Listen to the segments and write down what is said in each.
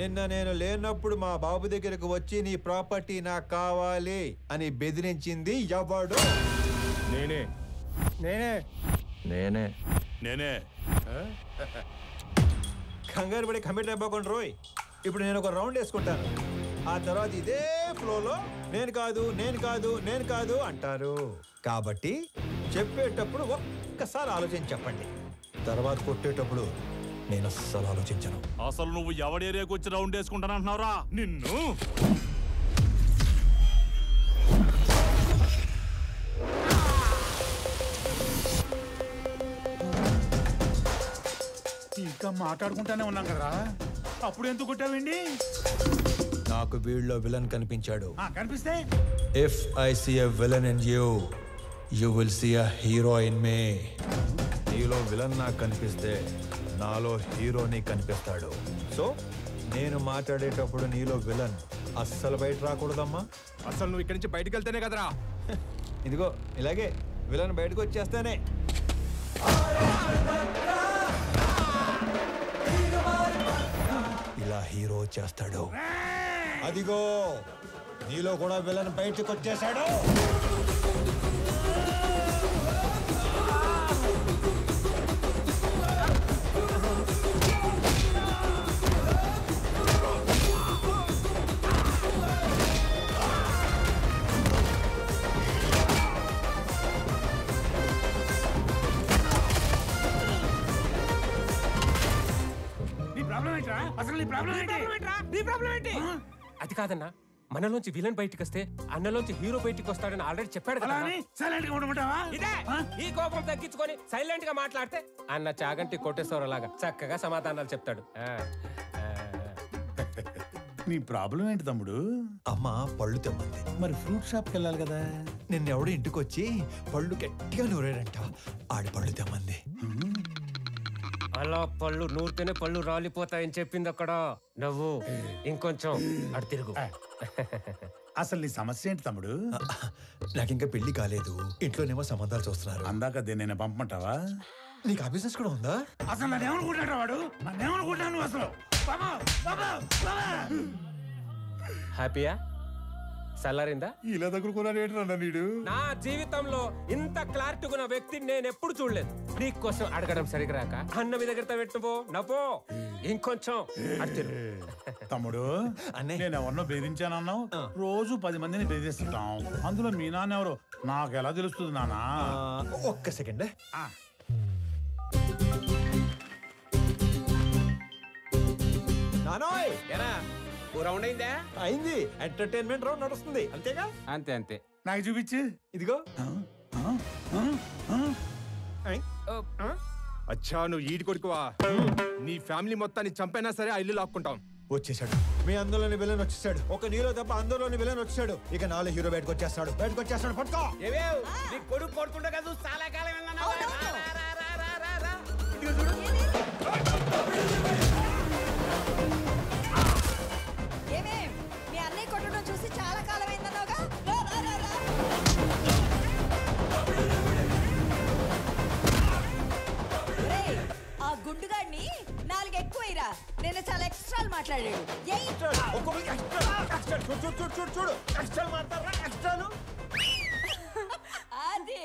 నిన్న నేను లేనప్పుడు మా బాబు దగ్గరకు వచ్చి నీ ప్రాపర్టీ నాకు కావాలి అని బెదిరించింది ఎవడు? నేనే నేనే నేనే నేనే కంగారు పడి కమిట్ అయిపోకుండా రోయ్. ఇప్పుడు నేను ఒక రౌండ్ వేసుకుంటాను. ఆ తర్వాత ఇదే ఫ్లోలో నేను కాదు నేను కాదు నేను కాదు అంటారు. కాబట్టి చెప్పేటప్పుడు ఒక్కసారి ఆలోచించి చెప్పండి. తర్వాత కొట్టేటప్పుడు నేను అస్సలు ఆలోచించను. అసలు నువ్వు ఎవడి ఏరియాకి వచ్చి రౌండ్ వేసుకుంటానంటున్నావురా నిన్ను? ఇంకా మాట్లాడుకుంటానే ఉన్నాం కదరా, అప్పుడు ఎందుకు కొట్టావండి? నాకు వీళ్ళలో విలన్ కనిపించాడు. కనిపిస్తే if I see a villain in you, you will see a hero in me. నీలో విలన్ నాకు కనిపిస్తే నాలో హీరోని కనిపిస్తాడు. సో నేను మాట్లాడేటప్పుడు నీలో విలన్ అస్సలు బయట రాకూడదమ్మా. అసలు నువ్వు ఇక్కడి నుంచి బయటకు వెళ్తేనే కదరా. ఇదిగో ఇలాగే విలన్ బయటకు వచ్చేస్తానే. ఇలా హీరో చేస్తాడు. అదిగో నీలో కూడా విలన్ బయటకు వచ్చేసాడు. అది కాదన్నా, మనలోంచి విలన్ బయటికి వస్తే అన్నలోంచి హీరో బయటికి వస్తాడని ఆల్రెడీ చెప్పాడు కదా. ఇదే ఈ కోపం తగ్గించుకొని సైలెంట్ గా మాట్లాడితే అన్న చాగంటి కోటేశ్వరలాగా చక్కగా సమాధానాలు చెప్తాడు. నీ ప్రాబ్లం ఏంటి తమ్ముడు? అమ్మ పళ్ళు తెమ్మంది. మరి ఫ్రూట్ షాప్కి వెళ్ళాలి కదా. నిన్నెవడు ఇంటికి వచ్చి పళ్ళు గట్టిగా నూరాడంట. ఆడి పళ్ళు తెమ్మంది. అలా పళ్ళు నూరితేనే పళ్ళు రాలిపోతాయని చెప్పింది అక్కడ. నువ్వు ఇంకొంచెం అటు తిరుగు. అసలు నీ సమస్య ఏంటి తమ్ముడు? నాకింకా పెళ్లి కాలేదు. ఇంట్లోనేమో సంబంధాలు చూస్తున్నారు. అందాక నేను పంపమంటావా? నీకు ఆ బిజినెస్ కూడా ఉందా? అసలు నన్నేమనుకుంటాడు వాడు? నన్నేమనుకుంటాను అసలు? హ్యాపీయా? సల్లారిందా? ఇలా దగ్గరుకున్నాడు నీడు. నా జీవితంలో ఇంత క్లారిటీ ఉన్న వ్యక్తిని నేను ఎప్పుడు చూడలేదు. నీకోసం అడగడం సరిగ్గా రాక అన్న మీ దగ్గర పెట్టుపో నపో. ఇంకొంచెం తమ్ముడు, నేను ఎవరినో బెదిరించానన్నావు. రోజు 10 మందిని బెదిరిస్తుంటాం. అందులో మీ నాన్న ఎవరు నాకు ఎలా తెలుస్తుంది నాన్న? ఒక్క సెకండ్. నానోయ్ రౌండ్ అయిందా? అయింది. ఎంటర్టైన్మెంట్ రౌండ్ నడుస్తుంది అంతేగా? అంతే అంతే. నాకు చూపించు. ఇదిగో. అచ్చా నువ్వు ఈడి కొడుకువా? నీ ఫ్యామిలీ మొత్తాన్ని చంపైనా సరే ఆ ఇల్లు లాక్కుంటాం. వచ్చేసాడు. మీ అందులోని విలన్ వచ్చేసాడు. ఒక నీలో తప్ప అందరిలోని విలన్ వచ్చాడు. ఇక నాలో హీరో బయటకు వచ్చేస్తాడు. పట్టుకో. నీ కొడుకు కొడుతుండే కదా చాలా కాలం. మీ అన్నయ్య కొట్టడం చూసి చాలా కాలం అయిందన్నావుగా. ఆ గుండుగాడిని 4 ఎక్కువైరా. నేను చాలా ఎక్స్ట్రాలు మాట్లాడాడు.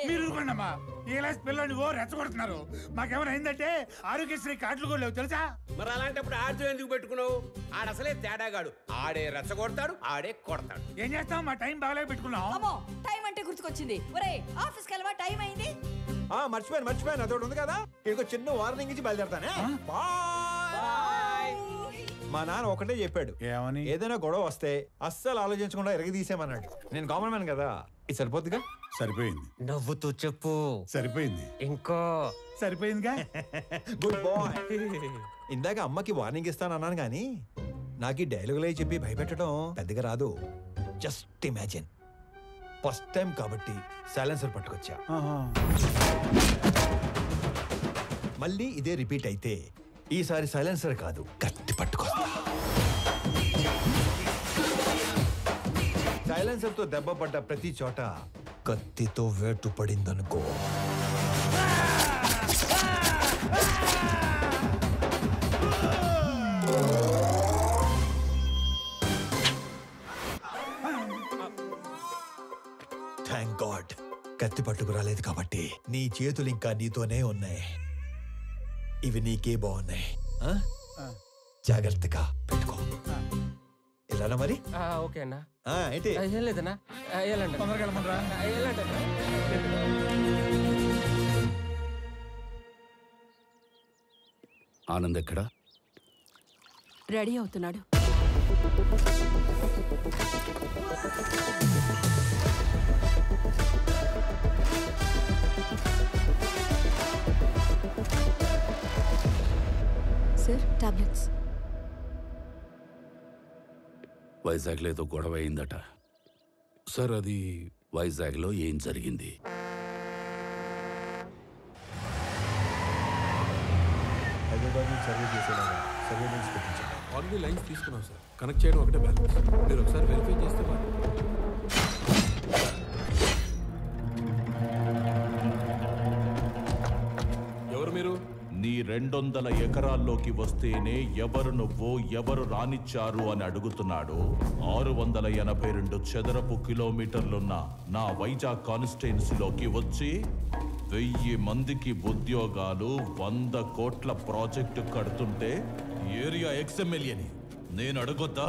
మీరు పిల్లని రెచ్చగొడుతున్నారు. మాకేమైనా అయిందంటే ఆరోగ్యశ్రీ కార్డులు కూడా లేవు తెలుసా? మరి అలాంటప్పుడు ఆర్జు ఎందుకు పెట్టుకున్నావు? ఆడసలే తేడాగాడు. ఆడే రెచ్చగొడతాడు, ఆడే కొడతాడు. ఏం చేస్తాం? మా టైం బాగాలేక పెట్టుకున్నాం. టైం అంటే గుర్తుకొచ్చింది. ఒరే ఆఫీస్కి వెళ్ళవా? టైం అయింది. మర్చిపోయాను. అదొకటి ఉంది కదా. ఇంకో చిన్న వార్నింగ్ ఇచ్చి బయలుదేరతానే. మా నాన్న ఒకటే చెప్పాడు, ఏమని? ఏదైనా గొడవ వస్తే అస్సలు ఆలోచించకుండా ఎరగదీసేమన్నాడు. నేను కామన్ మ్యాన్ కదా, ఇది సరిపోద్దిగా. సరిపోయింది. నవ్వుతూ చెప్పు. సరిపోయింది. ఇంకో సరిపోయిందిగా. Good bye. ఇందాక అమ్మకి వార్నింగ్ ఇస్తానన్నాను కానీ నాకు ఈ డైలాగులే చెప్పి భయపెట్టడం పెద్దగా రాదు. Just imagine. ఫస్ట్ టైం కాబట్టి సైలెన్సర్ పట్టుకొచ్చా. మళ్ళీ ఇదే రిపీట్ అయితే ఈసారి సైలెన్సర్ కాదు కత్తి పట్టుకొస్తా. సైలెన్సర్ తో దెబ్బ పడ్డ ప్రతి చోట కత్తితో వేటు పడిందనుకో. కత్తి పట్టుకు రాలేదు కాబట్టి నీ చేతులు ఇంకా నీతోనే ఉన్నాయి. ఇవి నీకే బాగున్నాయి. జాగ్రత్తగా పెట్టుకో. ఇలా మరి ఓకే అన్నా. ఏంటి ఏం లేదన్నా, వెళ్ళండి. తొందరగా వెళ్ళమంటారా? వెళ్ళండి. ఆనంద్ ఎక్కడా? రెడీ అవుతున్నాడు. Sir, tablets. వైజాగ్లో ఏదో గొడవ అయిందట సార్. అది వైజాగ్లో ఏం జరిగింది? హైదరాబాద్ నుంచి సర్వే చేసేలాగా సర్వేలెన్స్ పెట్టించాను. ఆల్రెడీ లైన్స్ తీసుకున్నాం సార్. కనెక్ట్ చేయడం ఒకటే బ్యాలెన్స్. మీరు ఒకసారి వెరిఫై చేస్తే ఎవరు మీరు? నీ 200 ఎకరాల్లోకి వస్తేనే ఎవరు నువ్వు, ఎవరు రానిచ్చారు అని అడుగుతున్నాడు. 682 చదరపు కిలోమీటర్లున్న నా వైజాగ్ కాన్స్టిట్యున్సీలోకి వచ్చి 1000 మందికి ఉద్యోగాలు, 100 కోట్ల ప్రాజెక్టు కడుతుంటే ఏరియా ఎక్స్ఎమ్మెల్యేని నేను అడగొద్దా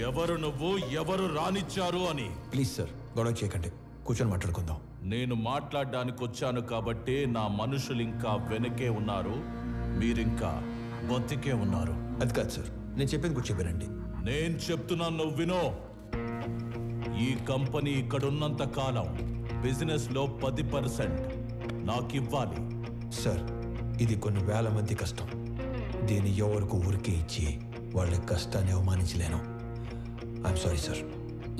ఎవరు నువ్వు, ఎవరు రానిచ్చారు అని? ప్లీజ్ సార్, గొడవ చేయకండి, కూర్చొని మాట్లాడుకుందాం. నేను మాట్లాడడానికి వచ్చాను కాబట్టే నా మనుషులు ఇంకా వెనకే ఉన్నారు, మీరింకా బతికే ఉన్నారు. అది కాదు సార్, నేను చెప్పింది కూడా చెప్పానండి. నేను చెప్తున్నాను, నువ్వు వినో. ఈ కంపెనీ ఇక్కడున్నంత కాలం బిజినెస్ లో 10% నాకివ్వాలి. సార్, ఇది కొన్ని వేల మంది కష్టం. దీన్ని ఎవరికి ఊరికే ఇచ్చి వాళ్ళ కష్టాన్ని అవమానించలేను. I'm sorry sir.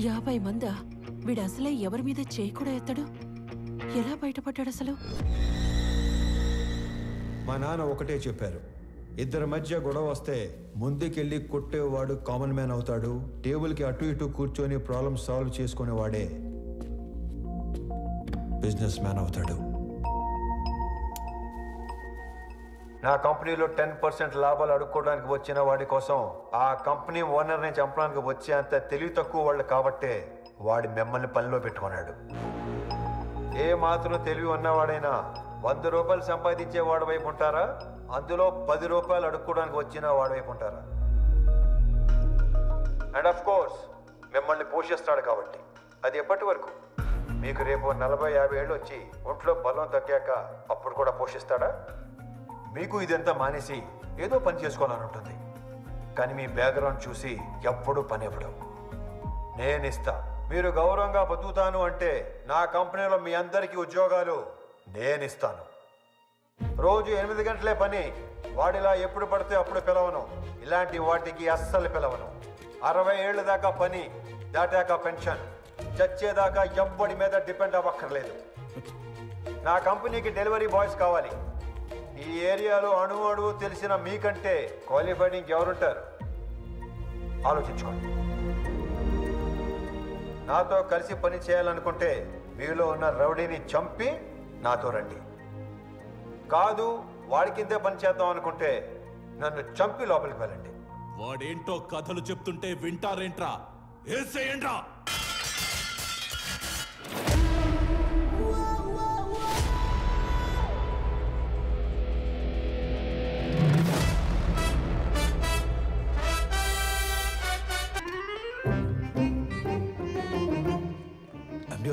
50 మందా? వీడు అసలే ఎవరి మీద చేయి కూడా ఎత్తాడు. ఎలా బయటపడ్డాడు అసలు? మా నాన్న ఒకటే చెప్పారు, ఇద్దరి మధ్య గొడవ వస్తే ముందుకెళ్ళి కొట్టేవాడు కామన్ మ్యాన్ అవుతాడు, టేబుల్కి అటు ఇటు కూర్చొని ప్రాబ్లం సాల్వ్ చేసుకునేవాడే బిజినెస్ మ్యాన్ అవుతాడు. నా కంపెనీలో 10% లాభాలు అడుక్కోవడానికి వచ్చిన వాడి కోసం ఆ కంపెనీ ఓనర్ని చంపడానికి వచ్చే అంత తెలివి తక్కువ వాళ్ళు కాబట్టే వాడి మిమ్మల్ని పనిలో పెట్టుకున్నాడు. ఏ మాత్రం తెలివి ఉన్నవాడైనా 100 రూపాయలు సంపాదించే వాడి వైపు ఉంటారా, అందులో 10 రూపాయలు అడుక్కోవడానికి వచ్చిన వాడి వైపు ఉంటారా? అండ్ ఆఫ్ కోర్స్ మిమ్మల్ని పోషిస్తాడు కాబట్టి. అది ఎప్పటి వరకు? మీకు రేపు 40-50 ఏళ్ళు వచ్చి ఒంట్లో బలం తగ్గాక అప్పుడు కూడా పోషిస్తాడా? మీకు ఇదంతా మానేసి ఏదో పని చేసుకోవాలని ఉంటుంది, కానీ మీ బ్యాక్గ్రౌండ్ చూసి ఎప్పుడూ పని ఇవ్వడం. నేను ఇస్తా. మీరు గౌరవంగా బతుకుతాను అంటే నా కంపెనీలో మీ అందరికీ ఉద్యోగాలు నేను ఇస్తాను. రోజు 8 గంటలే పని. వాడిలా ఎప్పుడు పడితే అప్పుడు పిలవను. ఇలాంటి వాటికి అస్సలు పిలవను. 60 ఏళ్ళ దాకా పని, దాటాక పెన్షన్. చచ్చేదాకా ఎవ్వడి మీద డిపెండ్ అవ్వక్కర్లేదు. నా కంపెనీకి డెలివరీ బాయ్స్ కావాలి. ఈ ఏరియాలో అణువు తెలిసిన మీకంటే క్వాలిఫైడ్ ఇంకెవరుంటారు? ఆలోచించుకోండి. నాతో కలిసి పని చేయాలనుకుంటే మీలో ఉన్న రౌడీని చంపి నాతో రండి. కాదు, వాడి కిందే పని చేద్దాం అనుకుంటే నన్ను చంపి లోపలికి వెళ్ళండి. వాడేంటో కథలు చెప్తుంటే వింటారేంట్రా? ఏసేయండ్రా.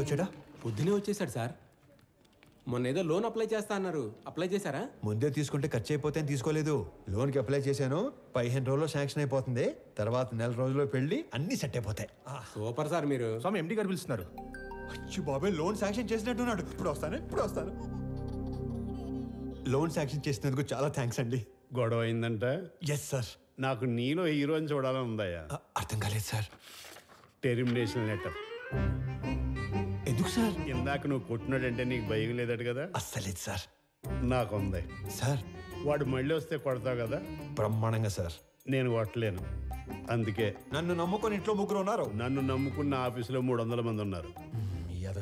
వచ్చాడా? పొద్దునే వచ్చేసాడు సార్. మొన్న ఏదో లోన్ అప్లై చేస్తా అన్నారు, అప్లై చేశారా? ముందే తీసుకుంటే ఖర్చు అయిపోతే తీసుకోలేదు. లోన్కి అప్లై చేశాను, 15 రోజుల్లో శాంక్షన్ అయిపోతుంది. తర్వాత 1 రోజుల్లో పెళ్లి, అన్ని సెట్ అయిపోతాయి. సూపర్ సార్ మీరు. స్వామి ఎండి గారు పిలుస్తున్నారు. అచ్చి బాబాయ్, లోన్ శాంక్షన్ చేసినట్టున్నాడు. ఇప్పుడు వస్తాను. లోన్ శాంక్షన్ చేసినందుకు చాలా థ్యాంక్స్ అండి. గొడవ అయిందంట? Yes sir. నాకు నీలో హీరోని చూడాలని ఉందయ్యా. అర్థం కాలేదు సార్. Termination letter. ఎందుకు సార్? ఇందాక నువ్వు కొట్టినాడంటే నీకు భయం లేదట కదా? అస్సలేదు సార్. నాకుంది సార్. వాడు మళ్ళీ వస్తే కొడతావు కదా? బ్రహ్మాండంగా సార్. నేను కొట్టలేను, అందుకే. నన్ను నమ్ముకొని ఇంట్లో 3 ఉన్నారు. నన్ను నమ్ముకున్న ఆఫీసులో 300 మంది ఉన్నారు.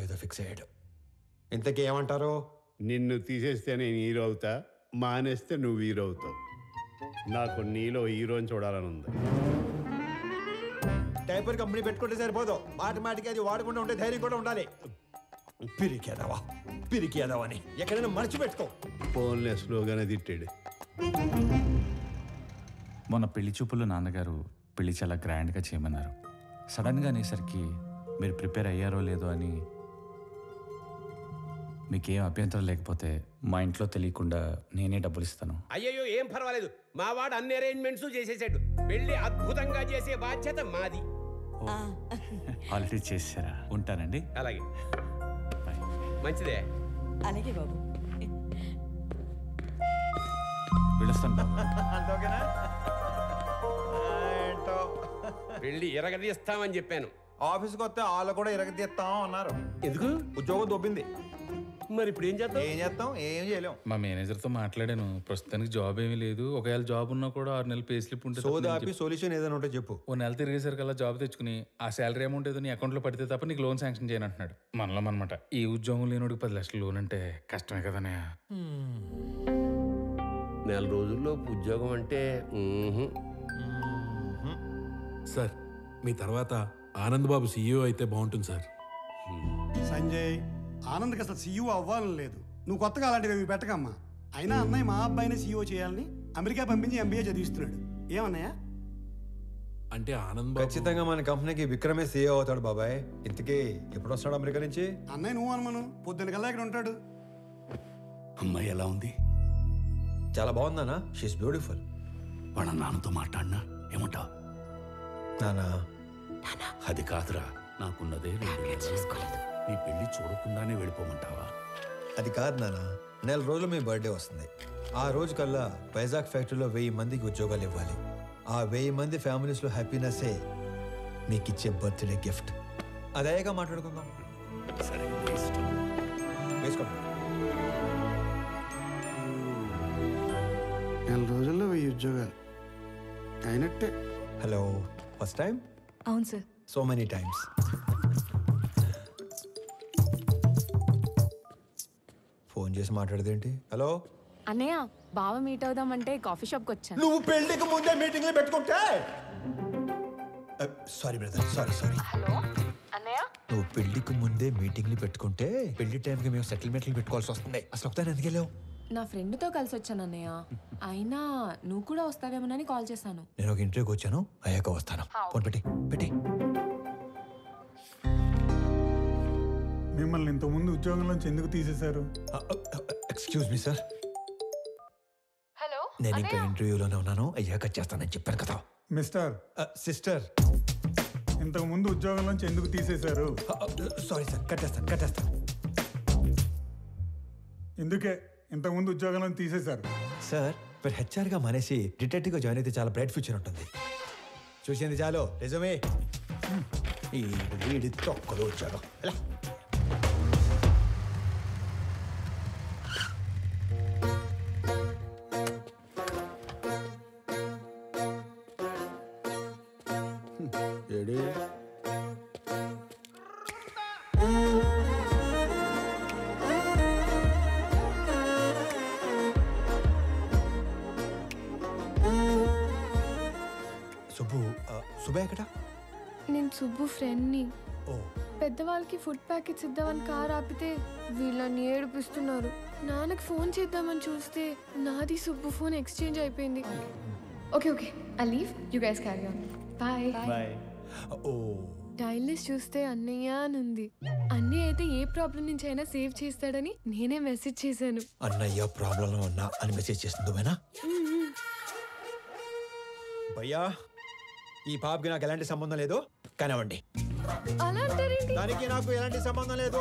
ఏదో ఫిక్స్ అయ్యాడు. ఇంతకీ ఏమంటారు? నిన్ను తీసేస్తే నేను హీరో అవుతా, మానేస్తే నువ్వు హీరో అవుతావు. నాకు నీలో హీరోని చూడాలని ఉంది. డైపర్ కంపెనీ పెట్టుకుంటే సరిపోదు, మాటికి అది వాడకుండా ఉంటే ధైర్యం కూడా ఉండాలి. పిరికేదావా అని ఎక్కడైనా మర్చిపెట్టుకో. ఫోన్లే స్లోగానే తిట్టాడు. మొన్న పెళ్లి చూపుల్లో నాన్నగారు పెళ్లి చాలా గ్రాండ్గా చేయమన్నారు. సడన్గా అనేసరికి మీరు ప్రిపేర్ అయ్యారో లేదో అని, మీకేం అభ్యంతరం లేకపోతే మా ఇంట్లో తెలియకుండా నేనే డబ్బులు ఇస్తాను. అయ్యయ్యో ఏం పర్వాలేదు, మా వాడు అన్ని అరేంజ్మెంట్స్ చేసేసాడు. పెళ్లి అద్భుతంగా చేసే బాధ్యత మాది. ఆల్రెడీ చేసారా? ఉంటానండి. అలాగే, మంచిదే. అలాగే బాబు. వెళ్ళొస్తాను బాబు. అంతోకేనా? పెళ్లి ఎరగదీస్తామని చెప్పాను. ఆఫీస్కి వస్తే వాళ్ళు కూడా ఇరగదీస్తాం అన్నారు. ఎందుకు? ఉద్యోగం దొబ్బింది. మరి ఇప్పుడు ఏం చేద్దాం? ఏం చేయలేం. మా మేనేజర్తో మాట్లాడాను. ప్రస్తుతానికి జాబ్ ఏమీ లేదు. ఒకవేళ జాబ్ ఉన్నా కూడా 6 నెలలు పే స్లిప్ ఉంటే సొల్యూషన్ ఏదైనా ఉంటే చెప్పు. ఓ నెల తిరిగేసరికల్లా జాబ్ తెచ్చుకుని ఆ శాలరీ అమౌంట్ ఏదో నీ అకౌంట్లో పడితే తప్ప నీకు లోన్ శాంక్షన్ చేయను అంటున్నాడు. మనలో అనమాట. ఈ ఉద్యోగం లేనోడికి 10 లక్షలు లోన్ అంటే కష్టమే కదనే. నెల రోజుల్లో ఉద్యోగం అంటే సార్, మీ తర్వాత ఆనంద్ బాబు సీఈఓ అయితే బాగుంటుంది సార్. సంజయ్, ఆనంద్కి అసలు సీఈఓ అవ్వాలని లేదు. నువ్వు కొత్తగా అలాంటివి పెట్టకమ్మా. అయినా అన్నయ్య మా అబ్బాయిని సీఈఓ చేయాలని అమెరికా పంపించి ఎంబీఏ చదివిస్తున్నాడు. ఏమన్నయ్య? అంటే ఆనంద్ ఖచ్చితంగా మన కంపెనీకి విక్రమే సీఈఓ అవుతాడు బాబాయ్. ఇంతకీ ఎప్పుడు వస్తాడు అమెరికా నుంచి? అన్నయ్య నువ్వు అనుమాను, పొద్దున కల్లా ఇక్కడ ఉంటాడు. అమ్మాయి ఎలా ఉంది? చాలా బాగుందానా? She's beautiful. వాళ్ళ నాన్నతో మాట్లాడినా ఏమంటావు? నానా అది కాదురా, నాకున్నదే 2 నెలలు. నీ పెళ్లి చూడకుండానే వెళ్ళిపోమంటావా? అది కాదు నాన్న, నెల రోజులు మీ బర్త్డే వస్తుంది. ఆ రోజు కల్లా వైజాగ్ ఫ్యాక్టరీలో 1000 మందికి ఉద్యోగాలు ఇవ్వాలి. ఆ 1000 మంది ఫ్యామిలీస్లో హ్యాపీనెస్సే మీకు ఇచ్చే బర్త్డే గిఫ్ట్. అదేగా మాట్లాడుకుందాం. సరే, వేసుకోండి. నెల రోజుల్లో 1000 ఉద్యోగాలు అయినట్టే. Hello, first time? అవును sir. So many times. Phone చేసి మాట్లాడదేంటి? హలో అన్నయ్య, బావ మీట్ అవుదామంటే కాఫీ షాప్కి వచ్చాను. నువ్వు పెళ్లికి ముందే మీటింగ్లు పెట్టుకుంటే. Sorry brother, sorry. హలో అన్నయ్య, నువ్వు పెళ్లికి ముందే మీటింగ్లు పెట్టుకుంటే పెళ్లి టైంకి మేము సెటిల్మెంట్లు పెట్టుకోవాల్సి వస్తుంది. అసలు ఒకసారి ఎందుకు వెళ్ళావు? నా ఫ్రెండ్తో కలిసి వచ్చాను అన్నయ్య. అయినా నువ్వు కూడా వస్తావేమోనని కాల్ చేశాను. నేను ఒక ఇంటర్వ్యూకి వచ్చాను, అయ్యాక వస్తాను. ఫోన్ పెట్టి. మిమ్మల్ని ఇంతకుముందు ఉద్యోగం నుంచి ఎందుకు తీసేశారు? Excuse me sir. హలో, నేను ఇంకా ఇంటర్వ్యూలోనే ఉన్నాను, అయ్యాక చేస్తానని చెప్పాను కదా. మిస్టర్ సిస్టర్, ఇంతకు ముందు ఉద్యోగం నుంచి ఎందుకు తీసేశారు? సారీ సార్, కట్టేస్తాను. ఎందుకే ఇంతకుముందు ఉద్యోగం నుంచి తీసేశారు? సార్, మీరు హెచ్ఆర్గా మానేసి డిటెక్టివ్గా జాయిన్ అయితే చాలా బ్రైట్ ఫ్యూచర్ ఉంటుంది. చూసింది చాలు, నిజమే. ఈ వీడి తొక్కలు వచ్చాడు. ఎలా? సుబ్బు ఎక్కడ? నేను సుబ్బు ఫ్రెండ్ని. ఓ, పెద్దవాళ్ళకి ఫుడ్ ప్యాకెట్స్ ఇద్దామని కార్ ఆపితే వీళ్ళని ఏడిపిస్తున్నారు. నాన్నకి ఫోన్ చేద్దామని చూస్తే నాది సుబ్బు ఫోన్ ఎక్స్చేంజ్ అయిపోయింది. Okay I leave, you guys carry on. Bye. టైల్ లిస్ట్ చూస్తే అన్నయ్య అని ఉంది. అన్నయ్య అయితే ఏ ప్రాబ్లం నుంచి అయినా సేవ్ చేస్తాడని నేనే మెసేజ్ చేశాను. అన్నయ్య ప్రాబ్లంలో ఉన్నా అని మెసేజ్ చేస్తుందేనా? భయ్యా, ఈ పాపకి నాకు ఎలాంటి సంబంధం లేదు, కానివ్వండి. దానికి నాకు ఎలాంటి సంబంధం లేదు.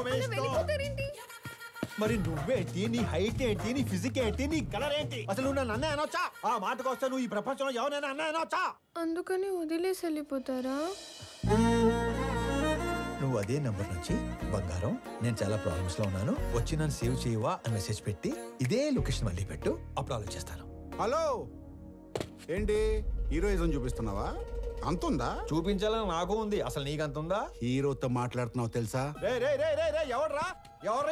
మరి నువ్వేంటి, నీ హైట్ ఏంటి, నీ ఫిజిక్ ఏంటి, నీ కలర్ ఏంటి? అసలు నువ్వు నన్ను అన్నయ్య అనొచ్చా? ఆ మాటకు వస్తే నువ్వు ఈ ప్రపంచంలో ఎవరైనా అన్నయ్య అనొచ్చా? అందుకని వదిలేసి వెళ్ళిపోతారా? నువ్వు అదే నంబర్ నుంచి బంగారం, నేను చాలా ప్రాబ్లమ్స్ లో ఉన్నాను, వచ్చి నన్ను సేవ్ చేయవా అని మెసేజ్ పెట్టి ఇదే లొకేషన్ మళ్ళీ పెట్టు, అప్పుడు ఆలోచిస్తాను. హలో, ఏంటి హీరోయిజం చూపిస్తున్నావా? అంతుందా? చూపించాలని నాకు ఉంది, అసలు నీకు అంత ఉందా? హీరోతో మాట్లాడుతున్నావు తెలుసా? ఎవడ్రా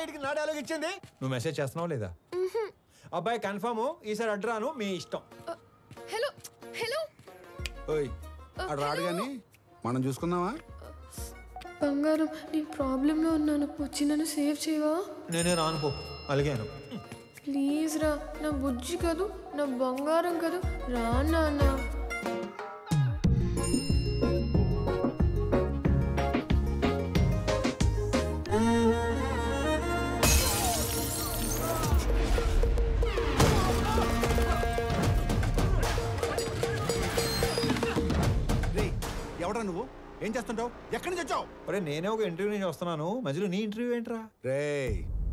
ఇటుకి నా డైలాగ్ ఇచ్చింది? నువ్వు మెసేజ్ చేస్తున్నావు లేదా? అబ్బాయి కన్ఫర్మ్, ఈసారి అడ్రాను, మీ ఇష్టం. హలో ఓయ్, అడు రాడు గాని మనం చూసుకుందామా? బంగారం నీ ప్రాబ్లంలో ఉన్నాను, వచ్చి నన్ను సేవ్ చేయవా? నేనే రానుకో, అలిగాను. ప్లీజ్ రా, నా బుజ్జి కదూ, నా బంగారం కదూ, రా నాన్న. ఎవడా నువ్వు? ఏం చేస్తుంటావు? ఎక్కడి నుంచి వచ్చావు? అరే నేనే ఒక ఇంటర్వ్యూ నుంచి వస్తున్నాను, మధ్యలో నీ ఇంటర్వ్యూ ఏంట్రా? రే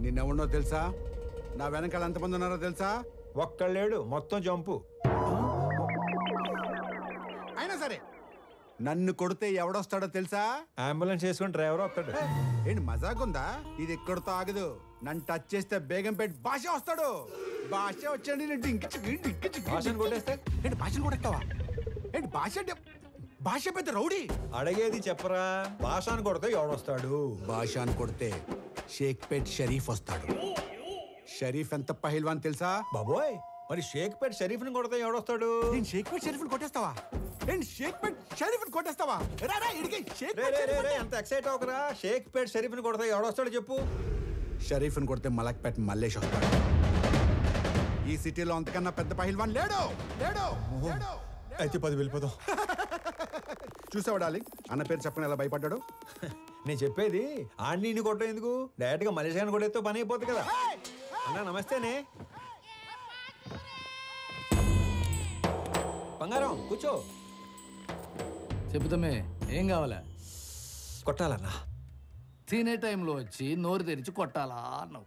నిన్నెవడో తెలుసా? నా వెనకాల ఎంతమంది ఉన్నారో తెలుసా? ఒక్కళ్ళేడు, మొత్తం జంపు. అయినా సరే నన్ను కొడితే ఎవడొస్తాడో తెలుసా? అంబులెన్స్ చేసుకుని డ్రైవర్ వస్తాడు. ఏంటి మజాకుందా? ఇది ఎక్కడితో ఆగదు. నన్ను టచ్ చేస్తే బేగంపేట భాష వస్తాడు. భాష వచ్చాడు భాషను కొట్టేస్తే ఏంటి? భాషను కొట్టేస్తావా ఏంటి? భాష అంటే భాష పెద్ద రౌడీ. అడిగేది చెప్పరా, భాషాన్ని కొడితే ఎవడొస్తాడు? భాషాన్ని కొడితే షేక్పేట్ షరీఫ్ వస్తాడు. షరీఫ్ ఎంత పహిల్వాన్ తెలుసా? బాబోయ్, మరి షేక్పేట్ షరీఫ్ని కొడితే ఎవడొస్తాడు? నేను షేక్పేట్ షరీఫ్ని కొట్టేస్తావా? నేను షేక్పేట్ షరీఫ్ని కొట్టేస్తావా? ఎంత ఎక్సైట్ అవకరా. షేక్పేట్ షరీఫ్ని కొడితే ఎవడొస్తాడు చెప్పు? షరీఫ్ని కొడితే మలక్పేట్ మల్లేష్ వస్తాడు. ఈ సిటీలో అంతకన్నా పెద్ద పహిల్వాన్ లేడు. లేడు లేడు. అయితే 10 వెళ్ళిపోదాం. చూసావా డార్లింగ్, అన్న పేరు చెప్పని ఎలా భయపడ్డాడు? నేను చెప్పేది ఆడిని కొట్టడం ఎందుకు, డైరెక్ట్ గా మలేషియాని కొట్టేస్తే పని అయిపోతుంది కదా. అన్నా నమస్తేనే. బంగారం కూర్చో. చెబుతామే, ఏం కావాలా? కొట్టాలన్నా. తినే టైంలో వచ్చి నోరు తెరిచి కొట్టాలా అన్నావు.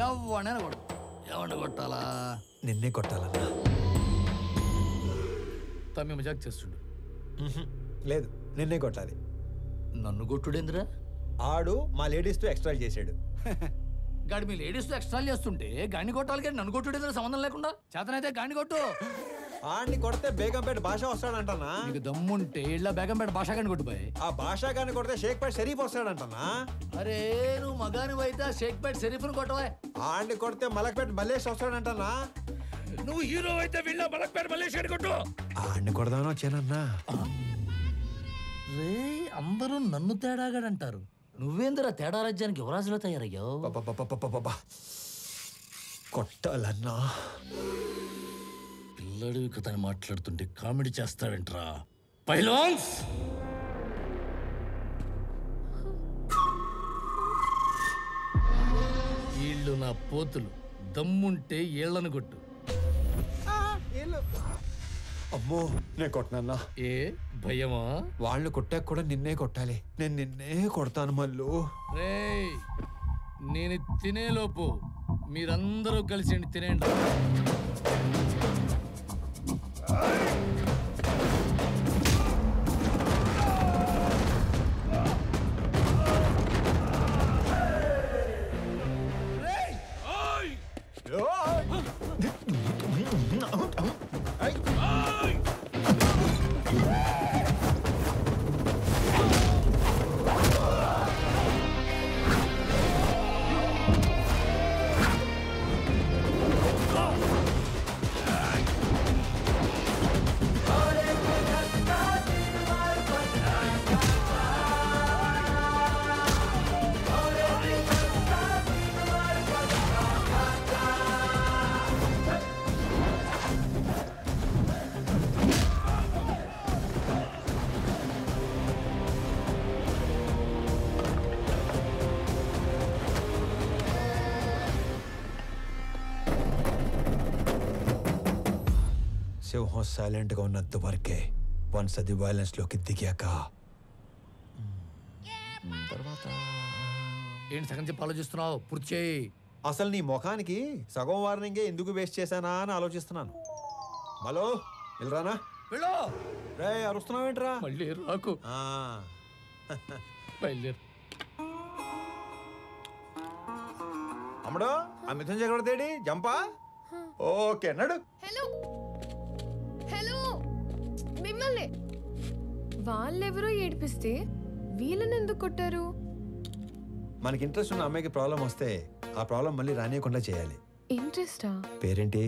ఎవడైనా కొడు. ఎవరిని కొట్టాలా? నిన్నే కొట్టాలన్నా. తమ్మి మజాక్ చేస్తుండు. లేదు, నిన్నే కొట్టాలి. నన్ను కొట్టుడేందిరా? ఆడు మా లేడీస్ తో ఎక్స్ట్రా చేసాడు. గాడి మీ లేడీస్ తో ఎక్స్ట్రా చేస్తుంటే గాని కొట్టాలి కానీ నన్ను కొట్టుడేందిరా సంబంధం లేకుండా? చేతనైతే గాని కొట్టు. ఆడిని కొడితే బేగంపేట భాష వస్తాడంటనా? నీకు దమ్ముంటే ఇళ్ళ బేగంపేట భాష గాని కొట్టుపోయి. ఆ భాష గాని కొడితే షేక్పేట్ షరీఫ్ వస్తాడంటనా? అరే నువ్వు మగాని అయితే షేక్పేట్ షరీఫ్ను కొట్టవా? ఆడిని కొడితే మలక్పేట మల్లేష్ వస్తాడంటనా? నువ్వు హీరో అయితే వీళ్ళ మలక్పేట మల్లేష్ గాని కొట్టు. ఆడిని కొడదాను వచ్చానన్నా. రే అందరూ నన్ను తేడాగాడంటారు. నువ్వేందిరా తేడా రాజ్యానికి యువరాజులో తయారయ్యావు? కొట్టాలన్నా. పిల్లడు కథని మాట్లాడుతుంటే కామెడీ చేస్తావేంట్రా పైలాన్స్? వీళ్ళు నా పోతులు. దమ్ముంటే ఏళ్లను కొట్టు. అమ్మో, నేను కొట్టనన్నా. ఏ భయమా? వాళ్ళు కొట్టాక కూడా నిన్నే కొట్టాలి. నేను నిన్నే కొడతాను మళ్ళు. రేయ్ నేను తినేలోపు మీరందరూ కలిసి తినేయండి. సింహం సైలెంట్ గా ఉన్నంత వరకే. వన్స్ అది వైలెన్స్ లోకి దిగాక తర్వాత ఏంటి సగం చెప్పి ఆలోచిస్తున్నావు? పూర్తి చేయి. అసలు నీ ముఖానికి సగం వార్నింగే ఎందుకు వేస్ట్ చేశానా అని ఆలోచిస్తున్నాను. హలో వెళ్ళరానా? వెళ్ళు. రే అరుస్తున్నావేంట్రా? మళ్ళీ రాకు. బయలుదేరు. అమ్మడో ఆ మిథున్ చక్రవర్తి జంపా. ఓకే నడు. హలో హలో, మిమ్మల్ని వాళ్ళెవరో ఏడిపిస్తే వీళ్ళని ఎందుకు కొట్టారు? మనకి ఇంట్రెస్ట్ ఉన్న అమ్మాయికి ప్రాబ్లం వస్తే ఆ ప్రాబ్లం మళ్ళీ రానియకుండా చేయాలి. ఇంట్రెస్టా? పేరేంటి?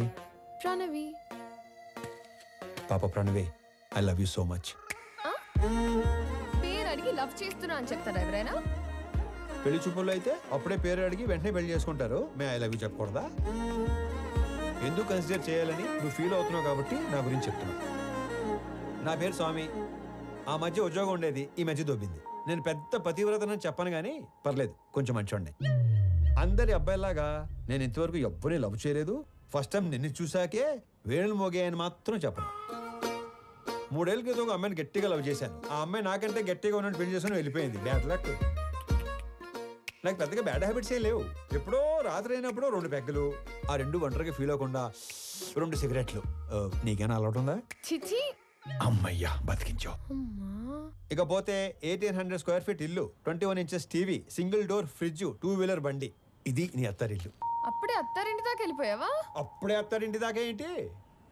ప్రణవి. పాప Pranavi, I love you so much. పేరు అడిగి లవ్ చేస్తున్నా అని చెప్తారా ఎవరైనా? పెళ్లి చూపుల్లో అయితే అప్పుడే పేరు అడిగి వెంటనే పెళ్లి చేసుకుంటారు. మే ఐ లవ్ యూ చెప్పకూడదా? ఎందుకు కన్సిడర్ చేయాలని నువ్వు ఫీల్ అవుతున్నావు కాబట్టి నా గురించి చెప్తున్నావు. నా పేరు స్వామి. ఆ మధ్య ఉద్యోగం ఉండేది, ఈ మధ్య దొబ్బింది. నేను పెద్ద పతివ్రతనని చెప్పను కానీ పర్లేదు, కొంచెం మంచోండి. అందరి అబ్బాయిలాగా నేను ఇంతవరకు ఎవ్వరిని లవ్ చేయలేదు. ఫస్ట్ టైం నిన్ను చూసాకే వేణులు మోగాయని మాత్రం చెప్పను. 3 ఏళ్ళ క్రితం ఒక అమ్మాయిని గట్టిగా లవ్ చేశాను. ఆ అమ్మాయి నాకంటే గట్టిగా ఉన్నట్టు పెళ్లి చేసుకుని వెళ్ళిపోయింది. Bad luck. నాకు పెద్దగా బ్యాడ్ హ్యాబిట్స్ ఏ లేవు. ఎప్పుడో రాత్రి అయినప్పుడు 2 పెగ్గలు, ఆ 2 ఒంటరిగా ఫీల్ అవ్వకుండా 2 సిగరెట్లు. నీకేనా అలవాటు ఉందా? చిచి, అమ్మయ్యా బతికించావు. ఇకపోతే 1800 స్క్వేర్ ఫీట్ ఇల్లు, 21 inches TV, single door fridge, 2 wheeler బండి. ఇది నీ అత్తారిల్లు. అప్పుడే అత్తారింటి దాకా వెళ్ళిపోయావా? అప్పుడే అత్తారింటి దాకా ఏంటి?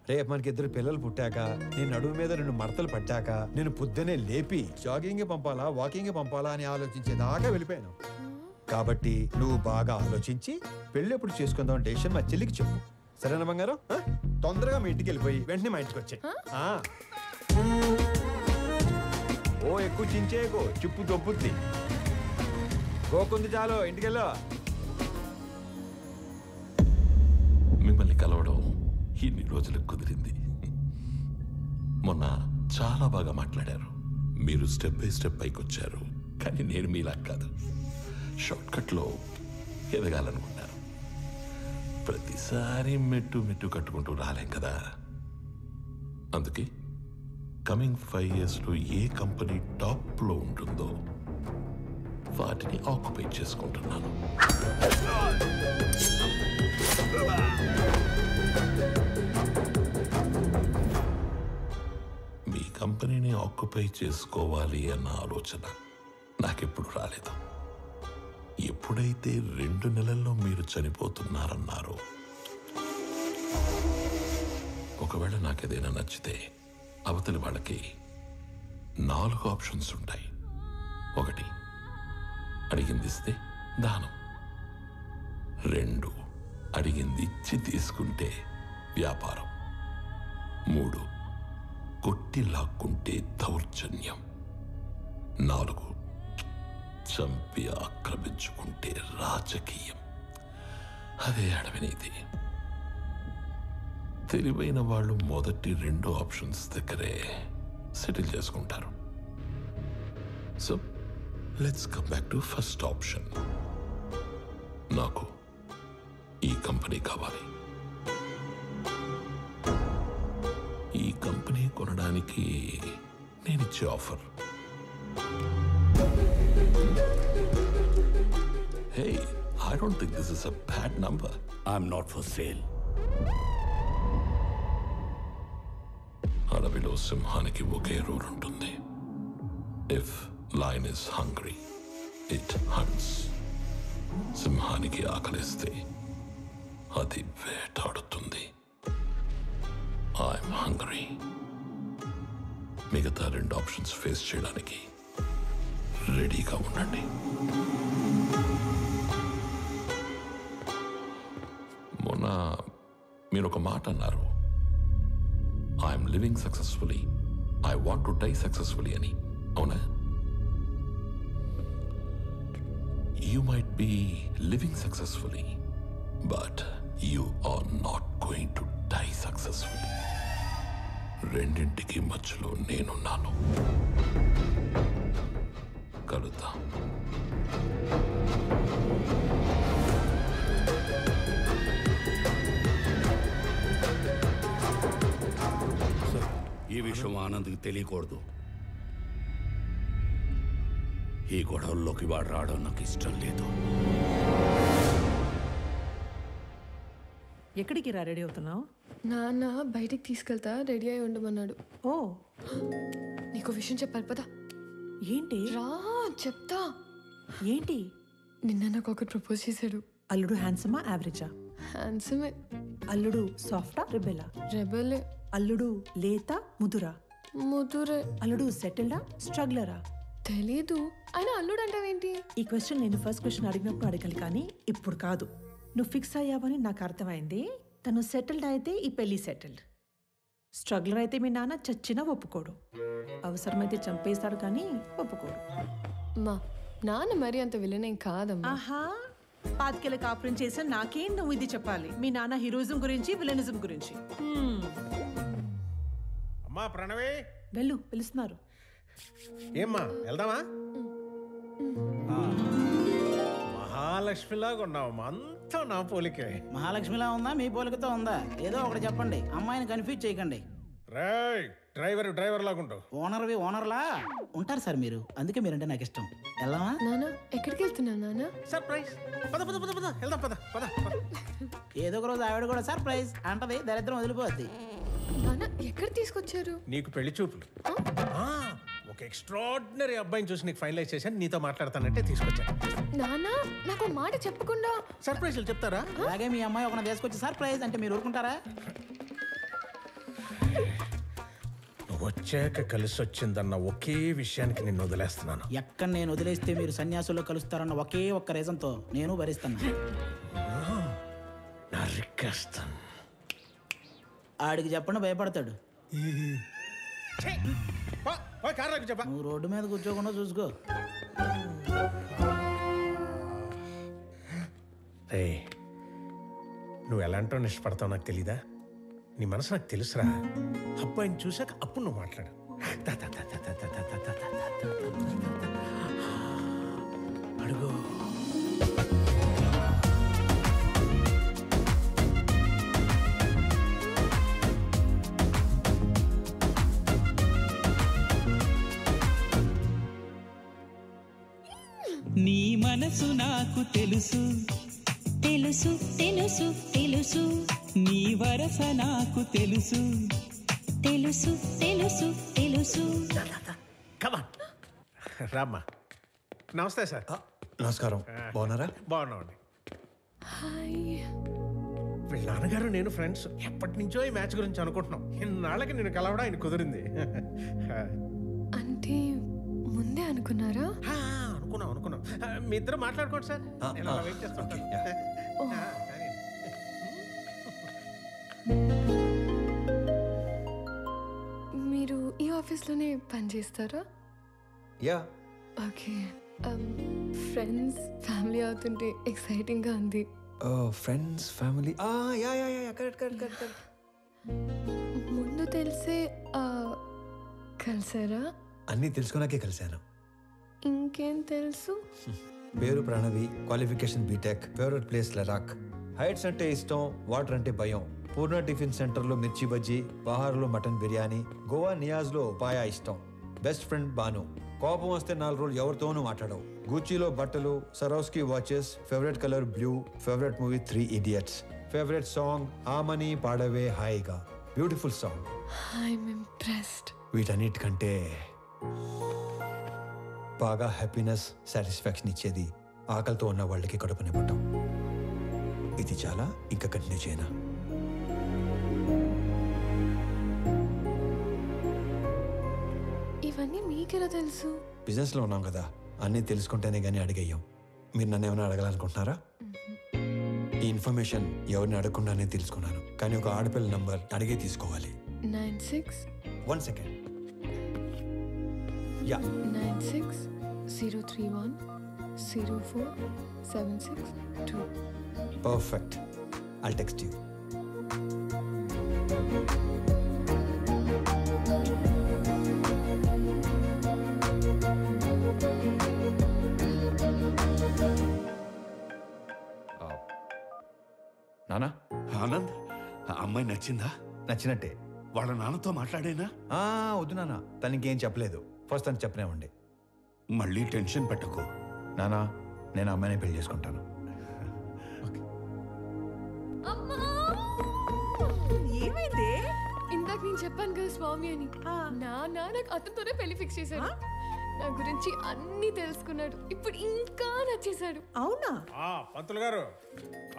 రేపు మనకి 2 పిల్లలు పుట్టాక, నేను నడుము మీద 2 మడతలు పట్టాక, నేను పొద్దునే లేపి జాగింగ్ పంపాలా వాకింగ్ పంపాలా అని ఆలోచించేదాకా వెళ్ళిపోయాను. కాబట్టి నువ్వు బాగా ఆలోచించి పెళ్ళి ఎప్పుడు చేసుకుందాం డెసిషన్ మా చెల్లికి చెప్పు. సరేనా బంగారం? తొందరగా మీ ఇంటికి వెళ్ళిపోయి వెంటనే మా ఇంటికి వచ్చాయి. ఓ ఎక్కువ చించేకో, చిప్పు దొబ్బుద్ది. గోకుంది చాలు, ఇంటికెళ్ళా. మిమ్మల్ని కలవడం ఇన్ని రోజులకు కుదిరింది. మొన్న చాలా బాగా మాట్లాడారు. మీరు స్టెప్ బై స్టెప్ పైకి వచ్చారు. కానీ నేను మీలా కాదు, షార్ట్కట్లో ఎదగాలనుకున్నారు. ప్రతిసారి మెట్టు మెట్టు కట్టుకుంటూ రాలేం కదా. అందుకే కమింగ్ 5 yearsలో ఏ కంపెనీ టాప్లో ఉంటుందో వాటిని ఆక్యుపై చేసుకుంటున్నాను. మీ కంపెనీని ఆక్యుపై చేసుకోవాలి అన్న ఆలోచన నాకెప్పుడు రాలేదు. ఎప్పుడైతే 2 నెలల్లో మీరు చనిపోతున్నారన్నారో, ఒకవేళ నాకేదైనా నచ్చితే అవతలి వాళ్ళకి 4 ఆప్షన్స్ ఉంటాయి. 1, అడిగింది ఇస్తే దానం. 2, అడిగింది ఇచ్చి తీసుకుంటే వ్యాపారం. 3, కొట్టి లాక్కుంటే దౌర్జన్యం. 4, చంపి ఆక్రమించుకుంటే రాజకీయం. అదే అడవినీతి. తెలివైన వాళ్ళు మొదటి 2 ఆప్షన్స్ దగ్గరే సెటిల్ చేసుకుంటారు. So let's come back to first option. నాకు ఈ కంపెనీ కావాలి. ఈ కంపెనీ కొనడానికి నేనిచ్చే offer, hey, I don't think this is a bad number. I'm not for sale. అడవిలో సింహానికి ఒకే రూల్ ఉంటుంది. If lion is hungry it haunts. సింహానికి ఆకలిస్తే అది వేటాడుతుంది. I'm hungry. మిగతా 2 ఆప్షన్స్ ఫేస్ చేయడానికి రెడీగా ఉండండి. మొన్న మీరు ఒక మాట అన్నారు, I'm living successfully, I want to die successfully అని. అవునా? You might be living successfully, but you are not going to die successfully. రెండింటికి మధ్యలో నేనున్నాను. కలుద్దాం. ఈ విషయం ఆనంద్కి తెలియకూడదు. ఈ గొడవల్లోకి వాడు రావడం నాకు ఇష్టం లేదు. ఎక్కడికి రా రెడీ అవుతున్నావు? నాన్న బయటికి తీసుకెళ్తా, రెడీ అయి ఉండమన్నాడు. ఓ, నీకు విషయం చెప్పాలి పదా. ఏంటి? రా చెప్తా. ఏంటి? నిన్న నాకు ఒకటి ప్రపోజ్ చేశాడు. అల్లుడు హ్యాండ్సమా యావరేజా? హ్యాండ్సమే. అల్లుడు సాఫ్టా రెబెలా? రెబెలే. అల్లుడు లేత ముదురా? ముదురే. అల్లుడు సెటిల్డా స్ట్రగ్లరా? తెలీదు. అయినా అల్లుడు అంటావేంటి? ఈ క్వశ్చన్ నేను ఫస్ట్ క్వశ్చన్ అడిగినప్పుడు అడగాలి, కానీ ఇప్పుడు కాదు. నువ్వు ఫిక్స్ అయ్యావని నాకు అర్థమైంది. తను సెటిల్డ్ అయితే ఈ పెళ్లి సెటిల్డ్. స్ట్రగ్లర్ అయితే మీ నాన్న చచ్చినా ఒప్పుకోడు. అవసరమైతే చంపేస్తాడు కానీ ఒప్పుకోడు. మా నాన్న మరి అంత విలనేం కాదమ్మా. ఆహా, పాతికేళ్ళ కాపురం చేసా నాకేం నువ్వు ఇది చెప్పాలి. మీ నాన్న హీరోయిజం గురించి విలనిజం గురించి. అమ్మా ప్రణవే, వెళ్ళు, పిలుస్తున్నారు. ఏమ్మా వెళ్దామా? మహాలక్ష్మిలాగా ఉన్నావు, అంతా నా పోలికే. మహాలక్ష్మిలా ఉందా మీ పోలికతో ఉందా? ఏదో ఒకటి చెప్పండి, అమ్మాయిని కన్ఫ్యూజ్ చేయకండి. డ్రైవర్ లాగుంటావు. ఓనర్లా ఉంటారు సార్ మీరు, అందుకే మీరంటే నాకు ఇష్టం. వెళ్దామా? నాన్న ఎక్కడికి వెళ్తున్నావు నాన్న? సర్ప్రైజ్. వెళ్దాం పద. ఏదో ఒక రోజు ఆవిడ కూడా సర్ప్రైజ్ అంటది, దరిద్రం వదిలిపోద్ది. నాన్న ఎక్కడ తీసుకొచ్చారు? నీకు పెళ్లి చూపులు. ఒక ఎక్స్ట్రాడినరీ అబ్బాయిని చూసి నీకు ఫైనలైజ్ చేశాను, నీతో మాట్లాడతానంటే తీసుకొచ్చాను. నాన్న నాకు మాట చెప్పకుండా సర్ప్రైజ్లు చెప్తారా? అలాగే మీ అమ్మాయి ఒక తీసుకొచ్చి సర్ప్రైజ్ అంటే మీరు ఊరుకుంటారా? నువ్వు వచ్చాక కలిసి వచ్చిందన్న ఒకే విషయానికి నిన్ను వదిలేస్తున్నాను. ఎక్కడ నేను వదిలేస్తే మీరు సన్యాసుల్లో కలుస్తారన్న ఒకే ఒక్క రీజన్తో నేను భరిస్తాను. నరికేస్తాను. ఆడికి చెప్పండి, భయపడతాడు. చెప్ప. నువ్వు రోడ్డు మీద కూర్చోకుండా చూసుకో. నువ్వు ఎలాంటో ఇష్టపడతావు నాకు తెలీదా? నీ మనసు నాకు తెలుసురా. అబ్బాయిని చూసాక అప్పుడు నువ్వు మాట్లాడు. అడుగు. నీ మనసు నాకు తెలుసు తెలుసు తెలుసు తెలుసు, నీ వరస నాకు తెలుసు తెలుసు తెలుసు తెలుసు. రామ్మా. నమస్తే సార్. నమస్కారం. బాగున్నారా? బాగున్నామండి. వీళ్ళ నాన్నగారు నేను ఫ్రెండ్స్. ఎప్పటి నుంచో ఈ మ్యాచ్ గురించి అనుకుంటున్నాం. ఇన్నాళ్ళకి నేను కలవడం ఆయన కుదిరింది. అంటే ముందే అనుకున్నారా? అనుకున్నాం. మీ ఇద్దరు మాట్లాడుకోండి సార్, నేను అలా వెయిట్ చేస్తాను. మీరు ఈ ఆఫీస్లోనే పనిచేస్తారా? యా. ఓకే. ఫ్రెండ్స్ ఫ్యామిలీ అవుతుంటే ఎక్సైటింగ్గా ఉంది. Friends family, correct. ముందు తెలిసే కలిసారా? అన్నీ తెలుసుకున్నాకే కలిశాను. ఇంకేం తెలుసు? పేరు Pranavi, qualification BTech, favourite place Ladakh, heights అంటే ఇష్టం, వాటర్ అంటే భయం, పూర్ణ టిఫిన్ సెంటర్లో మిర్చి బజ్జీ, బహార్లో మటన్ బిర్యానీ, గోవా నియాజ్లో పాయా ఇష్టం, బెస్ట్ ఫ్రెండ్ బాను, కోపం వస్తే 4 రోజులు ఎవరితోనూ మాట్లాడవు, గూచీలో బట్టలు, Swarovski watches, favourite colour blue, favourite movie 3 Idiots, favourite song Aamani Padave Hayiga, beautiful song. I'm impressed. వీటన్నిటికంటే బాగా హ్యాపీనెస్, సాటిస్ఫాక్షన్ ఇచ్చేది ఆకలితో ఉన్న వాళ్ళకి కడుపు నింపటం. ఇది చాలా, ఇంకా కంటిన్యూ చేయనా? ఇవన్నీ మీకెలా తెలుసు? బిజినెస్లో ఉన్నాం కదా, అన్నీ తెలుసుకుంటేనే కానీ అడిగేయం. మీరు నన్ను ఏమైనా అడగాలనుకుంటున్నారా? ఈ ఇన్ఫర్మేషన్ ఎవరిని అడగకుండానే తెలుసుకున్నాను, కానీ ఒక ఆడపిల్ల నంబర్ అడిగే తీసుకోవాలి. 96 1 second. Yeah, 96 031 04 762. Perfect. I'll text you. నానా? ఆనంద్, ఆ అమ్మాయి నచ్చిందా? నచ్చినట్టే. వాళ్ళ నాన్నతో మాట్లాడేనా? వద్దు నాన్న, తనకేం చెప్పలేదు. ఫస్ట్ తను చెప్పనేవ్వండి. మళ్ళీ టెన్షన్ పెట్టకు నానా. నేను అమ్మాయిని పెళ్లి చేసుకుంటాను. ఏమైంది? ఇందాక నేను చెప్పాను కదా స్వామి అని. నాకు అతనితోనే పెళ్లి ఫిక్స్ చేశాడు. నా గురించి అన్ని తెలుసుకున్నాడు. ఇప్పుడు ఇంకా నచ్చేశాడు. అవునా? పంతులు గారు,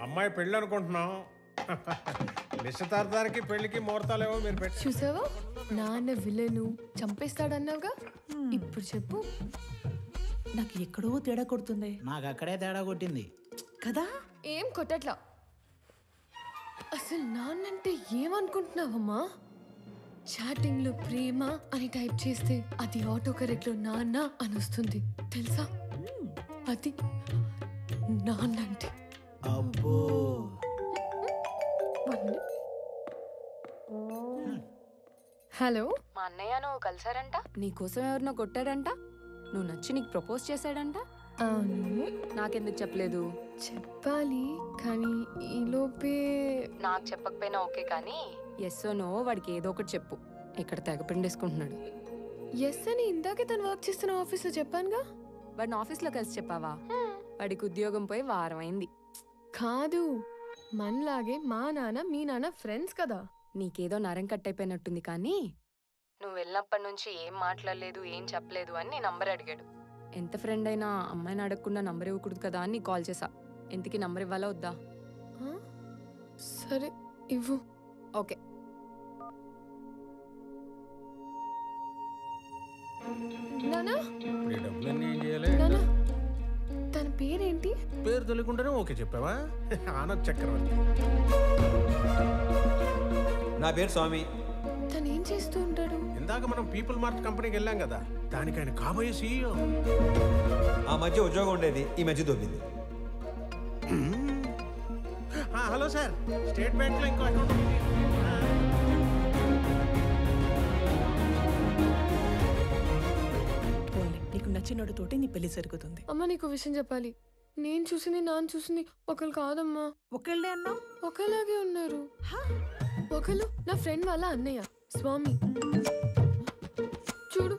అమ్మాయి పెళ్ళి అనుకుంటున్నాం. నిశ్చితార్థానికి పెళ్లికి ముహూర్తాలేవో మీరు పెట్టి చూసావా? నాన్న విలను చంపేస్తాడన్నావుగా, ఇప్పుడు చెప్పు. నాకు ఎక్కడో తేడా కొడుతుంది. నాకు అక్కడే తేడా కొట్టింది కదా. ఏం కొట్టట్లా. అసలు నాన్నంటే ఏమనుకుంటున్నావమ్మా? చాటింగ్ లో ప్రేమ అని టైప్ చేస్తే అది ఆటో కరెక్ట్ లో నాన్న అని వస్తుంది తెలుసా? అది నాన్న అంటే. అబ్బో హలో, మా అన్నయ్య నువ్వు కలిసారంట, నీకోసం ఎవరినో కొట్టాడంట, నువ్వు నచ్చి నీకు ప్రపోజ్ చేశాడంట. అవును. నాకెందుకు చెప్పలేదు? చెప్పాలి కానీ ఈలోపే. నాకు చెప్పకపోయినా ఓకే, కానీ ఎస్ నో వాడికి ఏదో ఒకటి చెప్పు. ఇక్కడ తెగ పిండేసుకుంటున్నాడు. ఎస్ అని ఇందాకే తను వర్క్ చేస్తున్న ఆఫీస్లో చెప్పానుగా. వాడిని ఆఫీస్లో కలిసి చెప్పావా? వాడికి ఉద్యోగం పోయి వారం అయింది. కాదు, మనలాగే మా నాన్న మీ నాన్న ఫ్రెండ్స్ కదా. నీకేదో నరం కట్టయిపోయినట్టుంది, కానీ నువ్వు వెళ్ళినప్పటి నుంచి ఏం మాట్లాడలేదు, ఏం చెప్పలేదు అని నీ నంబర్ అడిగాడు. ఎంత ఫ్రెండ్ అయినా అమ్మాయిని అడగకుండా నంబర్ ఇవ్వకూడదు కదా అని కాల్ చేసా. ఎంతకి నంబర్ ఇవ్వాలా వద్దా? సరే ఇవ్వు. ఓకే. నానా ఇప్పుడు ఈ డబ్బులన్నీ ఏం చేయాలి? నానా, తన పేరేంటి? పేరు తెలియకుండానే ఓకే చెప్పావా? ఆనంద్ చక్రవర్తి. నా పేరు స్వామి. తను ఏం చేస్తూ ఉంటాడు? ఇందాక మనం పీపుల్ మార్ట్ కంపెనీకి వెళ్ళాం కదా, దానికి ఆయన కాబోయే సీఈఓ. ఆ మధ్య ఉద్యోగం ఉండేది, ఈ మధ్య దొబ్బింది. హలో సార్, స్టేట్ బ్యాంక్ లో ఇంకో అకౌంట్ ఉంది. నీకు నచ్చినోడితోటి నీ పెళ్లి జరుగుతుంది. అమ్మ నీకు విషయం చెప్పాలి. నేను చూసింది నాన్న చూసింది ఒకళ్ళు కాదమ్మా. ఒకళ్ళే అన్నా? ఒకలాగే ఉన్నారు. ఒకళ్ళు నా ఫ్రెండ్ వాళ్ళ అన్నయ్య స్వామి, చూడు.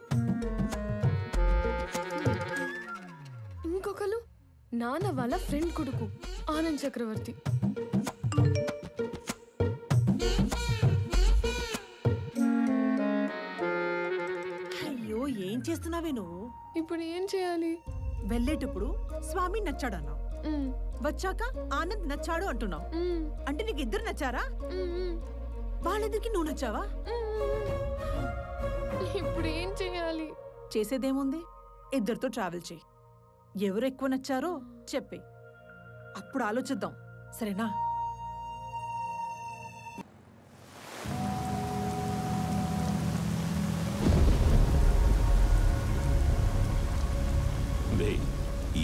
ఇంకొకరు నాన్న వాళ్ళ ఫ్రెండ్ కొడుకు ఆనంద్ చక్రవర్తి. అయ్యో, ఏం చేస్తున్నావే నువ్వు? ఇప్పుడు ఏం చేయాలి? వెళ్ళేటప్పుడు స్వామి నచ్చాడు అన్నావు, వచ్చాక ఆనంద్ నచ్చాడు అంటున్నావు. అంటే నీకు ఇద్దరు నచ్చారా? వాళ్ళిద్దరికి నువ్వు నచ్చావా? ఇప్పుడు ఏం చేయాలి? చేసేదేముంది, ఇద్దరితో ట్రావెల్ చేయి. ఎవరు ఎక్కువ నచ్చారో చెప్పే, అప్పుడు ఆలోచిద్దాం, సరేనా?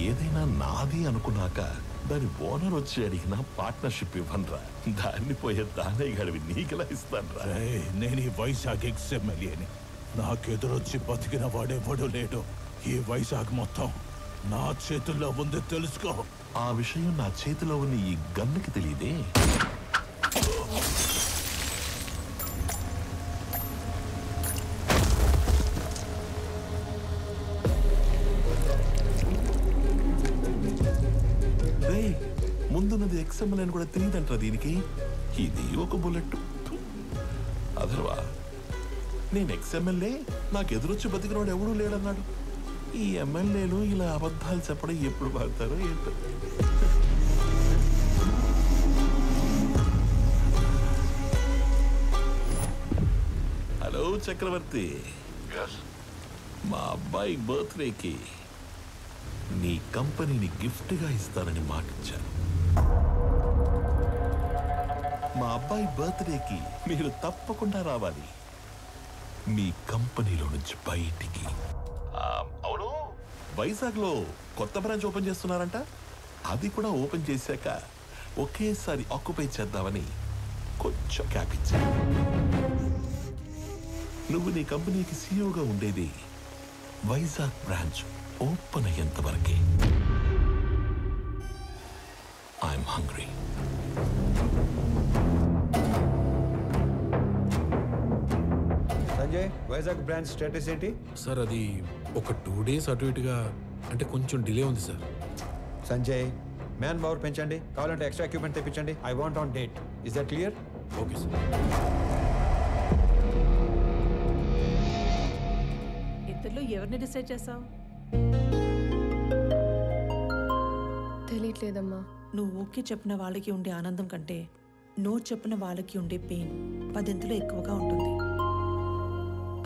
ఏదైనా నాది అనుకున్నాక దాని ఓనర్ వచ్చి అడిగిన పార్ట్నర్షిప్ ఇవ్వనరా. దాన్ని పోయే దానే గడివి నీకెలా ఇస్తానరా? నేను ఈ వైజాగ్ ఎక్స్ఎమ్మెల్యేని. నాకెదురొచ్చి బతికిన వాడెవడూ లేడు. ఈ వైజాగ్ మొత్తం నా చేతుల్లో ఉంది, తెలుసుకో. ఆ విషయం నా చేతిలో ఉన్న ఈ గన్నుకి తెలియదే. ముందున్నది ఎక్స్ఎంఎల్ అని కూడా తెలియదంటారా దీనికి? ఇది ఒక బుల్లెట్. అదర్వా నేను ఎక్స్ఎంఎల్ఏ, నాకు ఎదురొచ్చి బతికినవాడు ఎవడూ లేడన్నాడు. ఈ ఎమ్మెల్యేలు ఇలా అబద్ధాలు చెప్పడం ఎప్పుడు పడతారో ఏంటో. హలో చక్రవర్తి, మా అబ్బాయి బర్త్డేకి నీ కంపెనీని గిఫ్ట్గా ఇస్తానని మాటిచ్చాను. మా అబ్బాయి బర్త్డేకి మీరు తప్పకుండా రావాలి మీ కంపెనీలో నుంచి బయటికి. అవును, వైజాగ్లో కొత్త బ్రాంచ్ ఓపెన్ చేస్తున్నారంట. అది కూడా ఓపెన్ చేశాక ఒకేసారి ఆక్యుపై చేద్దామని కొంచెం క్యాప్ ఇచ్చాను. నువ్వు నీ కంపెనీకి సీఈఓగా ఉండేది వైజాగ్ బ్రాంచ్ ఓపెన్ అయ్యేంత వరకే. I'm hungry. Sanjay, Vizag branch status ఏంటి? సార్ అది ఒక 2 days అటు ఇటుగా, అంటే కొంచెం డిలే ఉంది సార్. సంజయ్, మ్యాన్ పవర్ పెంచండి, కావాలంటే ఎక్స్ట్రా ఎక్విప్మెంట్ తెప్పించండి. I want on date. Is that clear? Okay sir. ఇద్దరిలో ఎవరిని డిసైడ్ చేసావు? తెలియట్లేదమ్మా. నువ్వు ఓకే చెప్పిన వాళ్ళకి ఉండే ఆనందం కంటే నో చెప్పిన వాళ్ళకి ఉండే పెయిన్ 10 ఎక్కువగా ఉంటుంది.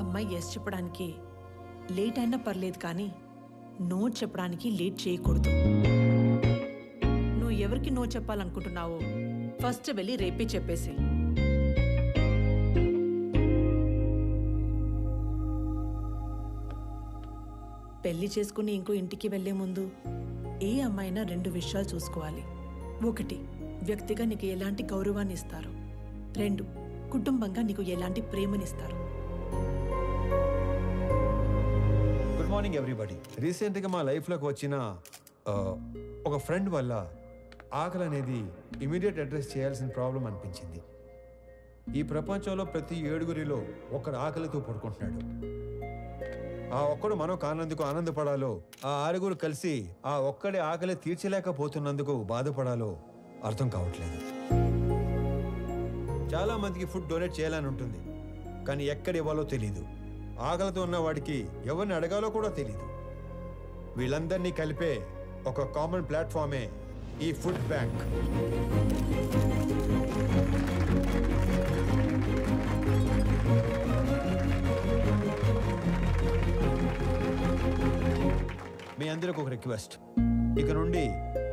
అమ్మాయి ఎస్ చెప్పడానికి లేట్ అయినా పర్లేదు, కానీ నో చెప్పడానికి లేట్ చేయకూడదు. నువ్వు ఎవరికి నో చెప్పాలనుకుంటున్నావో ఫస్ట్ వెళ్ళి రేపే చెప్పేసి. పెళ్లి చేసుకుని ఇంకో ఇంటికి వెళ్లే ముందు ఏ అమ్మాయినా 2 విషయాలు చూసుకోవాలి. 1, వ్యక్తిగా నీకు ఎలాంటి గౌరవాన్ని ఇస్తారు. 2, కుటుంబంగా నీకు ఎలాంటి ప్రేమనిస్తారు. Good morning everybody. రీసెంట్గా మా లైఫ్లోకి వచ్చిన ఒక ఫ్రెండ్ వల్ల ఆకలి అనేది ఇమీడియట్ అడ్రస్ చేయాల్సిన ప్రాబ్లం అనిపించింది. ఈ ప్రపంచంలో ప్రతి 7గురిలో ఒకడు ఆకలితో పడుకుంటున్నాడు. ఆ ఒక్కడు మనం కానందుకు ఆనందపడాలో, ఆ 6గురు కలిసి ఆ ఒక్కడి ఆకలి తీర్చలేకపోతున్నందుకు బాధపడాలో అర్థం కావట్లేదు. చాలా మందికి ఫుడ్ డొనేట్ చేయాలని ఉంటుంది, కానీ ఎక్కడ ఇవ్వాలో తెలీదు. ఆకలితో ఉన్న వాడికి ఎవరిని అడగాలో కూడా తెలీదు. వీళ్ళందరినీ కలిపే ఒక కామన్ ప్లాట్ఫామే ఈ ఫుడ్ బ్యాంక్. మీ అందరికి ఒక రిక్వెస్ట్, ఇక నుండి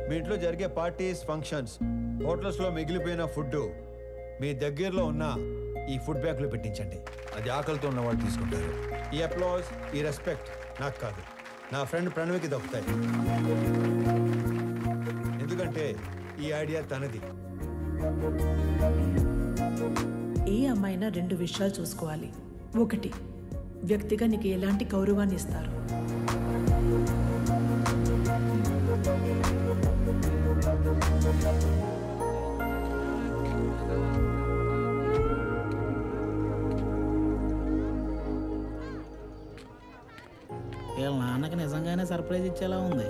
మీ ఇంట్లో జరిగే పార్టీస్, ఫంక్షన్స్, హోటల్స్లో మిగిలిపోయిన ఫుడ్ మీ దగ్గరలో ఉన్న ఈ ఫుడ్ బ్యాంక్లో పెట్టించండి. అది ఆకలితో ఉన్నవాళ్ళు తీసుకుంటారు. ఈ అప్లాజ్, ఈ రెస్పెక్ట్ నాకు కాదు, నా ఫ్రెండ్ ప్రణవికి దక్కుతాయి. ఎందుకంటే ఈ ఐడియా తనది. ఏ అమ్మాయినా 2 విషయాలు చూసుకోవాలి. 1, వ్యక్తిగా నీకు ఎలాంటి గౌరవాన్ని ఇస్తారు. 2 వీళ్ళ నాన్నకి నిజంగానే సర్ప్రైజ్ ఇచ్చేలా ఉంది.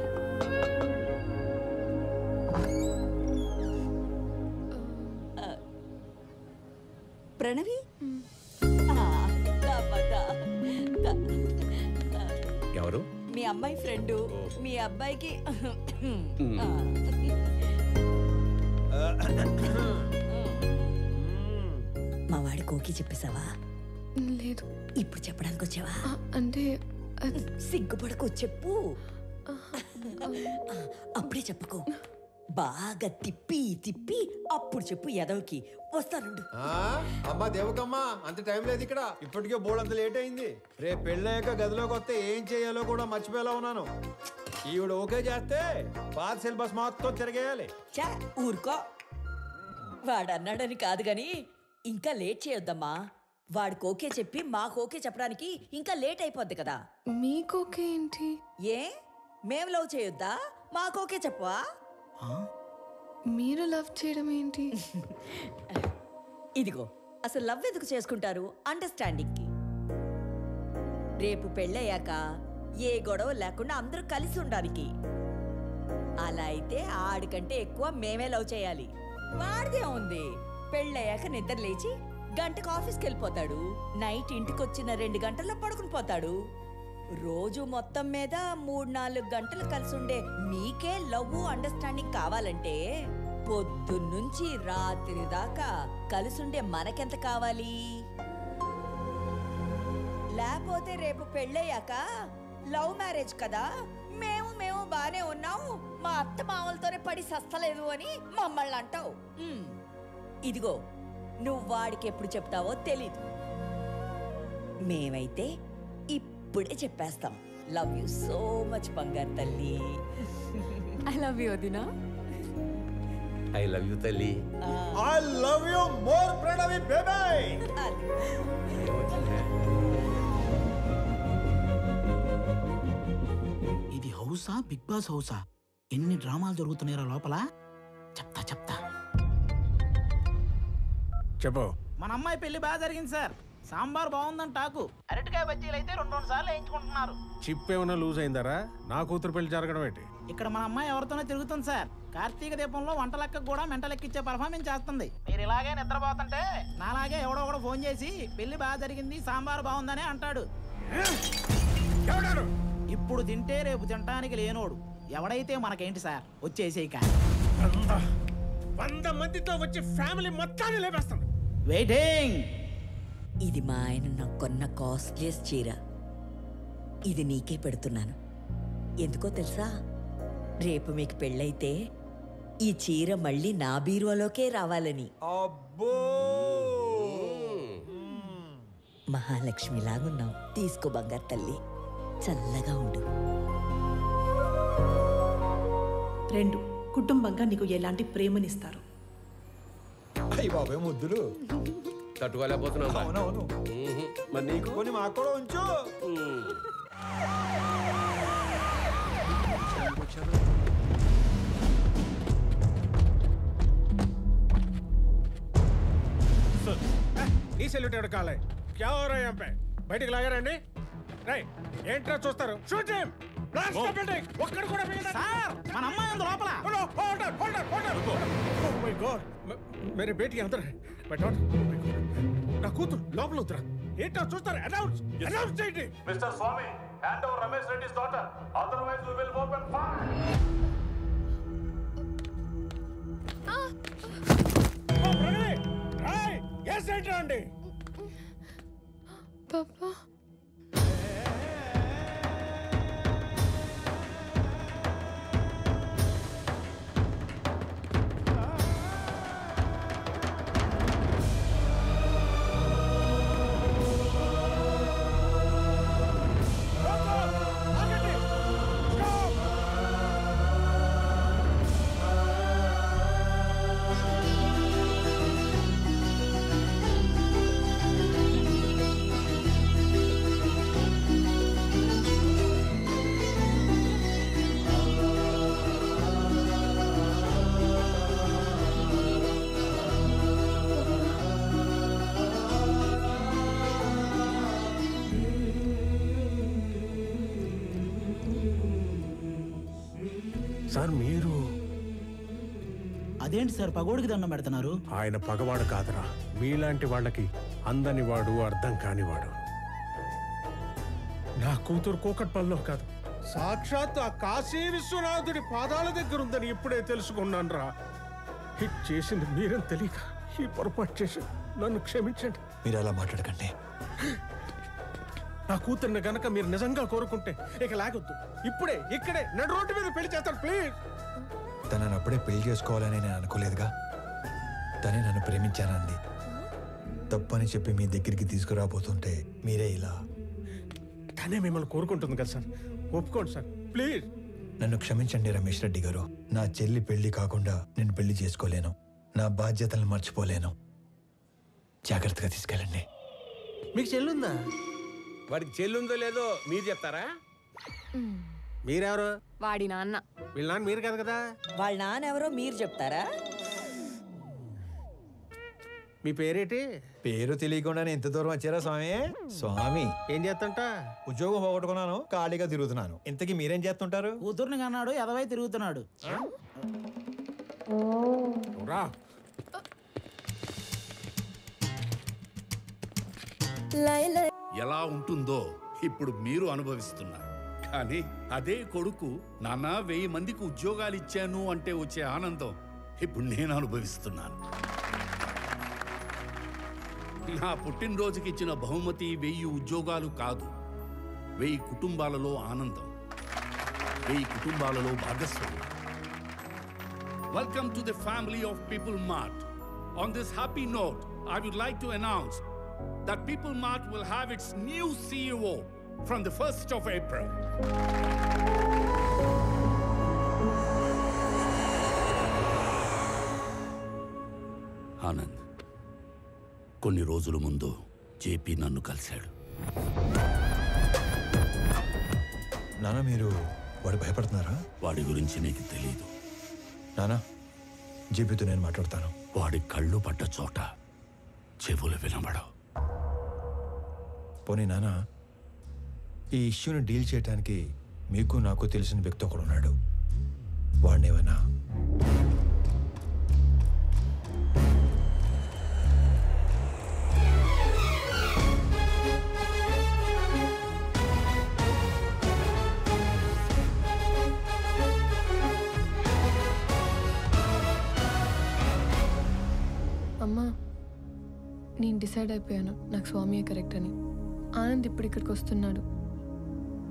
ప్రణవి ఎవరు? మీ అమ్మాయి ఫ్రెండు. మీ అబ్బాయికి మా వాడి కోకి చెప్పేశావా? లేదు. ఇప్పుడు చెప్పడానికి వచ్చావా? అంటే సిగ్గుపడకు, చెప్పు. అప్పుడే చెప్పుకో, బాగా తిప్పి తిప్పి అప్పుడు చెప్పు. ఎదవకి వస్తానుండు. అమ్మా దేవకమ్మా, అంత టైం లేదు ఇక్కడ. ఇప్పటికే బోర్డు లేట్ అయింది. రేపు పెళ్ళాక గదిలోకి వస్తే ఏం చేయాలో కూడా మర్చిపోయేలా ఉన్నాను. ఈవిడ ఓకే చేస్తే పాత సిలబస్ మొత్తం తిరగేయాలి. చా ఊరుకో. వాడు అన్నాడని కాదు గాని ఇంకా లేట్ చేయొద్దమ్మా. వాడికి ఓకే చెప్పి మాకు ఓకే చెప్పడానికి ఇంకా లేట్ అయిపోద్ది కదా. మీకు ఓకే ఏంటి? ఏ మేము లవ్ చేయొద్దా? మాకు ఓకే చెప్పవా? మీరు లవ్ చేయడం ఏంటి? ఇదిగో, అసలు లవ్ ఎందుకు చేసుకుంటారు? అండర్స్టాండింగ్ కి. రేపు పెళ్ళయ్యాక ఏ గొడవ లేకుండా అందరూ కలిసి ఉండడానికి. అలా అయితే ఆడికంటే ఎక్కువ మేమే లవ్ చేయాలి. వాడిదే ఉంది. పెళ్ళయ్యాక నిద్ర లేచి గంటకు ఆఫీస్కి వెళ్ళిపోతాడు. నైట్ ఇంటికి వచ్చిన 2 గంటల్లో పడుకుని పోతాడు. రోజు మొత్తం మీద 3-4 గంటలు కలిసి ఉండే మీకే లవ్ అండర్స్టాండింగ్ కావాలంటే పొద్దున్నుంచి రాత్రి దాకా కలిసుండే మనకెంత కావాలి? లేకపోతే రేపు పెళ్ళయ్యాక లవ్ మ్యారేజ్ కదా, మేము బానే ఉన్నాము, మా అత్త మామలతోనే పడి సస్తలేదు అని మమ్మల్ని అంటావు. ఇదిగో, నువ్వు వాడికి ఎప్పుడు చెప్తావో తెలీదు. మేమైతే ఇప్పుడే చెప్పేస్తాం. లవ్ యూ సో మచ్ బంగారు తల్లి. ఐ లవ్ యూ వదినా. ఐ లవ్ యూ తల్లి. I love you more Pranavi baby. ఇది హౌసా, బిగ్ బాస్ హౌసా? ఎన్ని డ్రామాలు జరుగుతున్నాయో లోపల. చెప్తా చెప్పు. మన అమ్మాయి పెళ్లి బాగా జరిగింది సార్. సాంబార్ బాగుందని టాకు. అరటికాయ బజ్జీలు అయితే 2 సార్లు వేయించుకుంటున్నారు. చిప్ ఏమైనా లూజ్ అయిందరా? నా కూతురు పెళ్లి జరగడం ఏంటి? ఇక్కడ మన అమ్మాయి ఎవరితోనే తిరుగుతుంది సార్. కార్తీక దీపంలో వంట లెక్క కూడా మెంట లెక్కిచ్చే పర్ఫార్మెన్స్ చేస్తుంది. మీరు ఇలాగే నిద్రపోతుంటే నాలాగే ఎవడో ఒకడు ఫోన్ చేసి పెళ్లి బాగా జరిగింది, సాంబార్ బాగుందని అంటాడు. ఇప్పుడు తింటే రేపు తినడానికి లేనోడు. ఎవడైతే మనకేంటి సార్, వచ్చేసేయక. 100 మందితో వచ్చి ఫ్యామిలీ మొత్తాన్ని లేపేస్తాను. వెయిటింగ్. ఇది మా ఆయన నాకు కొన్న కాస్ట్లీయెస్ట్ చీర. ఇది నీకే పెడుతున్నాను. ఎందుకో తెలుసా? రేపు మీకు పెళ్ళైతే ఈ చీర మళ్ళీ నా బీరువాలోకే రావాలని. అబ్బో, మహాలక్ష్మిలాగున్నావు. తీసుకో బంగారు తల్లి. చల్లగా ఉండు. 2 కుటుంబంగా నీకు ఎలాంటి ప్రేమనిస్తారు? అయ్యి బాబాయ్ ముద్దులు తట్టుకోలేకపోతున్నావు. అవునవును. మరి నీకు కొన్ని మాకు కూడా ఉంచు. ఈ సెల్యూట్ ఎవరు కాలే క్యా హో రहा है यहाँ पे బయటికి లాగారండి. రై ఏంట్రా చూస్తారు? Shoot him. Blast the building. ఒక్కడు కూడా మిగలదు. సార్ మన అమ్మాయి ఉంది లోపల. Hold on hold on hold on. Oh my god మేరే బేటీ అందర్ హై. మై డాటర్ నా కూతురు లోపల ఉందిరా. ఏంట్రా చూస్తారు? అనౌన్స్ చేయండి. Mister Swami, hand over Ramesh Reddy's daughter, otherwise we will open fire. Oh Pranay Rai yes ఏంట్రా అండి? పాపా సార్ మీరు అదేంటి సార్ పగోడికి దండం పెడుతున్నారు? ఆయన పగవాడు కాదురా, మీలాంటి వాళ్ళకి అందని వాడు, అర్థం కానివాడు. నా కూతురు కూకట్పల్లిలో కాదు, సాక్షాత్ ఆ కాశీ విశ్వనాథుడి పాదాల దగ్గర ఉందని ఇప్పుడే తెలుసుకున్నాను రా. హిట్ చేసింది మీరని తెలియక ఈ పొరపాటు చేసి నన్ను క్షమించండి. మీరు అలా మాట్లాడకండి. నా కూతుర్ని గనక మీరు నిజంగా కోరుకుంటే ఇక లాగొద్దు, ఇప్పుడే ఇక్కడే నడు రోడ్డు మీద పెళ్లి చేస్తాను ప్లీజ్. తనని అప్పుడే పెళ్లి చేసుకోవాలని నేను అనుకోలేదుగా. తనే నన్ను ప్రేమించానంది. తప్పని చెప్పి మీ దగ్గరికి తీసుకురాబోతుంటే మీరే ఇలా. తనే మిమ్మల్ని కోరుకుంటుంది కదా సార్, ఒప్పుకోండి సార్ ప్లీజ్. నన్ను క్షమించండి రమేష్ రెడ్డి గారు. నా చెల్లి పెళ్లి కాకుండా నేను పెళ్లి చేసుకోలేను. నా బాధ్యతలను మర్చిపోలేను. జాగ్రత్తగా తీసుకెళ్ళండి. మీకు చెల్లుందా? వాడికి చెల్లుందో లేదో మీరు చెప్తారా? మీరెవరు? వాడి నాన్న. వీళ్ళ నాన్న మీరు కాదు కదా. వాళ్ళ నాన్న ఎవరో మీరు చెప్తారా? మీ పేరేంటి? పేరు తెలియకుండానే ఇంత దూరం వచ్చారా స్వామి? స్వామి ఏం చేస్తుంట? ఉద్యోగం పోగొట్టుకున్నాను, ఖాళీగా తిరుగుతున్నాను. ఇంతకీ మీరేం చేస్తుంటారు? కూతుర్ని కన్నాడు, ఎదవై తిరుగుతున్నాడు. రా. ఎలా ఉంటుందో ఇప్పుడు మీరు అనుభవిస్తున్నారు. కానీ అదే కొడుకు నాన్న 1000 మందికి ఉద్యోగాలు ఇచ్చాను అంటే వచ్చే ఆనందం ఇప్పుడు నేను అనుభవిస్తున్నాను. నా పుట్టినరోజుకి ఇచ్చిన బహుమతి 1000 ఉద్యోగాలు కాదు, 1000 కుటుంబాలలో ఆనందం, 1000 కుటుంబాలలో భాగస్వామ్యం. Welcome to the family of people mart. On this happy note I would like to announce that People Mart will have its new CEO from the 1st of April. Anand, కొన్ని రోజుల ముందు జేపీ నన్ను కలిశాడు. నాన్న మీరు వాడు భయపడుతున్నారా? వాడి గురించి నీకు తెలీదు. నానా జేపీతో నేను మాట్లాడతాను. వాడి కళ్ళు పడ్డ చోట చెవులు వినబడవు. పోనీ నానా, ఈ ఇష్యూని డీల్ చేయడానికి మీకు నాకు తెలిసిన వ్యక్తి ఒకడు ఉన్నాడు. వాడినేవన్నా అమ్మా, నేను డిసైడ్ అయిపోయాను, నాకు స్వామియే కరెక్ట్ అని. ఆనంద్ ఇప్పుడు ఇక్కడికి వస్తున్నాడు,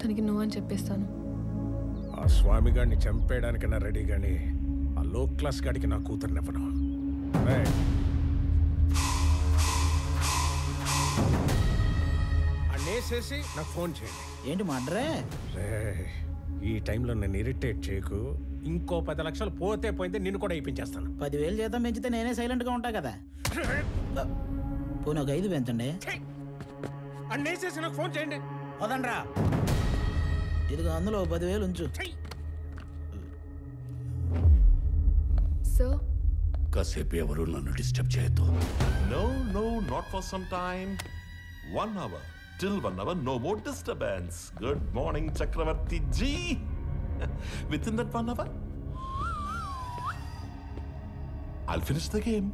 తనకి నువ్వు అని చెప్పేస్తాను. ఆ స్వామి గారిని చంపేయడానికైనా రెడీ గాని ఆ లో క్లాస్ గాడికి నా కూతురునివ్వను. అన్నే వేసేసి నాకు ఫోన్ చేయండి. ఏంటి మడ్రే? ఈ టైంలో నన్ను ఇరిటేట్ చేయకు. ఇంకో 10 లక్షలు పోతే పోయింది, నిన్ను కూడా ఇప్పించేస్తాను. 10,000 జీతం పెంచితే నేనే సైలెంట్గా ఉంటా కదా. పోనీ ఒక 5 పెంచండి. అన్ని వేసేసి నాకు ఫోన్ చేయండి. వదండ్రా. ఇదిగో అందులో 10,000 ఉంచు. సార్ కాసేపు ఎవరు నన్ను డిస్టర్బ్ చేయొద్దు. No, not for some time. 1 hour. Till 1 hour, no more disturbance. Good morning, Chakravarti ji. Within that 1 hour, I'll finish the game.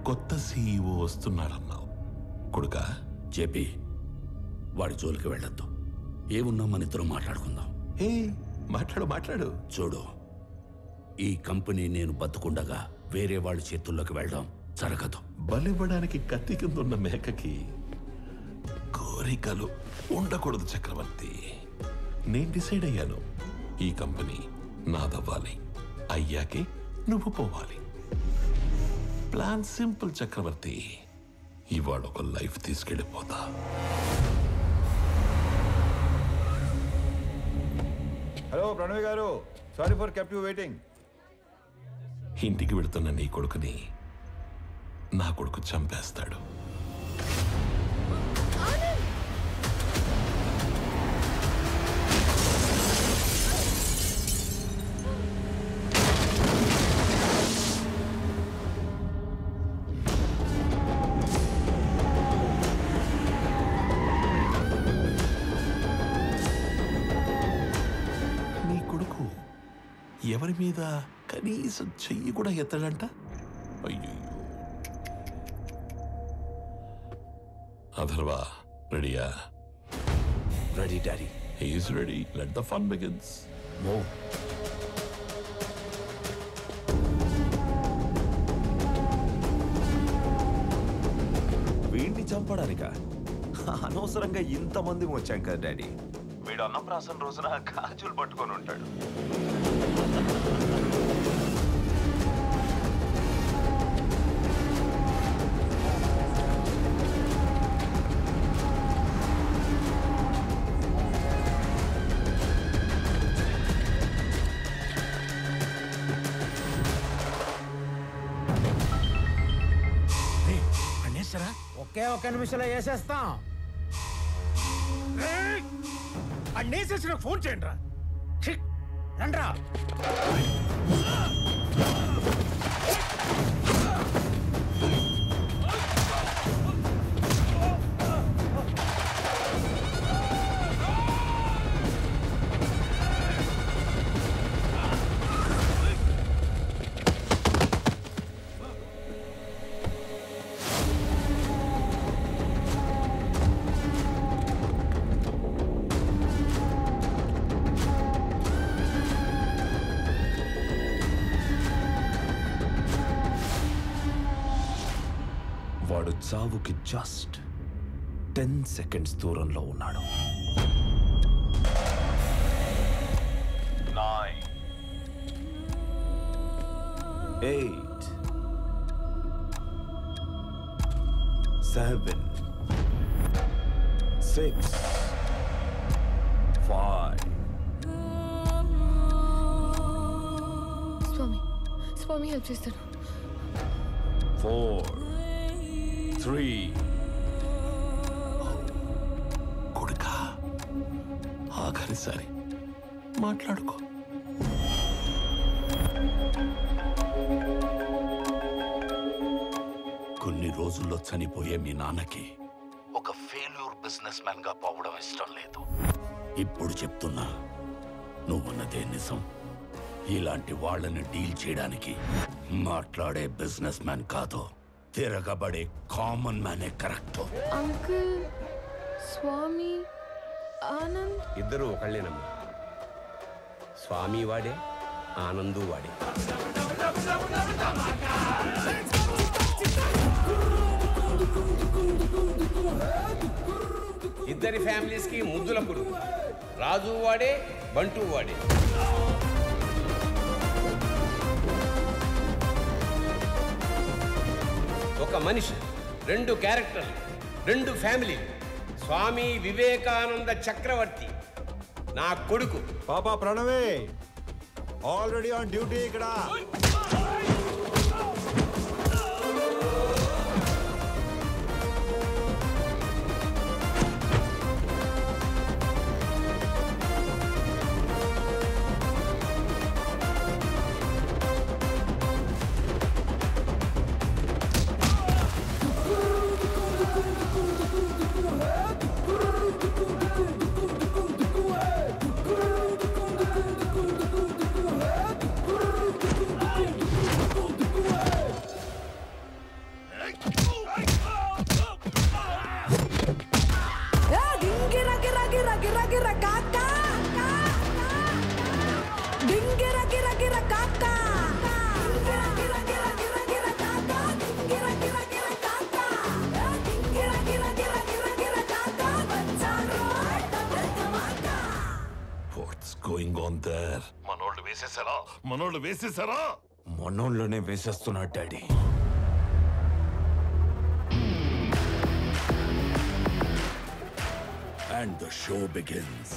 కొత్త CEO వస్తున్నాడన్నావు కొడుకా. జేపీ, వాడి జోలికి వెళ్ళొద్దు. ఏమున్నా మన ఇద్దరం మాట్లాడుకుందాం. ఏ మాట్లాడు. చూడు, ఈ కంపెనీ నేను బతుకుండగా వేరే వాళ్ళ చేతుల్లోకి వెళ్ళడం జరగదు. బలివ్వడానికి కత్తి కింద ఉన్న మేకకి కోరికలు ఉండకూడదు చక్రవర్తి. నేను డిసైడ్ అయ్యాను, ఈ కంపెనీ నాదవ్వాలి. అయ్యాకే నువ్వు పోవాలి. ప్లాన్ సింపుల్ చక్రవర్తి. ఇవాళ ఒక లైఫ్ తీసుకెళ్ళిపోతా. హలో ప్రణవి గారు, sorry for kept you waiting. ఇంటికి వెళుతున్న నీ కొడుకుని నా కొడుకు చంపేస్తాడు. నీ కొడుకు ఎవరి మీద కనీసం చెయ్యి కూడా ఎత్తడంట. అయ్యో, అథర్వా రెడీయా? Ready daddy. He's ready. Let the fun begins. Move. వీడిని చంపడానిక అనవసరంగా ఇంతమంది వచ్చాం కదా డాడీ. వీడు అన్నప్రాసన రోజున గాజులు పట్టుకొని ఉంటాడు. ఒకే 1 నిమిషంలో వేసేస్తాం. అన్నేసేసి నాకు ఫోన్ చేయండి రా. రండ్రా. వాడు చావుకి జస్ట్ 10 సెకండ్స్ దూరంలో ఉన్నాడు. 9 8 7 6 5 స్వామి హెల్ప్ చేస్తాను. 4 3 కొడుకా, ఆఖరిసారి మాట్లాడుకో. కొన్ని రోజుల్లో చనిపోయే మీ నాన్నకి ఒక ఫెయిల్యూర్ బిజినెస్ మ్యాన్ గా పోవడం ఇష్టం లేదు. ఇప్పుడు చెప్తున్నా, నువ్వన్నదే నిజం. ఇలాంటి వాళ్ళని డీల్ చేయడానికి మాట్లాడే బిజినెస్ మ్యాన్ కాదు, తిరగబడే కామన్ మ్యానే కరెక్ట్. అంకుల్, స్వామి, ఆనంద్ ఇద్దరు ఒకళ్ళేనమ్మా. స్వామి వాడే, ఆనందు వాడే. ఇద్దరి ఫ్యామిలీస్ కి ముద్దుల పురుగు. రాజు వాడే, బంటు వాడే. ఒక మనిషి, 2 క్యారెక్టర్లు, 2 ఫ్యామిలీలు. స్వామి వివేకానంద చక్రవర్తి నా కొడుకు. పాపా ప్రణవే ఆల్రెడీ ఆన్ డ్యూటీ ఇక్కడ. వేసేసారా? మనోళ్ళనే వేసేస్తున్నాడు daddy. And the show begins.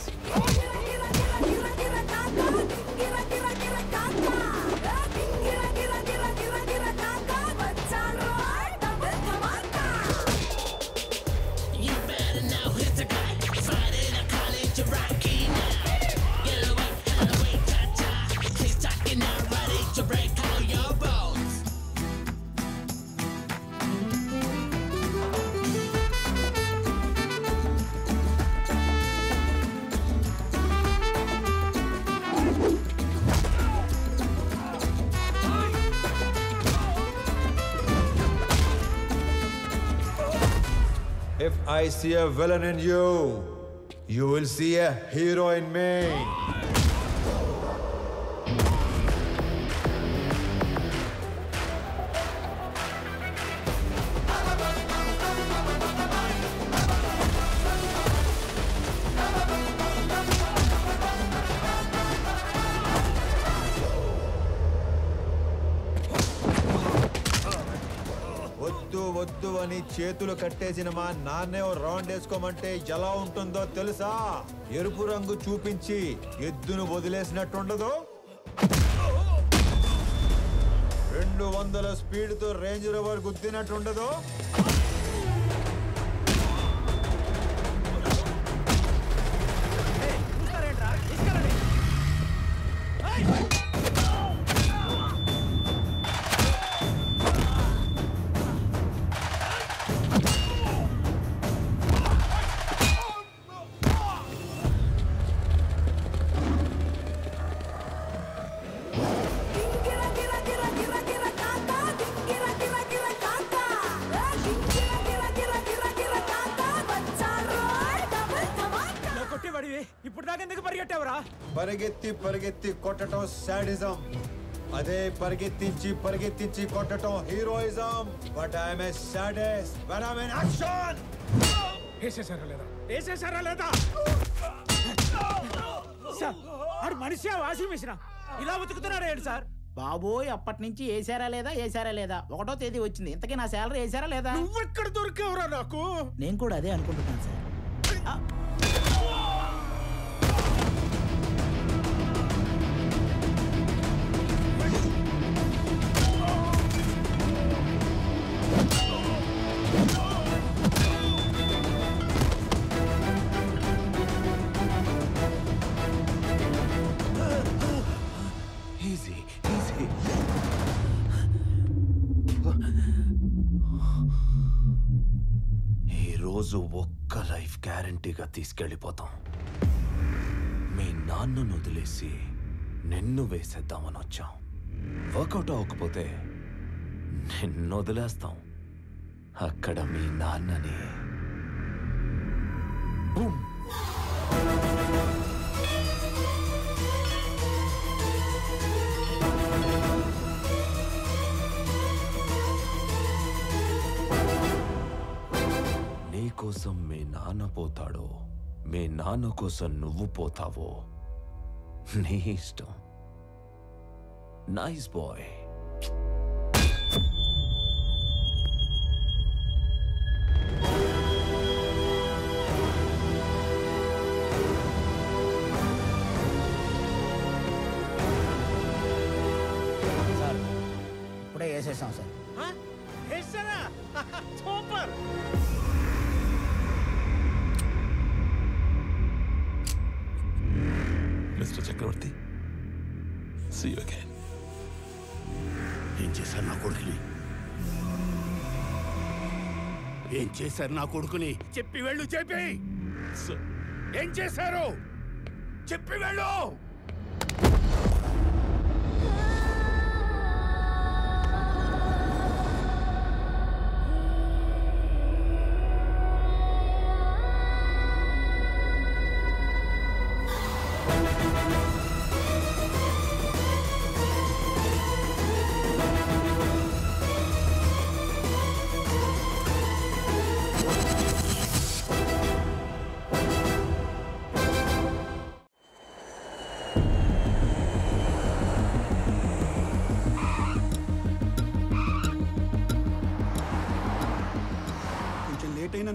If I see a villain in you, you will see a hero in me. వద్దు అని చేతులు కట్టేసిన మా నాన్నే రౌండ్ వేసుకోమంటే ఎలా ఉంటుందో తెలుసా? ఎరుపు రంగు చూపించి ఎద్దును వదిలేసినట్టుండదు. 200 స్పీడ్తో రేంజ్ రోవర్ గుద్దినట్టుండదు. పరిగెత్తి పరిగెత్తి కొట్టడం సాడిజం, అదే పరిగెత్తించి పరిగెత్తించి కొట్టడం heroism. But I'm a sadist when I'm in action. వేసేసారా లేదా సార్? ఆడు మనిషి వాషింగ్ మిషన్ ఇలా ఉతుకుతున్నాడు ఏంటి సార్? బాబోయ్, అప్పటి నుంచి వేసారా లేదా వేసారా లేదా 1వ తేదీ వచ్చింది. ఇంతకీ నా శాలరీ వేసారా లేదా? నువ్వెక్కడ దొరికావురా నాకు? నేను కూడా అదే అనుకుంటున్నాను సార్. ఈరోజు ఒక్క లైఫ్ గ్యారంటీగా తీసుకెళ్ళిపోతాం. మీ నాన్నను వదిలేసి నిన్ను వేసేద్దామని వచ్చాం. వర్కౌట్ అవ్వకపోతే నిన్ను వదిలేస్తాం. అక్కడ మీ నాన్నని బూమ్. కోసం మీ నాన్న పోతాడో, మీ నాన్న కోసం నువ్వు పోతావో నీ ఇష్టం. Nice boy. వేసేసాం sir. Super. Mister Chakravarthy, see you again. ఏం చేశారు నా కొడుకుని? ఏం చేశారు నా కొడుకుని? చెప్పి వెళ్ళు, చెప్పి. ఏం చేశారు? చెప్పి వెళ్ళు.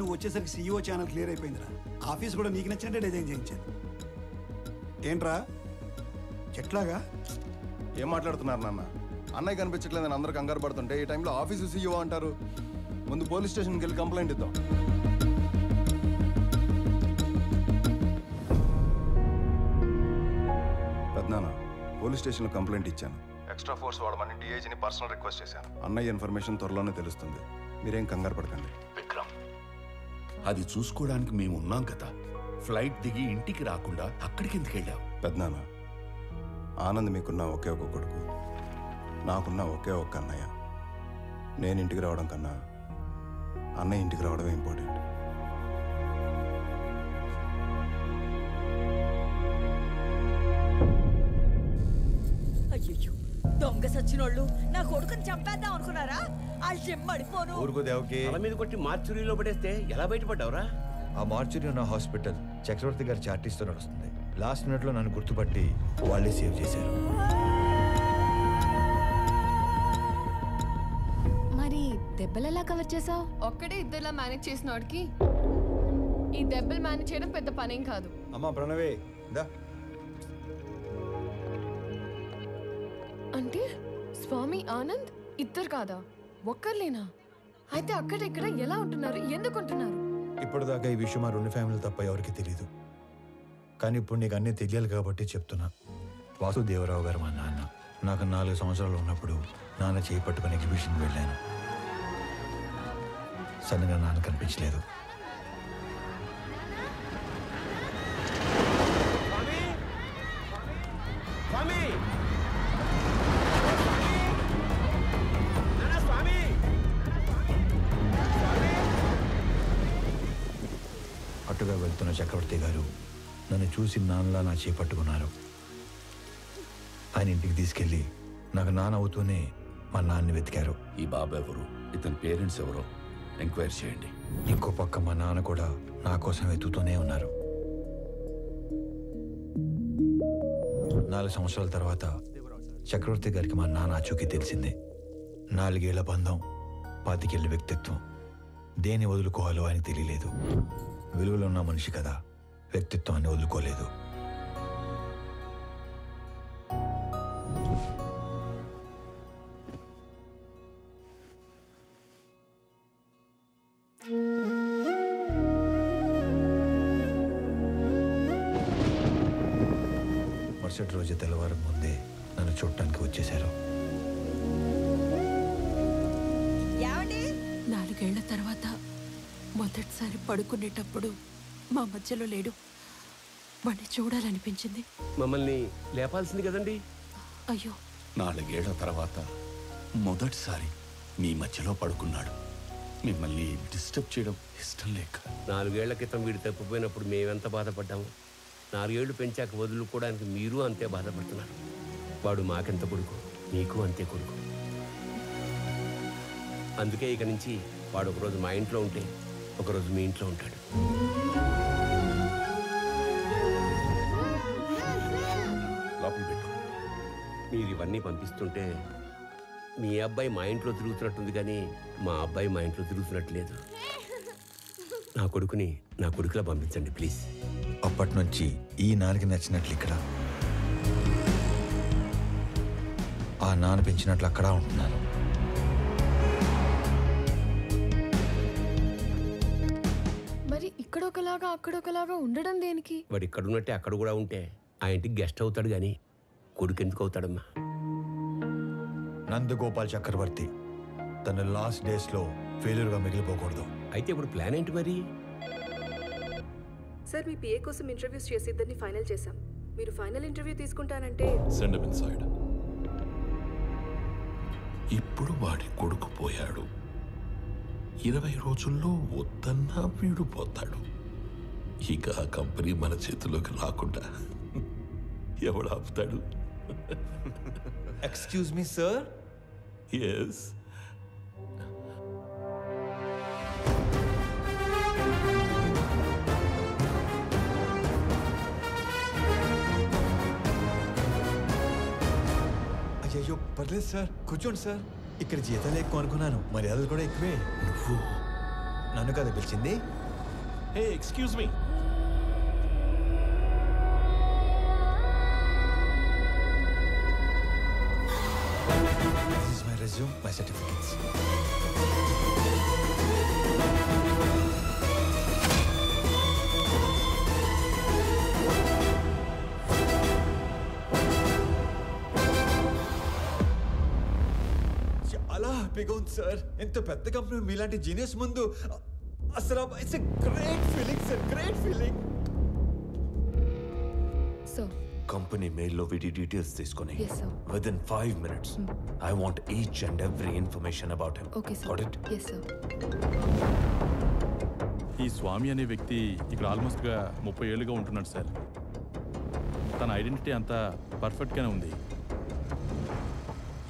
నువ్వు వచ్చేసరికి CEO ఛానల్ క్లియర్ అయిపోయిందిరా. ఆఫీస్ కూడా నీకు నచ్చినట్టే డిజైన్ చేయించాను. ఏంట్రా చెట్లాగా? ఏం మాట్లాడుతున్నారు నాన్న? అన్నయ్య కనిపించట్లేదని అందరూ కంగారు పడుతుంటే ఈ టైంలో ఆఫీసు CEO అంటారు. ముందు పోలీస్ స్టేషన్కి వెళ్ళి కంప్లైంట్ ఇద్దాం. పెద్దనాన్న, పోలీస్ స్టేషన్లో కంప్లైంట్ ఇచ్చాను. ఎక్స్ట్రా ఫోర్స్ వాడమని DIGని పర్సనల్ రిక్వెస్ట్ చేశాను. అన్నయ్య ఇన్ఫర్మేషన్ త్వరలోనే తెలుస్తుంది. మీరేం కంగారు పడకండి. విక్రమ్, అది చూసుకోవడానికి మేము ఉన్నాం కదా. ఫ్లైట్ దిగి ఇంటికి రాకుండా అక్కడికి ఎందుకు వెళ్ళావు? పెద్దనాన్న, ఆనంద్ మీకున్న ఒకే ఒక కొడుకు, నాకున్న ఒకే ఒక్క అన్నయ్య. నేను ఇంటికి రావడం కన్నా అన్నయ్య ఇంటికి రావడమే ఇంపార్టెంట్. అయ్యో, దొంగ సచ్చినోళ్ళు నా కొడుకుని చంపేద్దాం అనుకున్నారా? వాళ్ళు చెమ్మడిపోను. ఊరుకో దేవకి. తల మీద కొట్టి మార్చురీలో పడేస్తే ఎలా బయటపడ్డావురా? ఆ మార్చురీ ఉన్న హాస్పిటల్ చక్రవర్తి గారి చార్టీస్తో నడుస్తుంది. లాస్ట్ మినిట్ లో నన్ను గుర్తుపట్టి వాళ్ళే సేవ్ చేశారు. మరి దెబ్బలు ఎలా కవర్ చేసావు? ఒక్కడే ఇద్దరులా మేనేజ్ చేసిన వాడికి ఈ దెబ్బలు మేనేజ్ చేయడం పెద్ద పనేం కాదు. అమ్మా ప్రణవే దా. అంటే స్వామి ఆనంద్ ఇద్దరు కాదా, ఒక్కర్లేనా? అయితే అక్కడ ఇక్కడ ఎలా ఉంటున్నారు, ఎందుకు ఉంటున్నారు? ఇప్పటిదాకా ఈ విషయం మా 2 ఫ్యామిలీలు తప్ప ఎవరికి తెలియదు. కానీ ఇప్పుడు నీకు అన్నీ తెలియాలి కాబట్టి చెప్తున్నా. వాసుదేవరావు గారు మా నాన్న. నాకు 4 సంవత్సరాలు ఉన్నప్పుడు నాన్న చేయి పట్టుకుని ఎగ్జిబిషన్కి వెళ్ళాను. సడన్గా నాన్న కనిపించలేదు. అటుగా వెళ్తున్న చక్రవర్తి గారు నన్ను చూసి నాన్నలా నా చేపట్టుకున్నారు. ఆయన ఇంటికి తీసుకెళ్ళి నాకు నాన్న అవుతూనే మా నాన్నని వెతికారు. ఈ బాబు ఎవరు, ఇతని పేరెంట్స్ ఎవరో ఎంక్వైరీ చేయండి. ఇంకో పక్క మా నాన్న కూడా నా కోసం వెతుకుతూనే ఉన్నారు. 4 సంవత్సరాల తర్వాత చక్రవర్తి గారికి మా నాన్న ఆచూకీ తెలిసింది. 4 ఏళ్ల బంధం, 25 ఏళ్ల వ్యక్తిత్వం. దేన్ని వదులుకోవాలో ఆయనకు తెలియలేదు. విలువలో ఉన్న మనిషి కదా, వ్యక్తిత్వాన్ని వదులుకోలేదు. మరుసటి రోజు తెల్లవారం ముందే నన్ను చూడటానికి వచ్చేశారు. 4 ఏళ్ల తర్వాత మొదటిసారి పడుకునేటప్పుడు మా మధ్యలో లేడు. వాడిని చూడాలనిపించింది. మమ్మల్ని లేపాల్సింది కదండి. అయ్యో, 4 ఏళ్ల తర్వాత మొదటిసారి మీ మధ్యలో పడుకున్నాడు. మిమ్మల్ని డిస్టర్బ్ చేయడం ఇష్టం లేక. 4 ఏళ్ల క్రితం వీడు తప్పిపోయినప్పుడు మేమెంత బాధపడ్డాము. 4 ఏళ్లు పెంచాక వదులుకోవడానికి మీరు అంతే బాధపడుతున్నారు. వాడు మాకెంత కొడుకు, మీకు అంతే కొడుకు. అందుకే ఇక నుంచి వాడు ఒకరోజు మా ఇంట్లో ఉంటే ఒకరోజు మీ ఇంట్లో ఉంటాడు. లోపల పెట్టు. మీరు ఇవన్నీ పంపిస్తుంటే మీ అబ్బాయి మా ఇంట్లో తిరుగుతున్నట్టుంది, కానీ మా అబ్బాయి మా ఇంట్లో తిరుగుతున్నట్టు లేదు. నా కొడుకుని నా కొడుకులా పంపించండి ప్లీజ్. అప్పటి నుంచి ఈ నాన్నకి నచ్చినట్లు ఇక్కడ, ఆ నాన్న పెంచినట్లు అక్కడ ఉంటున్నాను. ఒకలాగా అక్కడ ఒకలాగా ఉండడం దేనికి? వాడు ఇక్కడ ఉన్నట్టే అక్కడ కూడా ఉంటే ఆ ఇంటికి గెస్ట్ అవుతాడు కానీ కొడుకు ఎందుకు అవుతాడమ్మా? నందగోపాల్ చక్రవర్తి తన లాస్ట్ డేస్లో ఫెయిల్యూర్గా మిగిలిపోకూడదు. అయితే ఇప్పుడు ప్లాన్ ఏంటి మరి? సార్ మీ పిఏ కోసం ఇంటర్వ్యూస్ చేసి ఇద్దరిని ఫైనల్ చేశాం. మీరు ఫైనల్ ఇంటర్వ్యూ తీసుకుంటానంటే సెండ్ హిమ్ ఇన్సైడ్. ఇప్పుడు వాడి కొడుకు పోయాడు. 20 రోజుల్లో వద్దన్నా వీడు పోతాడు. ఇక ఆ కంపెనీ మన చేతిలోకి రాకుండా ఎవడు ఆపుతాడు? Excuse me sir. ఎస్. అయ్యో పర్లేదు సార్, కూర్చోండి సార్. ఇక్కడ జీతాలు ఎక్కువ అనుకున్నాను, మర్యాదలు కూడా ఎక్కువే. నువ్వు నన్ను కదా పిలిచింది? Hey excuse me. This is my resume, my certificates. చాలా హ్యాపీగా ఉంది సార్. ఎంత పెద్ద కంపెనీ మీలాంటి జీనియస్ ముందు అసలు it's a great feeling sir, great feeling. So company మెయిల్లో వీడి డీటెయిల్స్ తీసుకొని Yes, sir. within 5 minutes I want each and every information about him. Okay sir. Got it? Yes sir. ఈ స్వామి అనే వ్యక్తి ఇక్కడ ఆల్మోస్ట్గా 30 ఏళ్ళుగా ఉంటున్నాడు సార్. తన ఐడెంటిటీ అంతా పర్ఫెక్ట్గానే ఉంది.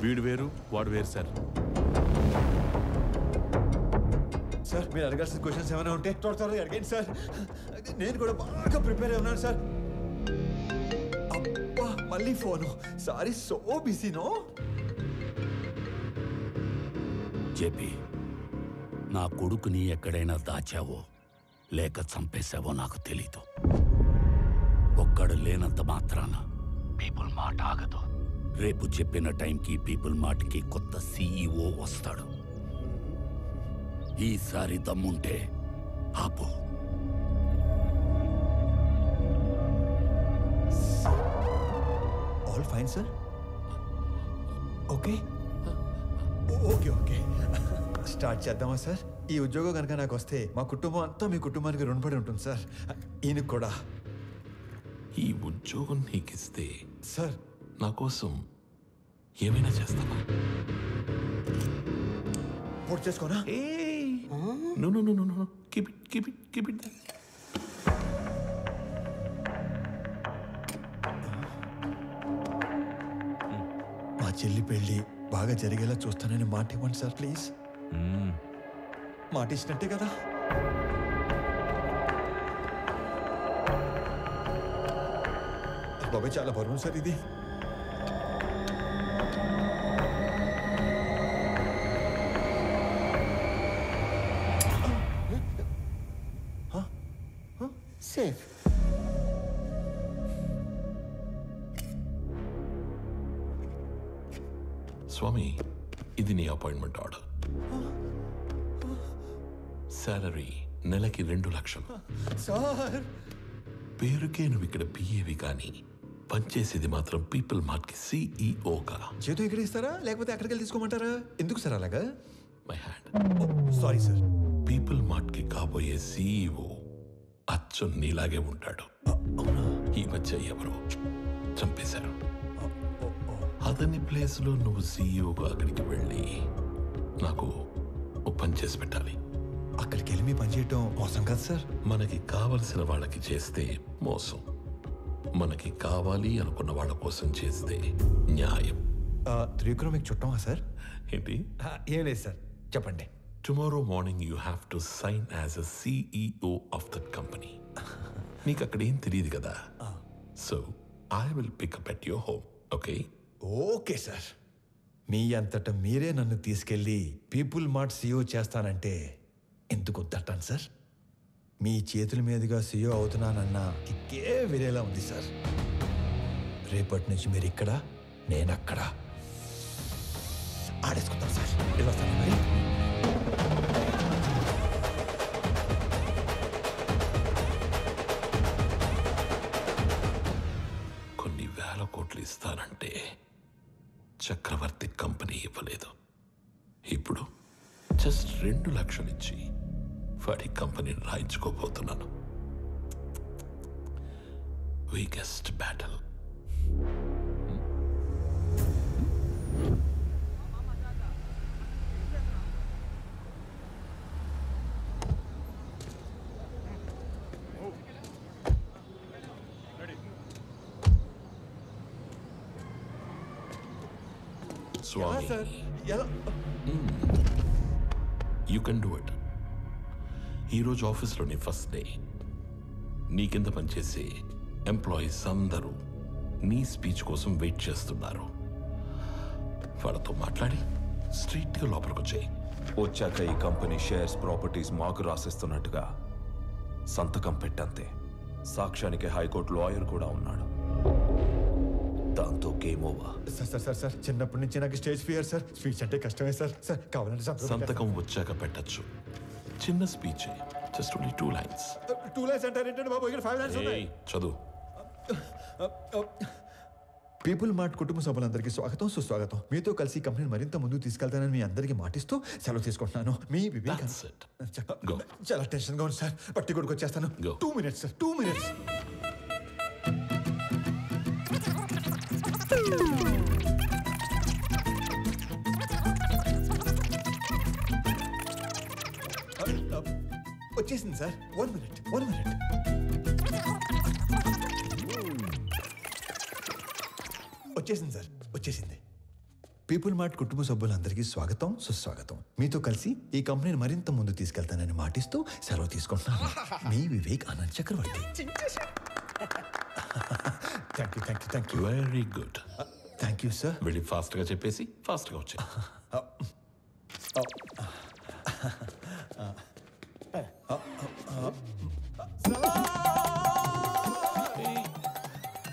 వీడు వేరు వాడు వేరు సార్. సార్ మీరు అడగాల్సిన క్వశ్చన్స్ ఏమైనా ఉంటే త్వరగా అడగండి సార్. నేను కూడా బాగా ప్రిపేర్ అయి ఉన్నాను సార్. అబ్బా మళ్ళీ ఫోను. సారీ, సో బిజీనో. జేపీ, నా కొడుకుని ఎక్కడైనా దాచావో లేక చంపేశావో నాకు తెలీదు. ఒక్కడు లేనంత మాత్రాన పీపుల్ మాట ఆగదు. రేపు చెప్పిన టైంకి పీపుల్ మార్ట్కి కొత్త సీఈఓ వస్తాడు. ఈసారి దమ్ముంటే ఆపు. All fine sir. Okay okay okay start చేద్దామా సార్? ఈ ఉద్యోగం కనుక నాకు వస్తే మా కుటుంబం అంతా మీ కుటుంబానికి రుణపడి ఉంటుంది సార్. ఈయనకు కూడా. ఈ ఉద్యోగం నీకిస్తే సార్ నా కోసం ఏమైనా చేస్తావా? పూర్తి చేసుకోనా? No. Keep it there. మా చెల్లి పెళ్ళి బాగా జరిగేలా చూస్తానని మాట ఇవ్వండి సార్ ప్లీజ్. మాట ఇచ్చినట్టే కదా? బాబాయ్ చాలా బరువు సార్ ఇది. సేఫ్. స్వామి, ఇది నీ అపాయింట్మెంట్ ఆర్డర్. సాలరీ నెలకి 2 లక్షలు. సార్ పేరుకే నువ్వు ఇక్కడ పిఏవి కానీ పనిచేసేది మాత్రం పీపుల్ మార్ట్కి సిఇఓగా. చేతో ఇక్కడ ఇస్తారా లేకపోతే అక్కడికి వెళ్ళి తీసుకోమంటారా? ఎందుకు సార్ అలాగా? My hand. Sorry sir. People మార్ట్కి కాబోయే సిఇఓ అచ్చు నీలాగే ఉంటాడు. ఈ మధ్య ఎవరో చంపేశారు. అతని ప్లేస్లో నువ్వు సిఇఓగా అక్కడికి వెళ్ళి నాకు ఓ పని చేసి పెట్టాలి. అక్కడికి వెళ్ళి మీ పని చేయటం మోసం కాదు సార్. మనకి కావలసిన వాళ్ళకి చేస్తే మోసం, మనకి కావాలి అనుకున్న వాళ్ళ కోసం చేస్తే న్యాయం. త్రివిక్రమ్ మీకు చుట్టమా సార్? ఏంటి? ఏం లేదు సార్, చెప్పండి. Tomorrow morning you have to sign as a CEO of that company. నీకు అక్కడ ఏం తెలియదు కదా. So I will pick up at your home. Okay? Okay sir. మీ అంతటా మీరే నన్ను తీసుకెళ్ళి పీపుల్ మార్ట్ సీఈఓ చేస్తానంటే ఎందుకు వద్దంటాను సార్? మీ చేతుల మీదుగా సీఈఓ అవుతున్నానన్న కిక్కే వేరేలా ఉంది సార్. రేపటి నుంచి మీరు ఇక్కడ, నేను అక్కడ. ఆడేసుకుంటాం సార్. వెళ్ళొస్తాను మరి. ఇస్తానంటే చక్రవర్తి కంపెనీ ఇవ్వలేదు. ఇప్పుడు జస్ట్ 2 లక్షలు ఇచ్చి వాడి కంపెనీని రాయించుకోబోతున్నాను. Weakest battle. Swami, you can do it. ఈరోజు ఆఫీస్లోని ఫస్ట్ డే. నీ కింద పనిచేసే ఎంప్లాయీస్ అందరూ నీ స్పీచ్ కోసం వెయిట్ చేస్తున్నారు. వాళ్ళతో మాట్లాడి స్ట్రైట్గా లోపలికి వచ్చాయి. వచ్చాక ఈ కంపెనీ షేర్స్ ప్రాపర్టీస్ మాకు రాసిస్తున్నట్టుగా సంతకం పెట్టంతే. సాక్ష్యానికి హైకోర్టు లాయర్ కూడా ఉన్నాడు. దాంతో గేమ్ ఓవర్. సార్ చిన్నప్పటి నుంచి నాకు స్టేజ్ ఫియర్ సార్. స్పీచ్ అంటే కష్టమే సార్. కావాలంటే సంతకం వచ్చాక పెట్టచ్చు. చిన్న speech, just only 2 lines. 2 lines అంటారేంటండి బాబు? ఇక్కడ 5 లైన్స్ ఉన్నాయి. చదువు. పీపుల్ మార్ట్ కుటుంబ సభ్యులందరికీ స్వాగతం, సుస్వాగతం. మీతో కలిసి కంపెనీని మరింత ముందుకు తీసుకెళ్తానని మీ అందరికీ మాటిస్తూ సెలవు తీసుకుంటున్నాను. మీ వివేక్. చాలా టెన్షన్గా ఉంది సార్. పట్టి కొడుకు వచ్చేస్తాను. 2 మినిట్స్ సార్, 2 మినిట్స్. వచ్చేసింది సార్. 1 మినిట్. వచ్చేసింది సార్, వచ్చేసింది. పీపుల్ మార్ట్ కుటుంబ సభ్యులందరికీ స్వాగతం, సుస్వాగతం. మీతో కలిసి ఈ కంపెనీని మరింత ముందు తీసుకెళ్తానని మాటిస్తూ సెలవు తీసుకుంటున్నాను. మీ Vivek Anand Chakravarthy. Thank you. Very good. Thank you sir. వెళ్ళి ఫాస్ట్గా చెప్పేసి ఫాస్ట్గా వచ్చాయి.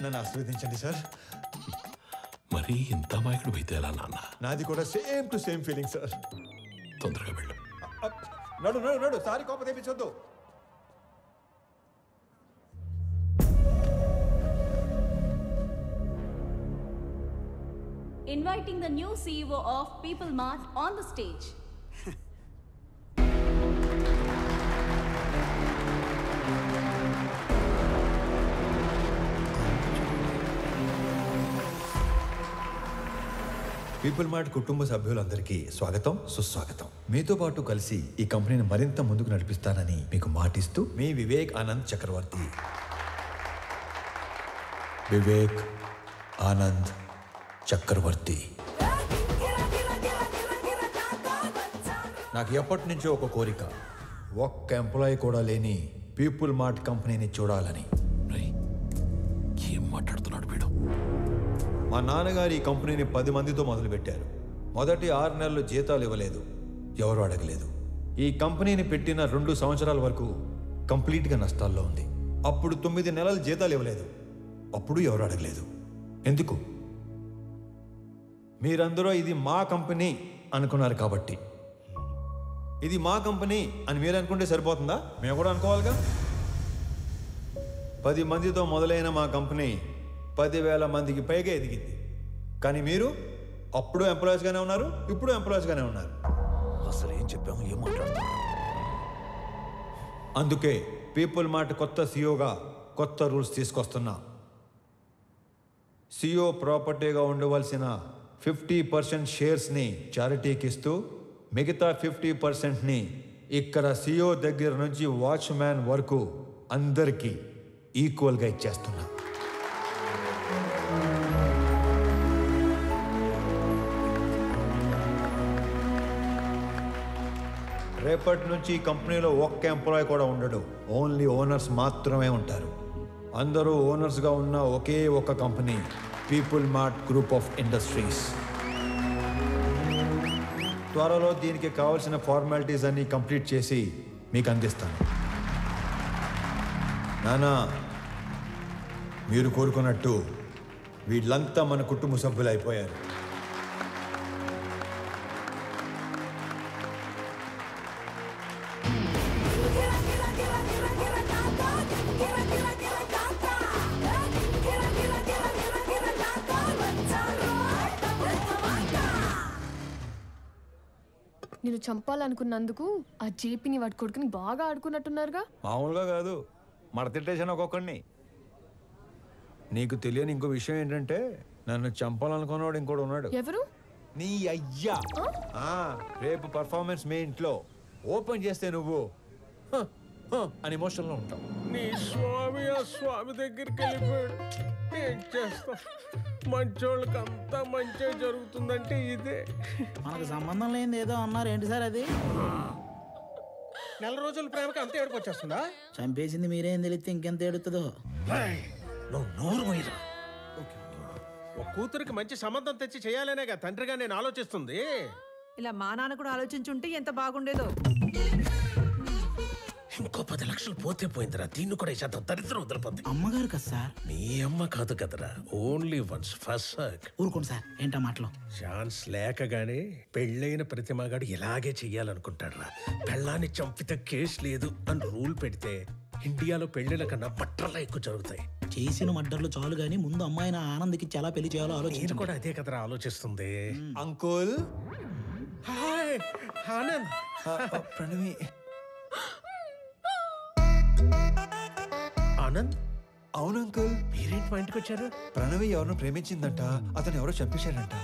నన్ను ఆశీర్వదించండి సార్. మరీ ఇంత మాయకుడు అయితే ఎలా నాన్న? నాది కూడా same to same feeling sir. తొందరగా వెళ్ళు. నడు సారీ కోపం తెప్పించొద్దు. Inviting the new CEO of People Mart on the stage. People mart కుటుంబ సభ్యులందరికీ స్వాగతం, సుస్వాగతం. మీతో పాటు కలిసి ఈ కంపెనీని మరింత ముందుకు నడిపిస్తానని మీకు మాటిస్తూ మీ వివేక్ ఆనంద్ చక్రవర్తి. వివేక్ ఆనంద్ చక్రవర్తి. నాకు ఎప్పటి నుంచో ఒక కోరిక, ఒక్క ఎంప్లాయీ కూడా లేని పీపుల్ మార్ట్ కంపెనీని చూడాలని. ఏం మాట్లాడుతున్నాడు వీడు? మా నాన్నగారు ఈ కంపెనీని 10 మందితో మొదలుపెట్టారు. మొదటి 6 నెలలు జీతాలు ఇవ్వలేదు, ఎవరు అడగలేదు. ఈ కంపెనీని పెట్టిన 2 సంవత్సరాల వరకు కంప్లీట్గా నష్టాల్లో ఉంది. అప్పుడు 9 నెలలు జీతాలు ఇవ్వలేదు, అప్పుడు ఎవరు అడగలేదు. ఎందుకు? మీరందరూ ఇది మా కంపెనీ అనుకున్నారు కాబట్టి. ఇది మా కంపెనీ అని మీరు అనుకుంటే సరిపోతుందా? మేము కూడా అనుకోవాలిగా. 10 మందితో మొదలైన మా కంపెనీ 10,000 మందికి పైగా ఎదిగింది. కానీ మీరు అప్పుడు ఎంప్లాయీస్గానే ఉన్నారు, ఇప్పుడు ఎంప్లాయీస్గానే ఉన్నారు. అసలు ఏం చెప్పాము, ఏం మాట్లాడుతున్నాం? అందుకే పీపుల్ మార్ట్ కొత్త సీఈఓగా కొత్త రూల్స్ తీసుకొస్తున్నా. సీఈఓ ప్రాపర్టీగా ఉండవలసిన 50% షేర్స్ని చారిటీకి ఇస్తూ మిగతా 50%ని ఇక్కడ సీఈఓ దగ్గర నుంచి వాచ్మ్యాన్ వరకు అందరికీ ఈక్వల్గా ఇచ్చేస్తున్నా. రేపటి నుంచి ఈ కంపెనీలో ఒక్క ఎంప్లాయీ కూడా ఉండడు. ఓన్లీ ఓనర్స్ మాత్రమే ఉంటారు. అందరూ ఓనర్స్గా ఉన్న ఒకే ఒక company people mart group of industries. త్వరలో దీనికి కావాల్సిన ఫార్మాలిటీస్ అన్ని కంప్లీట్ చేసి మీకు అందిస్తాను. నానా, మీరు కోరుకున్నట్టు వీళ్ళంతా మన కుటుంబ సభ్యులు అయిపోయారు. నేను చంపాలనుకున్నందుకు ఆ జేపీని వాడి కొడుకుని బాగా ఆడుకున్నట్టున్నారుగా. మామూలుగా కాదు, మడతిట్టేసాను ఒక్కొక్కడిని. నీకు తెలియని ఇంకో విషయం ఏంటంటే నన్ను చంపాలనుకున్నవాడు ఇంకోటి ఉన్నాడు. ఎవరు? నీ అయ్యా. రేపు పర్ఫార్మెన్స్ మీ ఇంట్లో ఓపెన్ చేస్తే నువ్వు అని ఎమోషన్లో ఉంటావు. నీ స్వామి ఆ స్వామి దగ్గరికి వెళ్ళిపోయాడు. ఏం చేస్తా, మంచోళ్ళకి అంతా మంచిగా జరుగుతుందంటే ఇదే. మనకు సంబంధం లేనిది ఏదో అన్నారు, ఏంటి సార్ అది? నెల రోజుల ప్రేమకి అంత ఏడుపు వచ్చేస్తుందా? చంపేసింది మీరేం తెలిస్తే ఇంకెంత ఏడుతుందో. నువ్వు నోరు పోయిరా. ఒక కూతురికి మంచి సంబంధం తెచ్చి చేయాలనేగా తండ్రిగా నేను ఆలోచిస్తుంది. ఇలా మా నాన్న కూడా ఆలోచించుంటే ఎంత బాగుండేదో. ఇంకో 10 లక్షలు పోతే పోయిందిరా, దీన్ని కూడా ఈ శాతం దరిద్రం వదిలిపోద్ది. అమ్మగారు కదా సార్? నీ అమ్మ కాదు కదరా, ఓన్లీ వన్స్ ఫస్ట్ సర్క్. ఊరుకోండి సార్, ఏంటా మాటలు? ఛాన్స్ లేకగానే పెళ్ళైన ప్రతి మగాడు ఇలాగే చెయ్యాలనుకుంటాడురా. పెళ్ళాన్ని చంపితే కేసు లేదు అని రూల్ పెడితే ఇండియాలో పెళ్లిల కన్నా బట్టర్లా ఎక్కువ జరుగుతాయి. చేసిన మడ్డర్లు చాలు గానీ ముందు అమ్మాయిని ఆనంద్కి చాలా పెళ్లి చేయాలో ఆలోచించి కూడా అదే కదరా ఆలోచిస్తుంది. అంకుల్. హాయ్ ఆనంద్. ప్రణవి. ఆనంద్. అవును అంకుల్. మీరేంటి మా ఇంటికి వచ్చారు? ప్రణవి ఎవరినో ప్రేమించిందంట, అతను ఎవరో చంపేశారంట.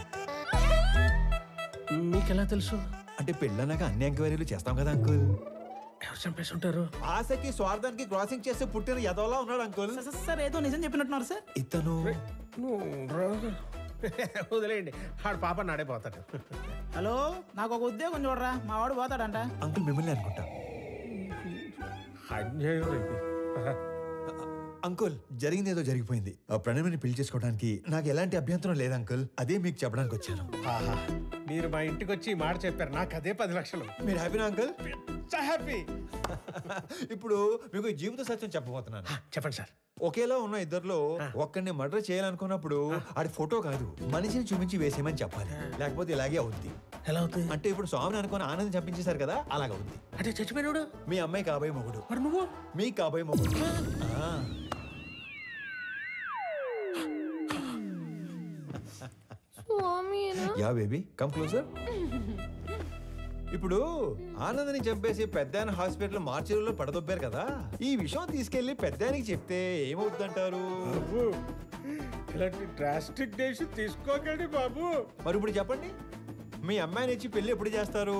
మీకెలా తెలుసు? అంటే పెళ్ళన్నాక అన్ని ఎంక్వైరీలు చేస్తాం కదా అంకుల్. ఎవరు చంపేసి ఉంటారు? ఆశకి స్వార్థానికి క్రాసింగ్ చేస్తే పుట్టిన ఎదవలా ఉన్నాడు అంకుల్. సార్ ఏదో నిజం చెప్పినట్టున్నారు సార్. ఇతను వదిలేయండి, ఆడు పాప నాడైపోతాడు. హలో, నాకు ఒక ఉద్యోగం చూడరా, మా వాడు పోతాడంట. అంకుల్ మిమ్మల్ని అనుకుంటా. అంకుల్ జరిగింది ఏదో జరిగిపోయింది. ఆ ప్రణవిని పెళ్లి చేసుకోవడానికి నాకు ఎలాంటి అభ్యంతరం లేదు అంకుల్. అదే మీకు చెప్పడానికి వచ్చాను. మీరు మా ఇంటికి వచ్చి ఈ మాట చెప్పారు, నాకు అదే 10 లక్షలు. మీరు హ్యాపీనా అంకుల్? హ్యాపీ. ఇప్పుడు మీకు జీవిత సత్యం చెప్పబోతున్నాను. చెప్పండి సార్. ఒకేలా ఉన్న ఇద్దరిలో ఒక్కడిని మర్డర్ చేయాలనుకున్నప్పుడు ఆడి ఫోటో కాదు మనిషిని చూపించి వేసేయమని చెప్పాలి, లేకపోతే ఇలాగే అవుద్ది. ఎలా అవుతుంది? అంటే ఇప్పుడు స్వామిని అనుకుని ఆనందం చంపించేశారు కదా, అలాగవుద్ది. అంటే చచ్చిపోయినాడు మీ అమ్మాయి కాబోయే మొగుడు. మరి నువ్వు? మీ కాబోయే మొగుడు. Yeah baby, come closer. ఇప్పుడు ఆనందని చంపేసి పెద్దాయన హాస్పిటల్ మార్చిలో పడదొబ్బారు కదా, ఈ విషయం తీసుకెళ్లి పెద్దాయనికి చెప్తే ఏమవుతుందంటారు? ఇలాంటి డ్రాస్టిక్ డెసిషన్ తీసుకోకండి బాబు. మరి ఇప్పుడు చెప్పండి, మీ అమ్మాయిని ఇచ్చి పెళ్లి ఎప్పుడు చేస్తారు?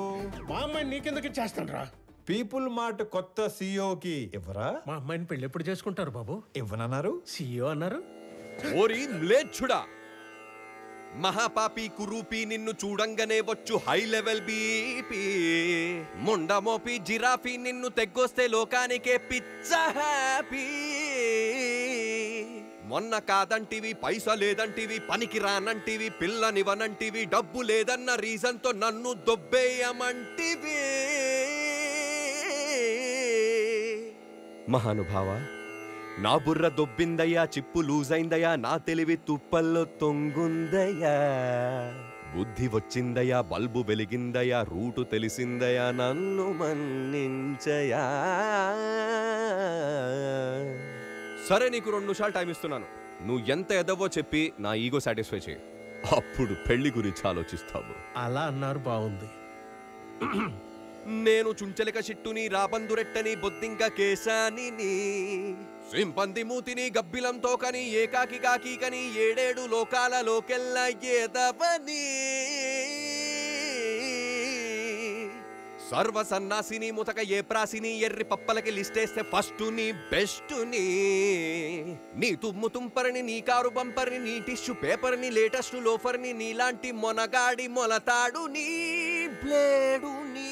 మా అమ్మాయిని నీకెందుకు ఇచ్చేస్తాను రా. పీపుల్ మార్ట్ కొత్త సీఈఓకి ఇవ్వరా? మా అమ్మాయిని పెళ్లి ఎప్పుడు చేసుకుంటారు బాబు? ఇవ్వనన్నారు, సీఈఓ అన్నారు. ఓరి మ్లేచ్ఛుడా, మహాపాపి కురూపి నిన్ను చూడంగానే వచ్చు హై లెవెల్ బీపీ. ముండమోపి జిరాఫీ నిన్ను తెగ్గొస్తే లోకానికే పిచ్చ హ్యాపీ. మొన్న కాదంటివి, పైసా లేదంటివి, పనికి రానంటివి, పిల్లనివనంటివి, డబ్బు లేదన్న రీజన్తో నన్ను దొబ్బేయమంటివి. మహానుభావ, నా బుర్ర దొబ్బిందయ్యా, చిప్పు లూజ్ అయిందయ్యా, నా తెలివి తుప్పల్లో తొంగుందయ్యా. బుద్ధి వచ్చిందయ్యా, బల్బు వెలిగిందయ్యా, రూటు తెలిసిందయ్యా, నన్ను మన్నించయా. సరే, నీకు 2 నిమిషాలు టైం ఇస్తున్నాను. నువ్వు ఎంత ఎదవో చెప్పి నా ఈగో సాటిస్ఫై చేయి, అప్పుడు పెళ్లి గురించి ఆలోచిస్తావు. అలా అన్నారు, బాగుంది. నేను చుంచలిక చిట్టుని, రాబందురెట్టని, బొద్దింక కేశాని, సింపంది మూతిని, గబ్బిలంతో కని, ఏకాకి కాకి కని, 7 లోకాలలోకెల్ల ఏదవని. సర్వ సన్నాసిని, ముతక ఏ ప్రాసిని, ఎర్రి పప్పలకి లిస్టేస్తే ఫస్ట్ ని బెస్ట్ ని. నీ తుమ్ము తుంపరిని, నీ కారు బంపర్ని, నీ టిష్యూ పేపర్ని, లేటెస్ట్ లోఫర్ని, నీలాంటి మొనగాడి మొలతాడు నీ బ్లేడు నీ.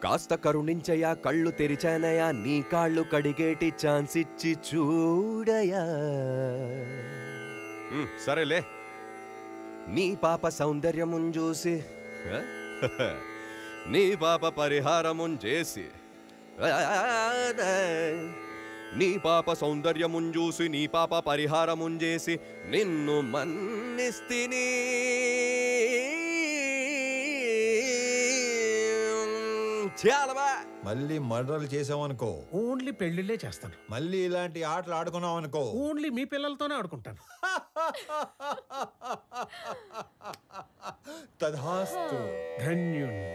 కాస్త కరుణించయా, కళ్ళు తెరిచానయా, నీ కాళ్ళు కడిగేటి ఛాన్స్ ఇచ్చి చూడయా. సరేలే, నీ పాప సౌందర్యమున్ చూసి, నీ పాప పరిహారమున్ చేసి, నీ పాప సౌందర్యమున్ చూసి, నీ పాప పరిహారమున్ చేసి, నిన్ను మన్నిస్తిని. చాలా మళ్ళీ మర్డర్లు చేసామనుకో, ఓన్లీ పెళ్లిళ్ళే చేస్తాను. మళ్ళీ ఇలాంటి ఆటలు ఆడుకున్నాం అనుకో, ఓన్లీ మీ పిల్లలతోనే ఆడుకుంటాను. తధాస్తు. ధన్యుణ్ణి.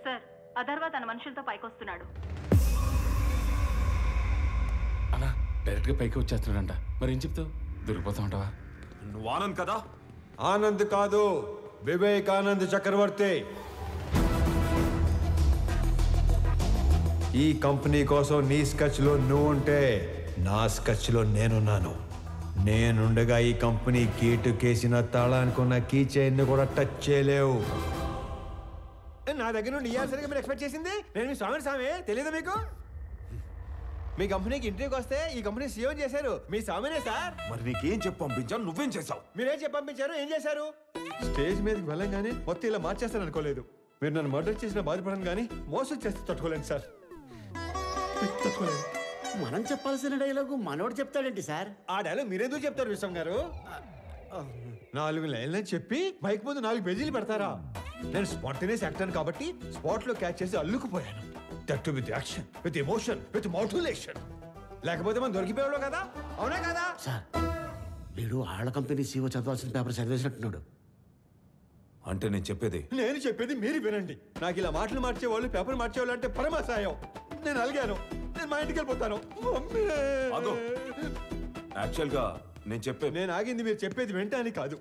సార్ అథర్వ తన మనుషులతో పైకొస్తున్నాడు. అలా డైరెక్ట్ గా పైకి వచ్చేస్తున్నాడంట. మరి ఏం చెప్తావు? దొరికిపోతా ఉంటావా? నువ్వు ఆనంద్ కదా? ఆనంద్ కాదు, వివేకానంద్ చక్రవర్తి. ఈ కంపెనీ కోసం నీ స్కెచ్లో నువ్వు ఉంటే నా స్కెచ్లో నేనున్నాను. నేనుండగా ఈ కంపెనీ గేటు కేసిన తాళానికి ఉన్న కీ చైన్ కూడా టచ్ చేయలేవు. నా దగ్గర నుండి ఇయ్యాల్సరిగా మీరు ఎక్స్పెక్ట్ చేసింది నేను మీ స్వామి తెలియదు మీకు? మీ కంపెనీకి ఇంటర్వ్యూకి వస్తే ఈ కంపెనీ సీఎం చేశారు మీ స్వామినే సార్. మరి నీకేం చెప్పి పంపించాను? నువ్వేం చేసావు? మీరేం చెప్పి పంపించారు? ఏం చేశారు? స్టేజ్ మీదకి వెళ్ళంగానే మొత్తం ఇలా మార్చేస్తాను అనుకోలేదు. మీరు నన్ను మర్డర్ చేసిన బాధపడను కానీ మోసం చేస్తే తట్టుకోలేను సార్. మనం చెప్పాల్సిన డైలాగు మనోడు చెప్తాడేంటి సార్? ఆ డైలాగ్ మీరెందుకు చెప్తారు విశ్వం గారు? 4 లైన్లు చెప్పి బైక్ ముందు 4 పేజీలు పెడతారా? నేను స్పాంటేనియస్ యాక్టర్ కాబట్టి స్పాట్ లో క్యాచ్ చేసి అల్లుకుపోయాను. That with action, with emotion, with motivation. లేకపోతే మనం దొరికిపోయాడు కదా, అవునా కదా? సార్ వీడు ఆళ్ళ కంపెనీ సీఓ చదవాల్సిన పేపర్ చదివేసినట్టున్నాడు. అంటే నేను చెప్పేది మీరు వినండి. నాకు ఇలా మాటలు మార్చేవాళ్ళు, పేపర్ మార్చేవాళ్ళు అంటే పరమాసాయం. నేను అలిగాను. నేను మా ఇంటికి వెళ్ళిపోతాను. యాక్చువల్గా నేను ఆగింది మీరు చెప్పేది వెంటనే కాదు,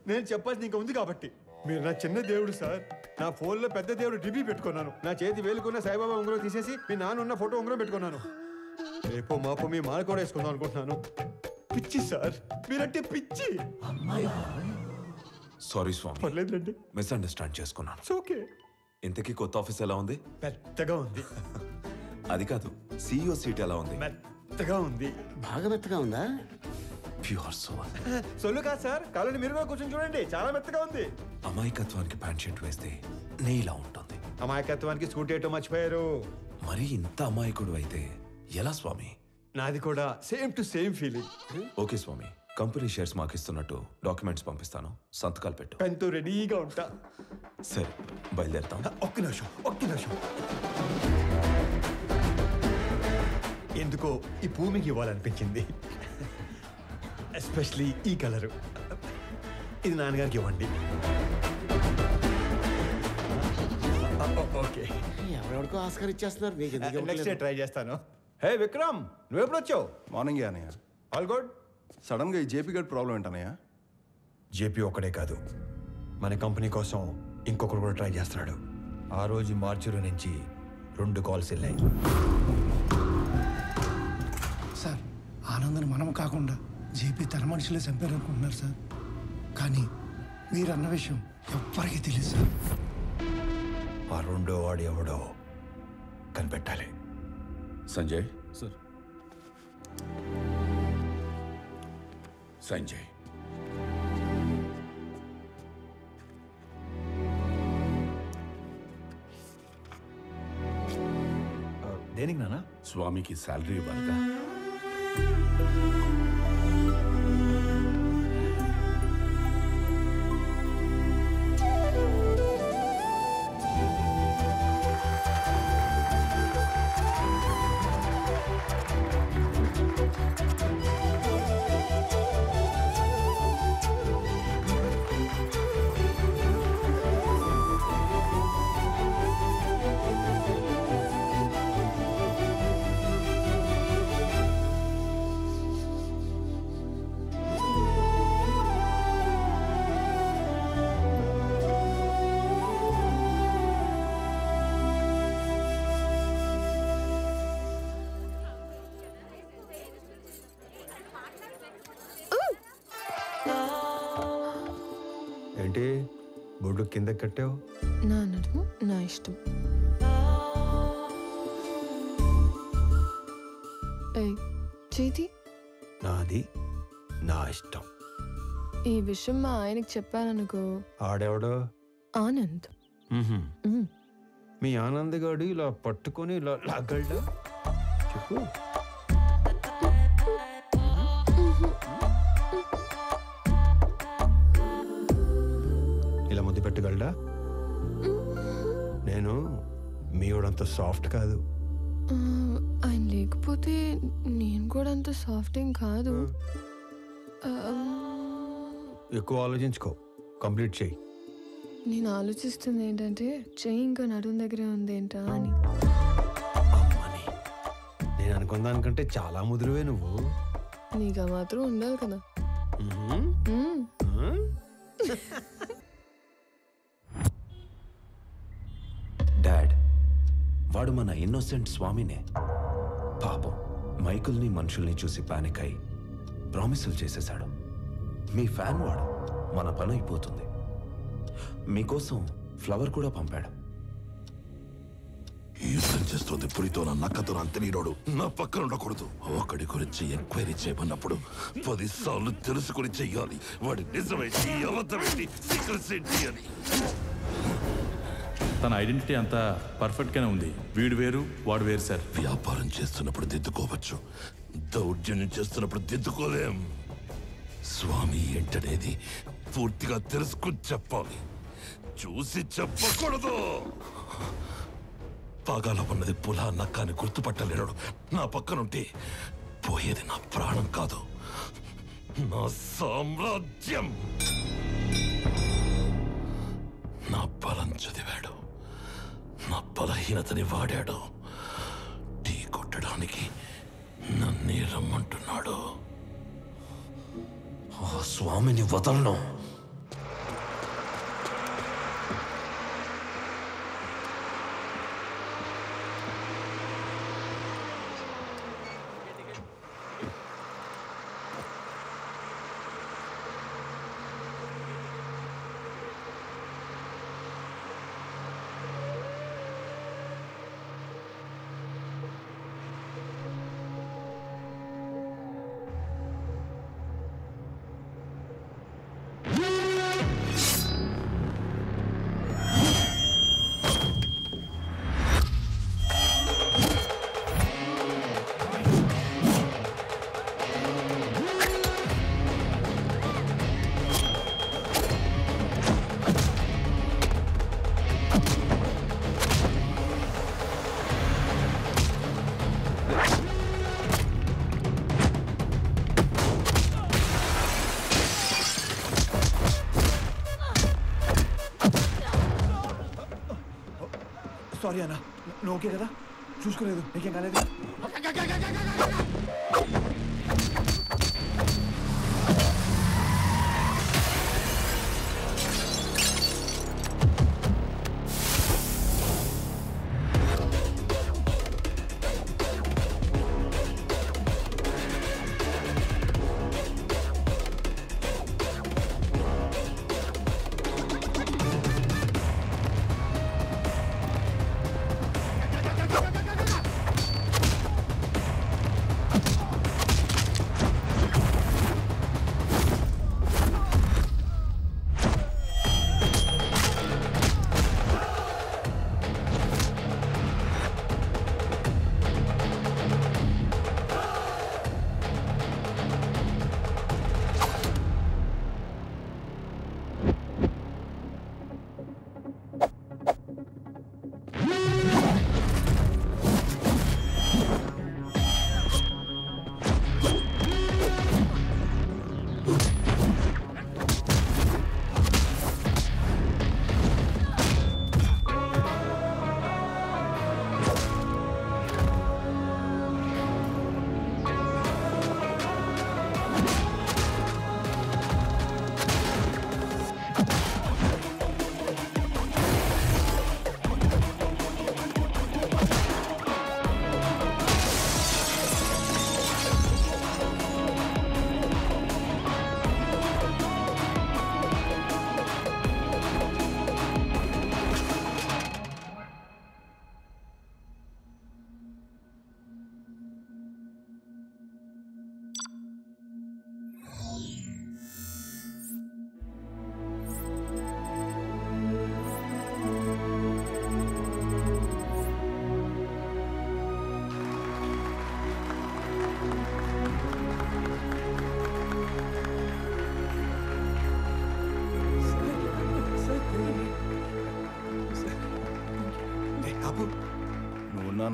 నేను చెప్పాల్సింది ఇంకా ఉంది కాబట్టి. మీరు నా చిన్న దేవుడు సార్. నా ఫోన్లో పెద్ద దేవుడు డిబి పెట్టుకున్నాను. నా చేతి వేలుకున్న సాయిబాబా ఉంగరం తీసేసి మీ నాన్న ఉన్న ఫోటో ఉంగరం పెట్టుకున్నాను. రేపో మాపో మీ మాల కూడా వేసుకుందాం అనుకుంటున్నాను. పిచ్చి సార్, మీరంటే పిచ్చి. సారీ స్వామి, పర్లేదులేండి, మిస్అండర్స్టాండ్ చేసుకున్నాను. ఓకే. ఇంతకీ కొత్త ఆఫీస్ ఎలా ఉంది? పెద్దగా ఉంది. అది కాదు, CEO సీట్ ఎలా ఉంది? మెత్తగా ఉంది. బాగా మెత్తగా ఉందా? Pure soul. సొల్లు కాదు సార్, కాలని మీరు కూడా కూర్చొని చూడండి, చాలా మెత్తగా ఉంది. అమాయకత్వానికి ప్యాంట్ షర్ట్ వేస్తే నీలా ఉంటుంది. అమాయకత్వానికి స్కూటీ ఏటో మర్చిపోయారు. మరి ఇంత అమాయకుడు అయితే ఎలా స్వామి? నాది కూడా same to same feeling. Okay Swami, company shares మాకు ఇస్తున్నట్టు డాక్యుమెంట్స్ పంపిస్తాను, సంతకాలు పెట్టు. పెన్తో రెడీగా ఉంటా. సరే బయలుదేరుతాం. ఒక్క నిమిషం. ఎందుకో ఈ భూమికి ఇవ్వాలనిపించింది, ఎస్పెషలీ ఈ కలరు. ఇది నాన్నగారికి ఇవ్వండి. ఓకే, ఎవరెవరికో ఆస్కార్ ఇచ్చేస్తున్నారు. నెక్స్ట్ డే ట్రై చేస్తాను. హే విక్రమ్, నువ్వెప్పుడు వచ్చావు? మార్నింగ్ అనయ్య. All good. సడన్ గా ఈ జేపీ గడ్ ప్రాబ్లం ఏంటనయ్య? జేపీ ఒక్కడే కాదు, మన కంపెనీ కోసం ఇంకొకరు కూడా ట్రై చేస్తున్నాడు. ఆ రోజు మార్చిలో నుంచి 2 కాల్స్ వెళ్ళాయి. సార్ ఆనందని మనం కాకుండా జేపీ తన మనుషులే చంపారు అనుకుంటున్నారు సార్. కానీ మీరు అన్న విషయం ఎవ్వరికీ తెలియదు సార్. ఆ 2వ వాడు ఎవడో కనిపెట్టాలి. సంజయ్ సార్. సంజయ్, దేనికి నాన్న? స్వామికి శాలరీ ఇవ్వాలిగా. ఏంటి బొడ్డు కింద కట్టావు? నా నడుము నా ఇష్టం. చేతి నాది నా ఇష్టం. ఈ విషయం మా ఆయనకి చెప్పాననుకో, ఆడెవడో? ఆనంద్. మీ ఆనంద్ గాడు ఇలా పట్టుకొని ఇలా లాగలడా? చెప్పు. ఇలా ముద్దు పెట్టగలడా? నేను మమ్మీ కూడా అంత సాఫ్ట్ కాదు. ఆయన లేకపోతే నేను కూడా అంత సాఫ్ట్ ఏం కాదు. ఎక్కువ ఆలోచించుకో, కంప్లీట్ చేయి. నేను ఆలోచిస్తుంది ఏంటంటే చెయ్యి ఇంకా నడుం దగ్గరే ఉంది ఏంటా అని. నేను అనుకున్న దానికంటే చాలా ముదురువే నువ్వు. నీకు మాత్రం ఉండాలి కదా. డాడ్, వాడు మన ఇన్నోసెంట్ స్వామినే. పాపం మైకుల్ని మనుషుల్ని చూసి పానిక్ అయి ప్రామిసులు చేసేశాడు. మీ ఫ్యాన్ వాడు, మన పని అయిపోతుంది. మీకోసం ఫ్లవర్ కూడా పంపాడు. యుద్ధం చేస్తుంది పులితో నా నక్కతో నా తెలియనోడు నా పక్కన ఉండకూడదు. ఒకడి గురించి ఎంక్వైరీ చేయమన్నప్పుడు 10 సార్లు తెలుసుకుని చెయ్యాలి. వాడి నిజమేంటి, అబద్ధమేంటి, సీక్రెట్స్ ఏంటి అని. తన ఐడెంటిటీ అంతా పర్ఫెక్ట్గానే ఉంది. వీడు వేరు, వాడు వేరు సార్. వ్యాపారం చేస్తున్నప్పుడు దిద్దుకోవచ్చు, దౌర్జన్యం చేస్తున్నప్పుడు దిద్దుకోలేం. స్వామి ఏంటనేది పూర్తిగా తెలుసుకుని చెప్పాలి, చూసి చెప్పకూడదు. పాగాలో ఉన్నది పులా నక్కాని గుర్తుపట్టలేడు. నా పక్కనుంటే పోయేది నా ప్రాణం కాదు, నా సామ్రాజ్యం. నా బలం చదివాడు, నా బలహీనతని వాడాడు. టీ కొట్టడానికి నన్నే రమ్మంటున్నాడు. ఆ స్వామిని వదలను. సారీ అన్న, నువ్వు ఓకే కదా? చూసుకోలేదు, నీకేం కాలేదు?